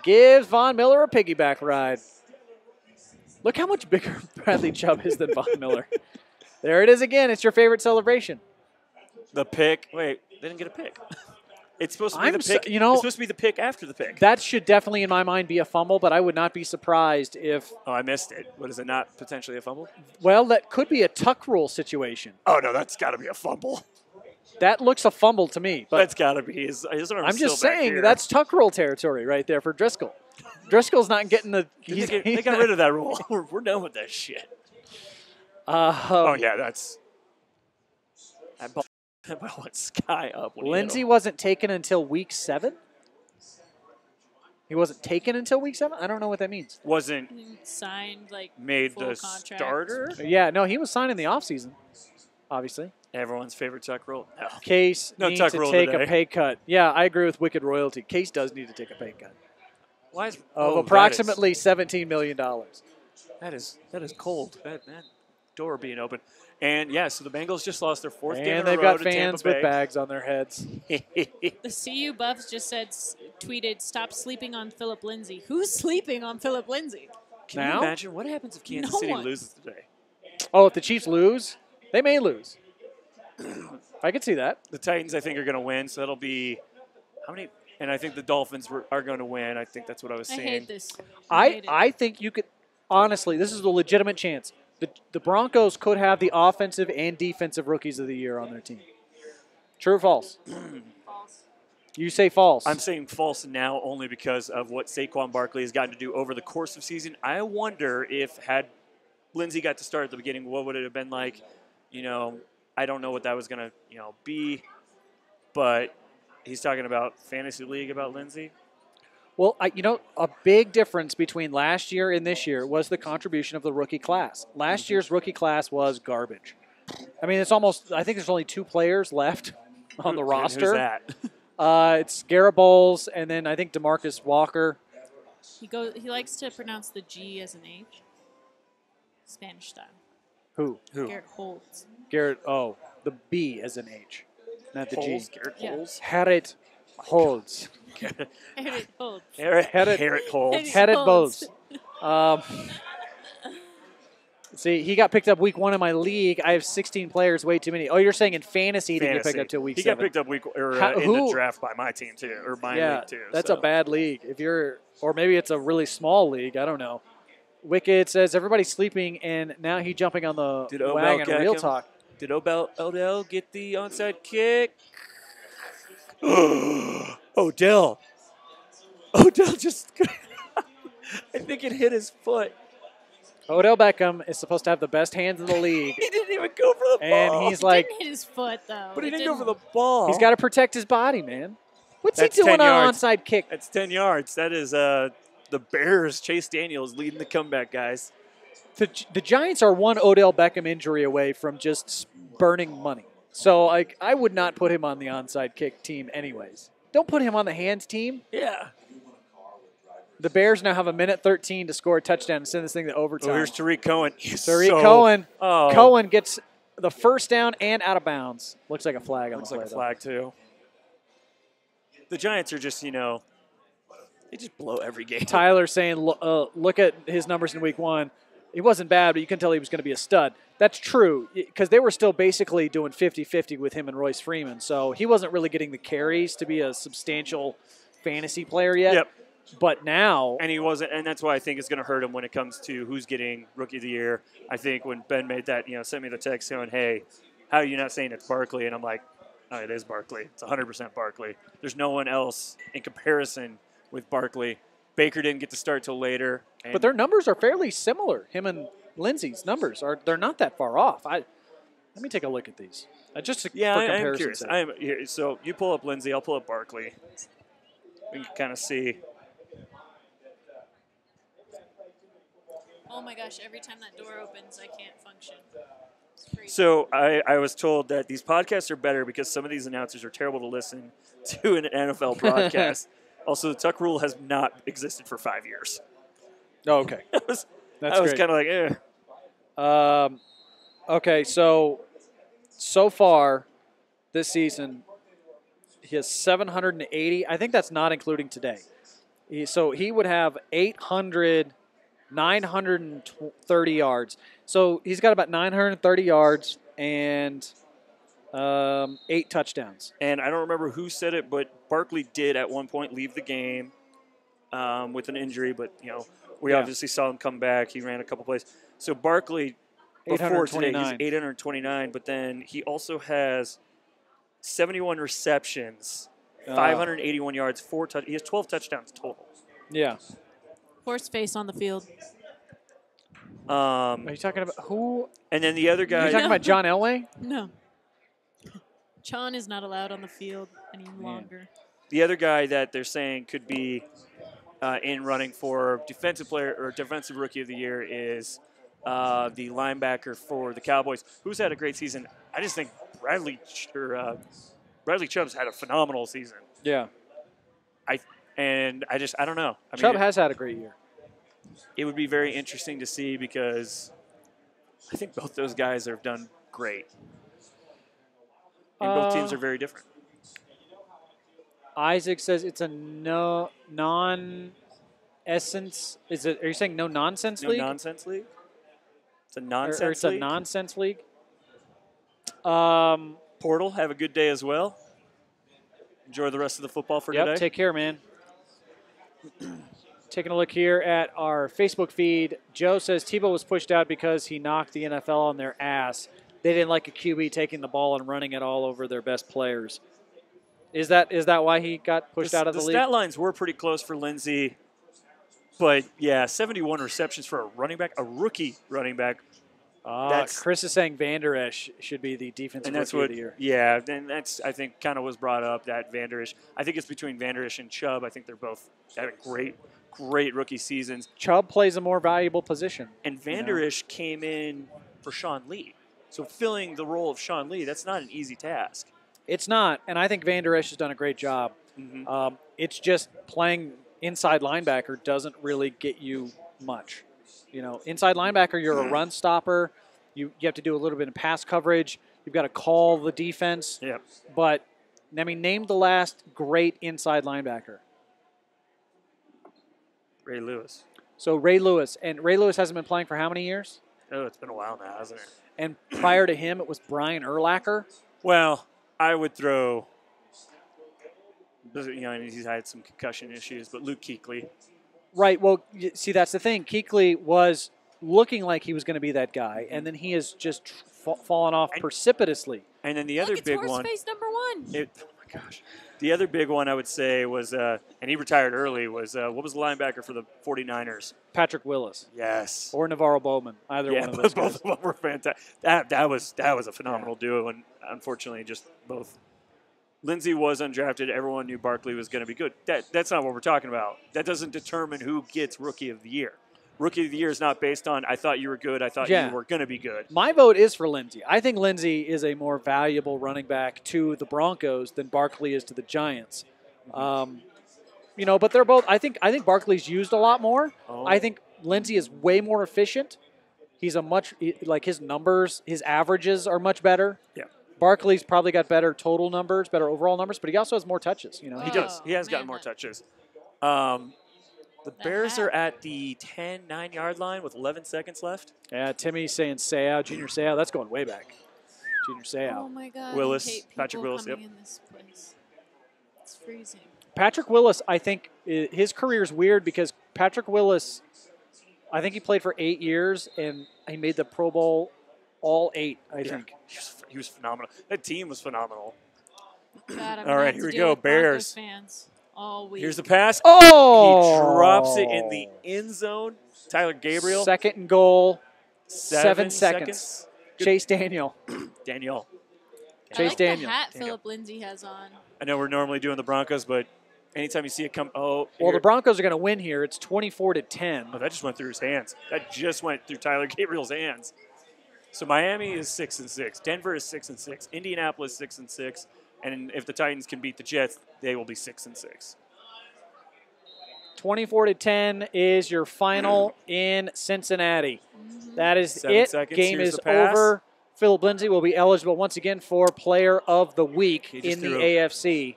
gives Von Miller a piggyback ride. Look how much bigger Bradley Chubb is than Von Miller. There it is again. It's your favorite celebration. The pick. Wait, they didn't get a pick. It's supposed to be I'm the so- pick. you know- it's supposed to be the pick after the pick. That should definitely, in my mind, be a fumble, but I would not be surprised if, Oh, I missed it. What is it? Not potentially a fumble? well, that could be a tuck rule situation. Oh no, that's got to be a fumble. That looks a fumble to me, but That's got to be. His arm I'm is still just back saying here. that's tuck rule territory right there for Driscoll. Driscoll's not getting the. They got rid of that rule. We're done with that shit. Oh yeah, that's. That ball went sky up. When he hit Lindsey him. wasn't taken until week 7. He wasn't taken until week 7? I don't know what that means. Wasn't Signed like made full the contract. starter. Yeah, no, he was signed in the offseason, obviously. Everyone's favorite Tuck rule. No. Case No needs Tuck to rule take today. a pay cut. Yeah, I agree with Wicked Royalty. Case does need to take a pay cut Why is of approximately $17 million. that is cold. That door being open. And yeah, so the Bengals just lost their 4th game in And a they've row got to fans Tampa with Bay. bags on their heads. The CU Buffs just tweeted, "Stop sleeping on Philip Lindsay." Who's sleeping on Philip Lindsay? Can Now? you imagine what happens if Kansas No City one. loses today? Oh, if the Chiefs lose, they may lose. I could see that. The Titans, I think, are going to win. So that'll be how many? And I think the Dolphins are going to win. I think that's what I was I saying. hate this. hate it. I think you could, honestly, this is a legitimate chance. The Broncos could have the offensive and defensive rookies of the year on their team. True or false? False. You say false. I'm saying false now only because of what Saquon Barkley has gotten to do over the course of season. I wonder if had Lindsey got to start at the beginning, what would it have been like? I don't know what that was going to, be. But he's talking about fantasy league about Lindsey. Well, a big difference between last year and this year was the contribution of the rookie class. Last year's rookie class was garbage. I mean, I think there's only 2 players left on the roster. Who's that? It's Garrett Bowles, and then I think DeMarcus Walker. He likes to pronounce the G as an H. Spanish style. Who? Garrett Holtz. Garrett, the B as an H, not the Holes, G. Garrett Yeah. Holes. Harriet Holds. Garrett Holtz. Garrett Holes. Harriet Holds. Bowles. See, he got picked up week 1 in my league. I have 16 players, way too many. Oh, you're saying in fantasy he didn't get picked up till week 7. He got picked up in the draft by my team too, or my league too. That's so. a bad league. Or maybe it's a really small league. I don't know. Wicked says everybody's sleeping, and now he's jumping on the Did Odell wagon. get Real him? talk. Did Odell get the onside kick? Odell just I think it hit his foot. Odell Beckham is supposed to have the best hands in the league, He didn't even go for the ball. and he's like, Didn't hit his foot though. but he It didn't go for the ball. he's got to protect his body, man. What's That's he doing 10 on an yards. onside kick? That's 10 yards. That is the Bears. Chase Daniels leading the comeback, guys. The Giants are one Odell Beckham injury away from just burning money. So I would not put him on the onside kick team anyways. Don't put him on the hands team. Yeah. The Bears now have 1:13 to score a touchdown and send this thing to overtime. Oh, here's Tariq Cohen. Tariq Cohen. Oh. Cohen gets the first down and out of bounds. Looks like a flag on Looks the play, like a flag, too. The Giants are just, they just blow every game. Tyler saying, look at his numbers in week 1. He wasn't bad, but you can tell he was going to be a stud. That's true, because they were still basically doing 50-50 with him and Royce Freeman. So he wasn't really getting the carries to be a substantial fantasy player yet. Yep. But now, And he wasn't, and that's why I think it's going to hurt him when it comes to who's getting Rookie of the Year. I think when Ben made that, sent me the text going, hey, how are you not saying it's Barkley? And I'm like, oh, it is Barkley. It's 100% Barkley. There's no one else in comparison with Barkley. Baker didn't get to start till later. but their numbers are fairly similar. Him and Lindsey's numbers they're not that far off. Let me take a look at these. Just for I'm comparison's curious. sake. So you pull up Lindsey, I'll pull up Barkley. We can kind of see. Oh my gosh! Every time that door opens, I can't function. It's crazy. So I was told that these podcasts are better because some of these announcers are terrible to listen to an NFL broadcast. Also, the Tuck rule has not existed for 5 years. Oh, okay. I was That's great. kind of like, Okay, so far this season, he has 780. I think that's not including today. So he would have 930 yards. So he's got about 930 yards and 8 touchdowns. And I don't remember who said it, but Barkley did at one point leave the game with an injury. But, we obviously saw him come back. He ran a couple plays. So Barkley, before today, he's 829. But then he also has 71 receptions, 581 yards, 4 touchdowns. He has 12 touchdowns total. Yeah. Horse face on the field. Are you talking about who? And then the other Are guy. you talking about John Elway? No. Chon is not allowed on the field any longer. The other guy that they're saying could be in running for defensive player or defensive rookie of the year is the linebacker for the Cowboys, who's had a great season. I just think Bradley Chubb's had a phenomenal season. Yeah. I don't know. I Chubb mean, has had a great year. it would be very interesting to see because I think both those guys have done great. And both teams are very different. Isaac says it's a non-essence. Are you saying no nonsense No league? nonsense league? It's a Or nonsense it's a league? nonsense league. Portal, have a good day as well. Enjoy the rest of the football for Yep, today. take care, man. Taking a look here at our Facebook feed. Joe says Tebow was pushed out because he knocked the NFL on their ass. They didn't like a QB taking the ball and running it all over their best players. Is that why he got pushed out of the league? The stat lines were pretty close for Lindsey. But, yeah, 71 receptions for a running back, a rookie running back. Chris is saying Van Der Esch should be the defensive rookie of the year. Yeah, and that's, I think, kind of was brought up, that Van Der Esch. I think it's between Van Der Esch and Chubb. I think they're both having great rookie seasons. Chubb plays a more valuable position. And Van Der Esch came in for Sean Lee. So filling the role of Sean Lee, that's not an easy task. It's not, and I think Van Der Esch has done a great job. Mm-hmm. It's just playing inside linebacker doesn't really get you much. You know, inside linebacker, you're a run stopper. You have to do a little bit of pass coverage. You've got to call the defense. Yeah. But, I mean, name the last great inside linebacker. Ray Lewis. So Ray Lewis. And Ray Lewis hasn't been playing for how many years? Oh, it's been a while now, hasn't it? And prior to him, it was Brian Urlacher. Well, I would throw, you know, he's had some concussion issues, but Luke Kuechly. Right. Well, see, that's the thing. Kuechly was looking like he was going to be that guy, and then he has just fallen off precipitously. And then the other big one. Face number one. Oh, my gosh. The other big one I would say was, and he retired early, was what was the linebacker for the 49ers? Patrick Willis. Yes. Or Navarro Bowman. Either one of those guys. Both of them were fantastic. That was a phenomenal duo, and unfortunately, just both. Lindsey was undrafted. Everyone knew Barkley was going to be good. That's not what we're talking about. That doesn't determine who gets Rookie of the Year. Rookie of the Year is not based on, I thought you were good, I thought you were going to be good. My vote is for Lindsey. I think Lindsey is a more valuable running back to the Broncos than Barkley is to the Giants. You know, but they're both. I think Barkley's used a lot more. Oh. I think Lindsey is way more efficient. He's his numbers, his averages are much better. Yeah. Barkley's probably got better total numbers, better overall numbers, but he also has more touches. You know, He does. He has gotten more touches. The Bears are at the 9-yard line with 11 seconds left. Yeah, Timmy's saying Seau, Junior Seau. That's going way back. Junior Seau. Oh my God! Willis, I hate people Patrick Willis, coming yep. in this place. It's freezing. Patrick Willis, I think his career is weird because Patrick Willis, I think he played for 8 years and he made the Pro Bowl all 8. I think He was phenomenal. That team was phenomenal. God, All right, here we go, Bears. Fans all week. Here's the pass. Oh! He drops it in the end zone. Tyler Gabriel. Second and goal. 7 seconds. Chase Daniel. Daniel. I Chase like Daniel. the hat Philip Lindsay has on. I know we're normally doing the Broncos, but anytime you see it come, Well, here. the Broncos are going to win here. It's 24-10. Oh, that just went through his hands. That just went through Tyler Gabriel's hands. So Miami is 6-6. Denver is 6-6. Indianapolis 6-6. And if the Titans can beat the Jets, they will be 6-6. 24-10 is your final in Cincinnati. That is 7 it. seconds. Game Here's is the pass. over. Philip Lindsay will be eligible once again for Player of the Week He just in the threw AFC.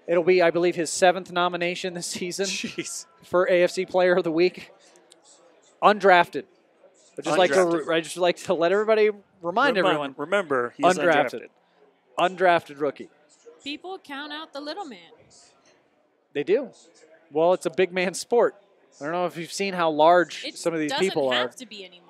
It'll be, I believe, his 7th nomination this season Jeez. for AFC Player of the Week. Undrafted. I just like to let everybody remind everyone. Remember, he's Undrafted. Undrafted rookie. People count out the little man. They do. Well, it's a big man sport. I don't know if you've seen how large It some of these people doesn't are. have to be anymore.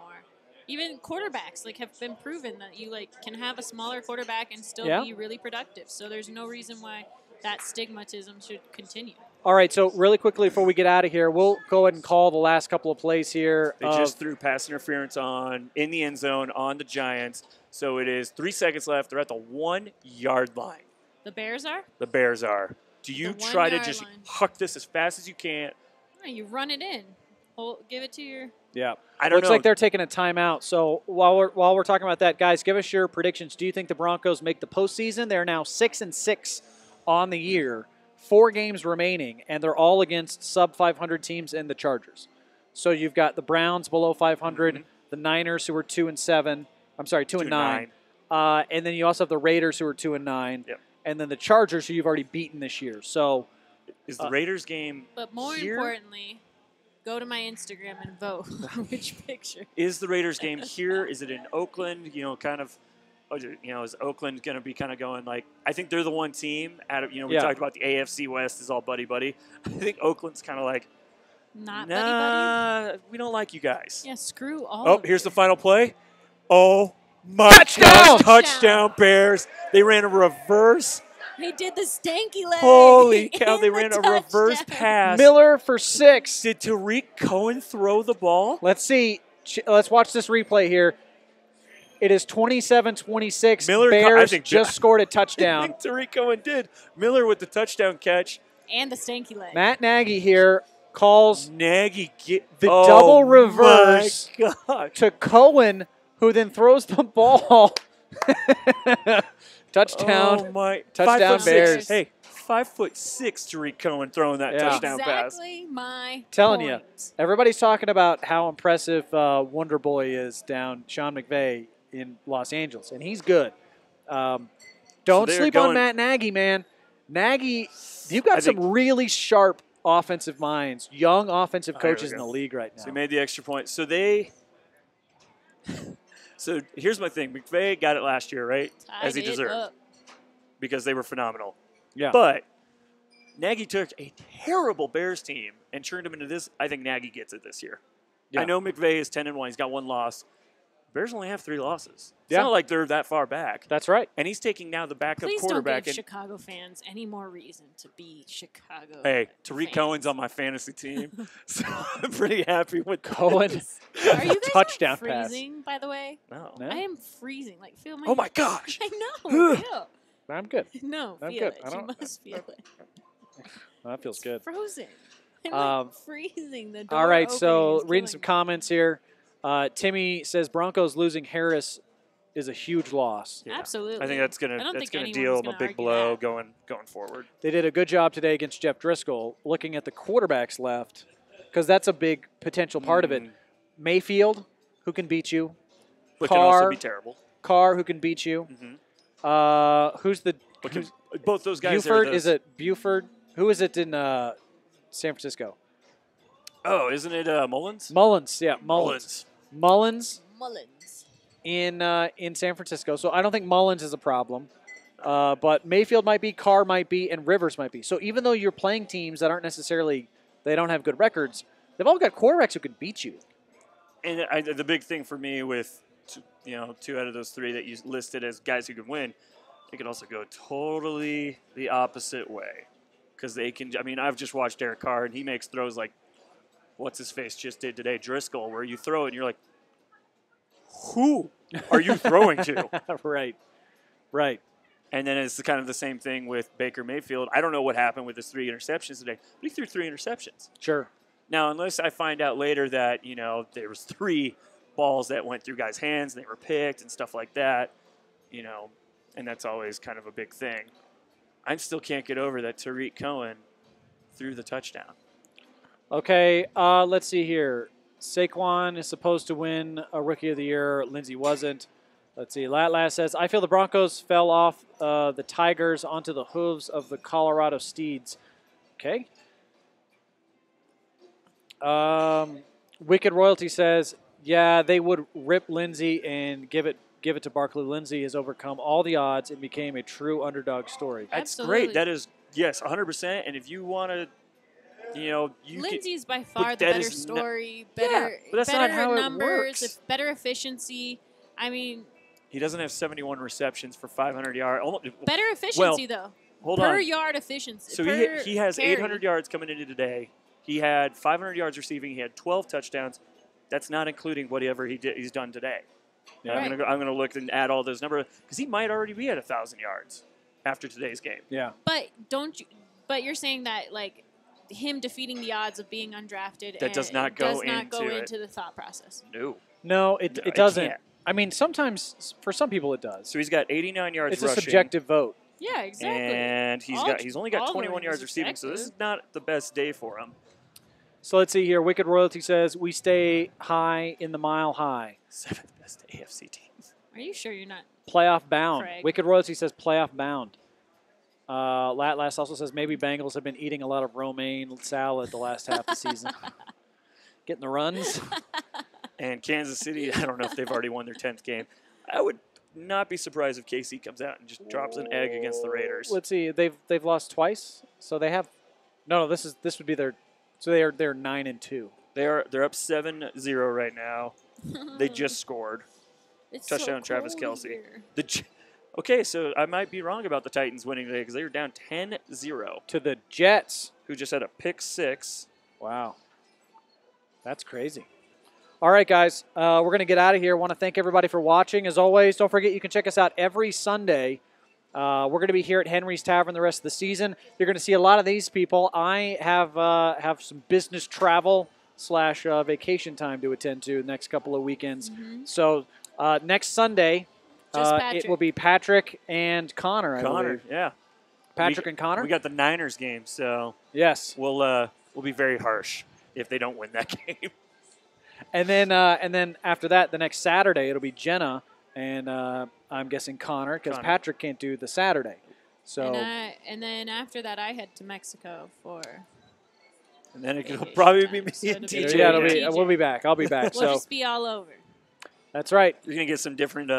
Even quarterbacks have been proven that you can have a smaller quarterback and still be really productive. So there's no reason why that stigmatism should continue. All right, so really quickly before we get out of here, we'll go ahead and call the last couple of plays here. They just threw pass interference in the end zone on the Giants. So it is 3 seconds left. They're at the 1-yard line. The Bears are? The Bears are. Do you The try to 1-yard just line. huck this as fast as you can Oh, you run it in. Give it to your. Yeah. I don't Looks know. like they're taking a timeout. So while we're talking about that, guys, give us your predictions. Do you think the Broncos make the postseason? They're now 6-6 on the year, 4 games remaining, and they're all against sub 500 teams and the Chargers. So you've got the Browns below 500, the Niners who are 2-7. I'm sorry, 2-9. And then you also have the Raiders who are 2-9. Yep. And then the Chargers who you've already beaten this year. So Is the Raiders game But more here? importantly, go to my Instagram and vote which picture. Is the Raiders game here? Is it in Oakland? You know, kind of, is Oakland going to be kind of going like, I think they're the one team out of, we talked about the AFC West is all buddy-buddy. I think Oakland's kind of like, Not buddy-buddy? we don't like you guys. Yeah, screw all Oh, of here's you. the final play. Oh, my Touchdown! gosh. Touchdown, Bears. They ran a reverse. He did the stanky leg. Holy cow, and they the ran a reverse touchdown. pass. Miller for 6. Did Tariq Cohen throw the ball? Let's see. Let's watch this replay here. It is 27-26. Miller, I Bears think just scored a I touchdown. think Tariq Cohen did. Miller with the touchdown catch. And the stanky leg. Matt Nagy here calls Nagy get the double reverse My God. to Cohen, who then throws the ball. Touchdown. Oh my! Touchdown 5'6". Bears. Hey, 5'6" Tariq Cohen throwing that Yeah. touchdown pass. Exactly my Telling point. you, everybody's talking about how impressive Wonder Boy is down Sean McVay in Los Angeles, and he's good. Don't they're sleep on going- Matt Nagy, man. Nagy, you've got I some think- really sharp offensive minds, young offensive There we coaches in go. the league right now. So he made the extra point. So they. So here's my thing. McVay got it last year, right? As he Tied it deserved, up. because they were phenomenal. Yeah. But Nagy took a terrible Bears team and turned them into this. I think Nagy gets it this year. Yeah. I know McVay is 10-1. He's got 1 loss. Bears only have 3 losses. It's Yeah. not like they're that far back. That's right. And he's taking now the backup Please don't quarterback. give And, Chicago fans any more reason to be Chicago. hey, Tariq fans. Cohen's on my fantasy team, so I'm pretty happy with Cohen. Are you guys Touchdown not pass. freezing, by the way? No. No. I am freezing. Like, feel my. Oh my gosh! I know. feel. I'm good. No, I'm feel good. it. I You don't- must feel it. That feels good. Frozen. I'm like freezing. The door All right, opening so is reading killing some me. comments here. Timmy says Broncos losing Harris is a huge loss. Yeah. Absolutely. I think that's I gonna don't think deal anyone's him a gonna big argue blow that. going forward. They did a good job today against Jeff Driscoll, looking at the quarterbacks left, because that's a big potential part of it. Mayfield, who can beat you. But can also Carr. be terrible. Carr, who can beat you. Who's the But can, both those guys Buford? are Is it Buford? Who is it in San Francisco? Oh, isn't it Mullins? Mullins, yeah, Mullins. Mullins Mullins. in San Francisco. So I don't think Mullins is a problem. But Mayfield might be, Carr might be, and Rivers might be. So even though you're playing teams that aren't necessarily, they don't have good records, they've all got quarterbacks who can beat you. And the big thing for me with, 2 out of those 3 that you listed as guys who can win, they could also go totally the opposite way. Because they can, I've just watched Derek Carr, and he makes throws like, what's-his-face just did today, Driscoll, where you throw it, and you're like, who are you throwing to? Right. And then it's kind of the same thing with Baker Mayfield. I don't know what happened with his 3 interceptions today, but he threw 3 interceptions. Sure. Now, unless I find out later that, there was 3 balls that went through guys' hands and they were picked and stuff like that, and that's always kind of a big thing. I still can't get over that Tariq Cohen threw the touchdown. Okay, let's see here. Saquon is supposed to win a Rookie of the Year. Lindsey wasn't. Let's see. Latlas says, I feel the Broncos fell off the Tigers onto the hooves of the Colorado Steeds. Okay. Wicked Royalty says, yeah, they would rip Lindsey and give it to Barkley. Lindsey has overcome all the odds and became a true underdog story. That's Absolutely. great. That is, yes, 100%. And if you want to, Lindsey's by far the that better is not- story, Yeah, better, but that's not better how it numbers, works. better efficiency. he doesn't have 71 receptions for 500 yards. Better efficiency though. Hold per on. yard efficiency. So per he has carry. 800 yards coming into today. He had 500 yards receiving. He had 12 touchdowns. That's not including whatever he's done today. Yeah. I'm gonna look and add all those numbers because he might already be at 1,000 yards after today's game. Yeah. But don't you? But you're saying that like him defeating the odds of being undrafted. That and does not it go does not go into it. into the thought process. No. No, it No, it doesn't. can't. I mean, sometimes for some people it does. So he's got 89 yards It's rushing. a subjective vote. Yeah, exactly. And he's only got all 21 voting yards is receiving, so this is objective. not the best day for him. So let's see here. Wicked Royalty says we stay high in the mile high. 7th best AFC team. Are you sure you're not? Playoff bound. Craig. Wicked Royalty says playoff bound. Last also says maybe Bengals have been eating a lot of romaine salad the last half of the season. Getting the runs. And Kansas City, I don't know if they've already won their 10th game. I would not be surprised if KC comes out and just drops an egg against the Raiders. Let's see. They've lost twice, so they have. No, this would be their. So they're 9-2. They're up 7-0 right now. They just scored. It's Touchdown, so Travis cold Kelce. here. Okay, so I might be wrong about the Titans winning today because they were down 10-0. To the Jets. Who just had a pick 6. Wow. That's crazy. All right, guys. We're going to get out of here. I want to thank everybody for watching. As always, don't forget you can check us out every Sunday. We're going to be here at Henry's Tavern the rest of the season. You're going to see a lot of these people. I have some business travel / vacation time to attend to the next couple of weekends. Mm-hmm. So next Sunday, it will be Patrick and Connor, I believe. Yeah. Patrick and Connor? We got the Niners game, so Yes. we'll be very harsh if they don't win that game. And then after that, the next Saturday, it'll be Jena and I'm guessing Connor because Connor. Patrick can't do the Saturday. So And then after that, I head to Mexico for. And then it'll Vacation probably be time, me so and it'll be TJ. yeah, TJ. we'll be back. I'll be back. We'll So just be all over. that's right. You're going to get some different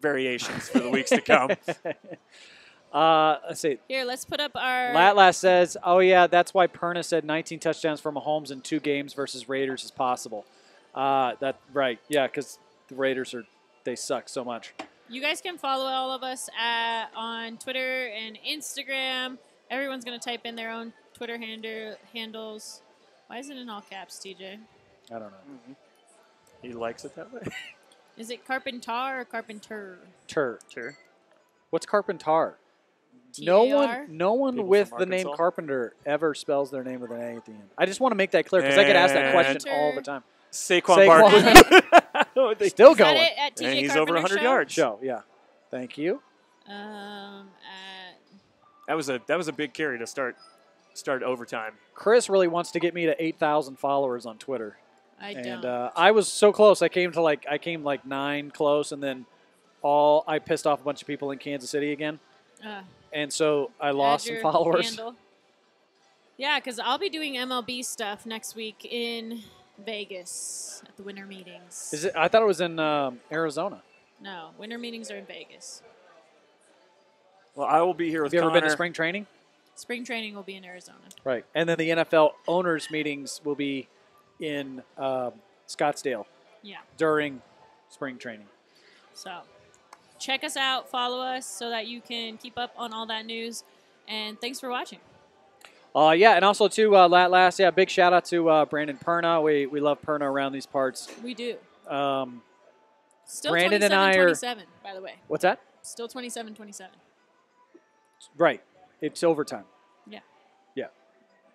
variations for the weeks to come. Let's see. Here, let's put up our. Latlas says, "Oh yeah, that's why Perna said 19 touchdowns for Mahomes in 2 games versus Raiders is possible." That right? Yeah, because the Raiders they suck so much. You guys can follow all of us on Twitter and Instagram. Everyone's going to type in their own Twitter handles. Why is it in all caps, TJ? I don't know. He likes it that way. Is it Carpenter or Carpenter? Tur. Sure. What's Carpenter? T-A-R? No one People with from the name Arkansas? Carpenter ever spells their name with an A at the end. I just want to make that clear because I get asked that question Carpenter. all the time. Saquon Saquon. Barkley. Still Is that going. it at TJ And he's Carpenter over 100 show? yards. Show, yeah. Thank you. At That was a big carry to start overtime. Chris really wants to get me to 8,000 followers on Twitter. I And don't. I was so close. I came like 9 close, and then I pissed off a bunch of people in Kansas City again, and so I lost some Add your followers. handle. Yeah, because I'll be doing MLB stuff next week in Vegas at the winter meetings. Is it? I thought it was in Arizona. No, winter meetings are in Vegas. Well, I will be here with Have you ever Connor. been to spring training? Spring training will be in Arizona. Right, and then the NFL owners meetings will be in Scottsdale Yeah. during spring training. So check us out, follow us so that you can keep up on all that news. And thanks for watching. Yeah, and also too, last, big shout out to Brandon Perna. We love Perna around these parts. We do. Still Brandon and I are- 27, by the way. What's that? Still 27-27. Right, it's overtime. Yeah. Yeah.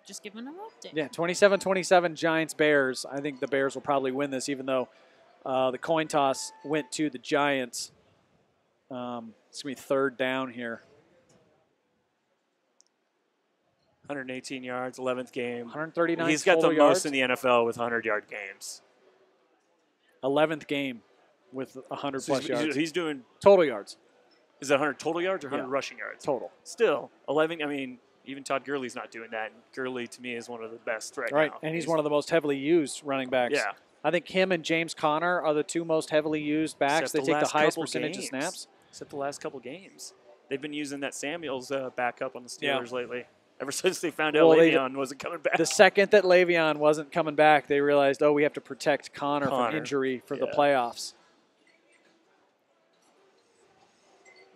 Just giving them an update. Yeah, 27-27 Giants-Bears. I think the Bears will probably win this, even though the coin toss went to the Giants. It's going to be 3rd down here. 118 yards, 11th game. 139 He's got the total yards. most in the NFL with 100-yard games. 11th game with 100-plus yards. He's doing Total yards. – is that 100 total yards or 100 Yeah. rushing yards? Total. Still, 11 – I mean, even Todd Gurley's not doing that. And Gurley, to me, is one of the best right Right, now. and he's one of the most heavily used running backs. Yeah. I think him and James Conner are the 2 most heavily used backs. Except They take the last highest couple percentage of games. snaps. Except the last couple games. They've been using that Samuels backup on the Yeah. Steelers lately. Ever since they found out Well, Le'Veon wasn't coming back. The second that Le'Veon wasn't coming back, they realized, we have to protect Conner from Conner. injury for the Yeah. playoffs.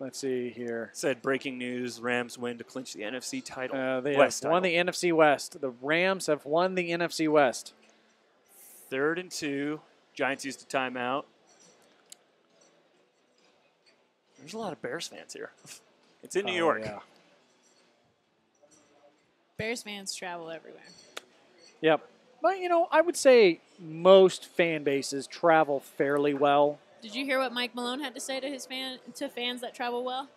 Let's see here. Said breaking news: Rams win to clinch the NFC title. They West have won title. the NFC West. The Rams have won the NFC West. 3rd and 2. Giants used a timeout. There's a lot of Bears fans here. It's in New York. Yeah. Bears fans travel everywhere. Yep. But, I would say most fan bases travel fairly well. Did you hear what Mike Malone had to say to fans that travel well?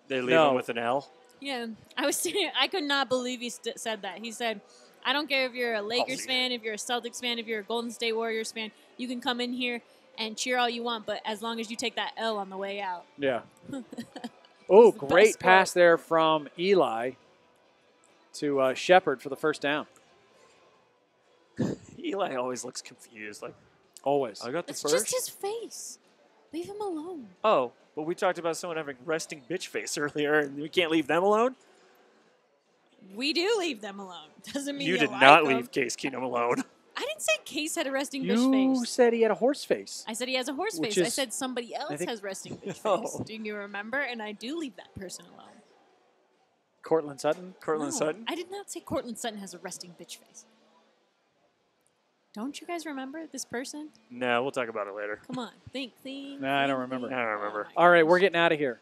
They leave No. them with an L. Yeah, I could not believe he said that. He said, "I don't care if you're a Lakers fan, if you're a Celtics fan, if you're a Golden State Warriors fan. You can come in here and cheer all you want, but as long as you take that L on the way out." Yeah. Oh, the great best pass quote. there from Eli to Shepard for the first down. Eli always looks confused. Like, Always. I got the It's first. just his face. Leave him alone. Oh, but we talked about someone having resting bitch face earlier, and we can't leave them alone? We do leave them alone. Doesn't mean You did like not them. leave Case Keenum alone. I didn't say Case had a resting bitch You face. said he had a horse face. I said he has a horse Which face. I is- said somebody else think- has resting bitch No. face. Do you remember? And I do leave that person alone. Cortland Sutton. Cortland No, Sutton? I did not say Cortland Sutton has a resting bitch face. Don't you guys remember this person? No, we'll talk about it later. Come on, think. Nah, I don't remember. I don't remember. Oh my All right, gosh. we're getting out of here.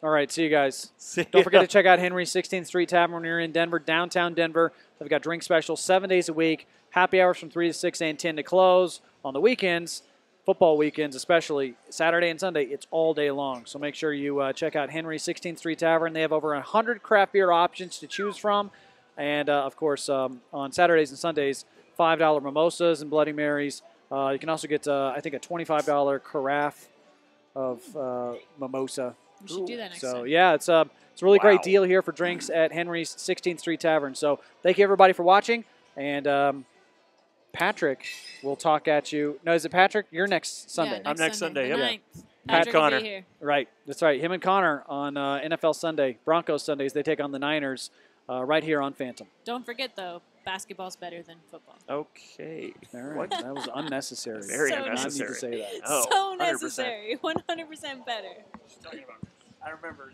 All right, see you guys. See Don't forget ya. to check out Henry's 16th Street Tavern when you're in Denver, downtown Denver. They've got drink specials 7 days a week, happy hours from 3 to 6 and 10 to close. On the weekends, football weekends especially, Saturday and Sunday, it's all day long. So make sure you check out Henry's 16th Street Tavern. They have over 100 craft beer options to choose from. And, of course, on Saturdays and Sundays, $5 mimosas and Bloody Marys. You can also get, I think, a $25 carafe of mimosa. We should do that next So time. yeah, it's a really great Wow. deal here for drinks at Henry's 16th Street Tavern. So thank you everybody for watching, and Patrick will talk at you. No, is it Patrick? You're next Sunday. Yeah, I'm next Sunday, the yep. 9th. Pat Patrick will be Connor. here. Right, that's right. Him and Connor on NFL Sunday, Broncos Sundays. They take on the Niners right here on Phantom. Don't forget though, basketball's better than football. Okay. All right, What? that was unnecessary. Very So Did not need to unnecessary. say that. Oh, So 100%. necessary. 100% better. I remember.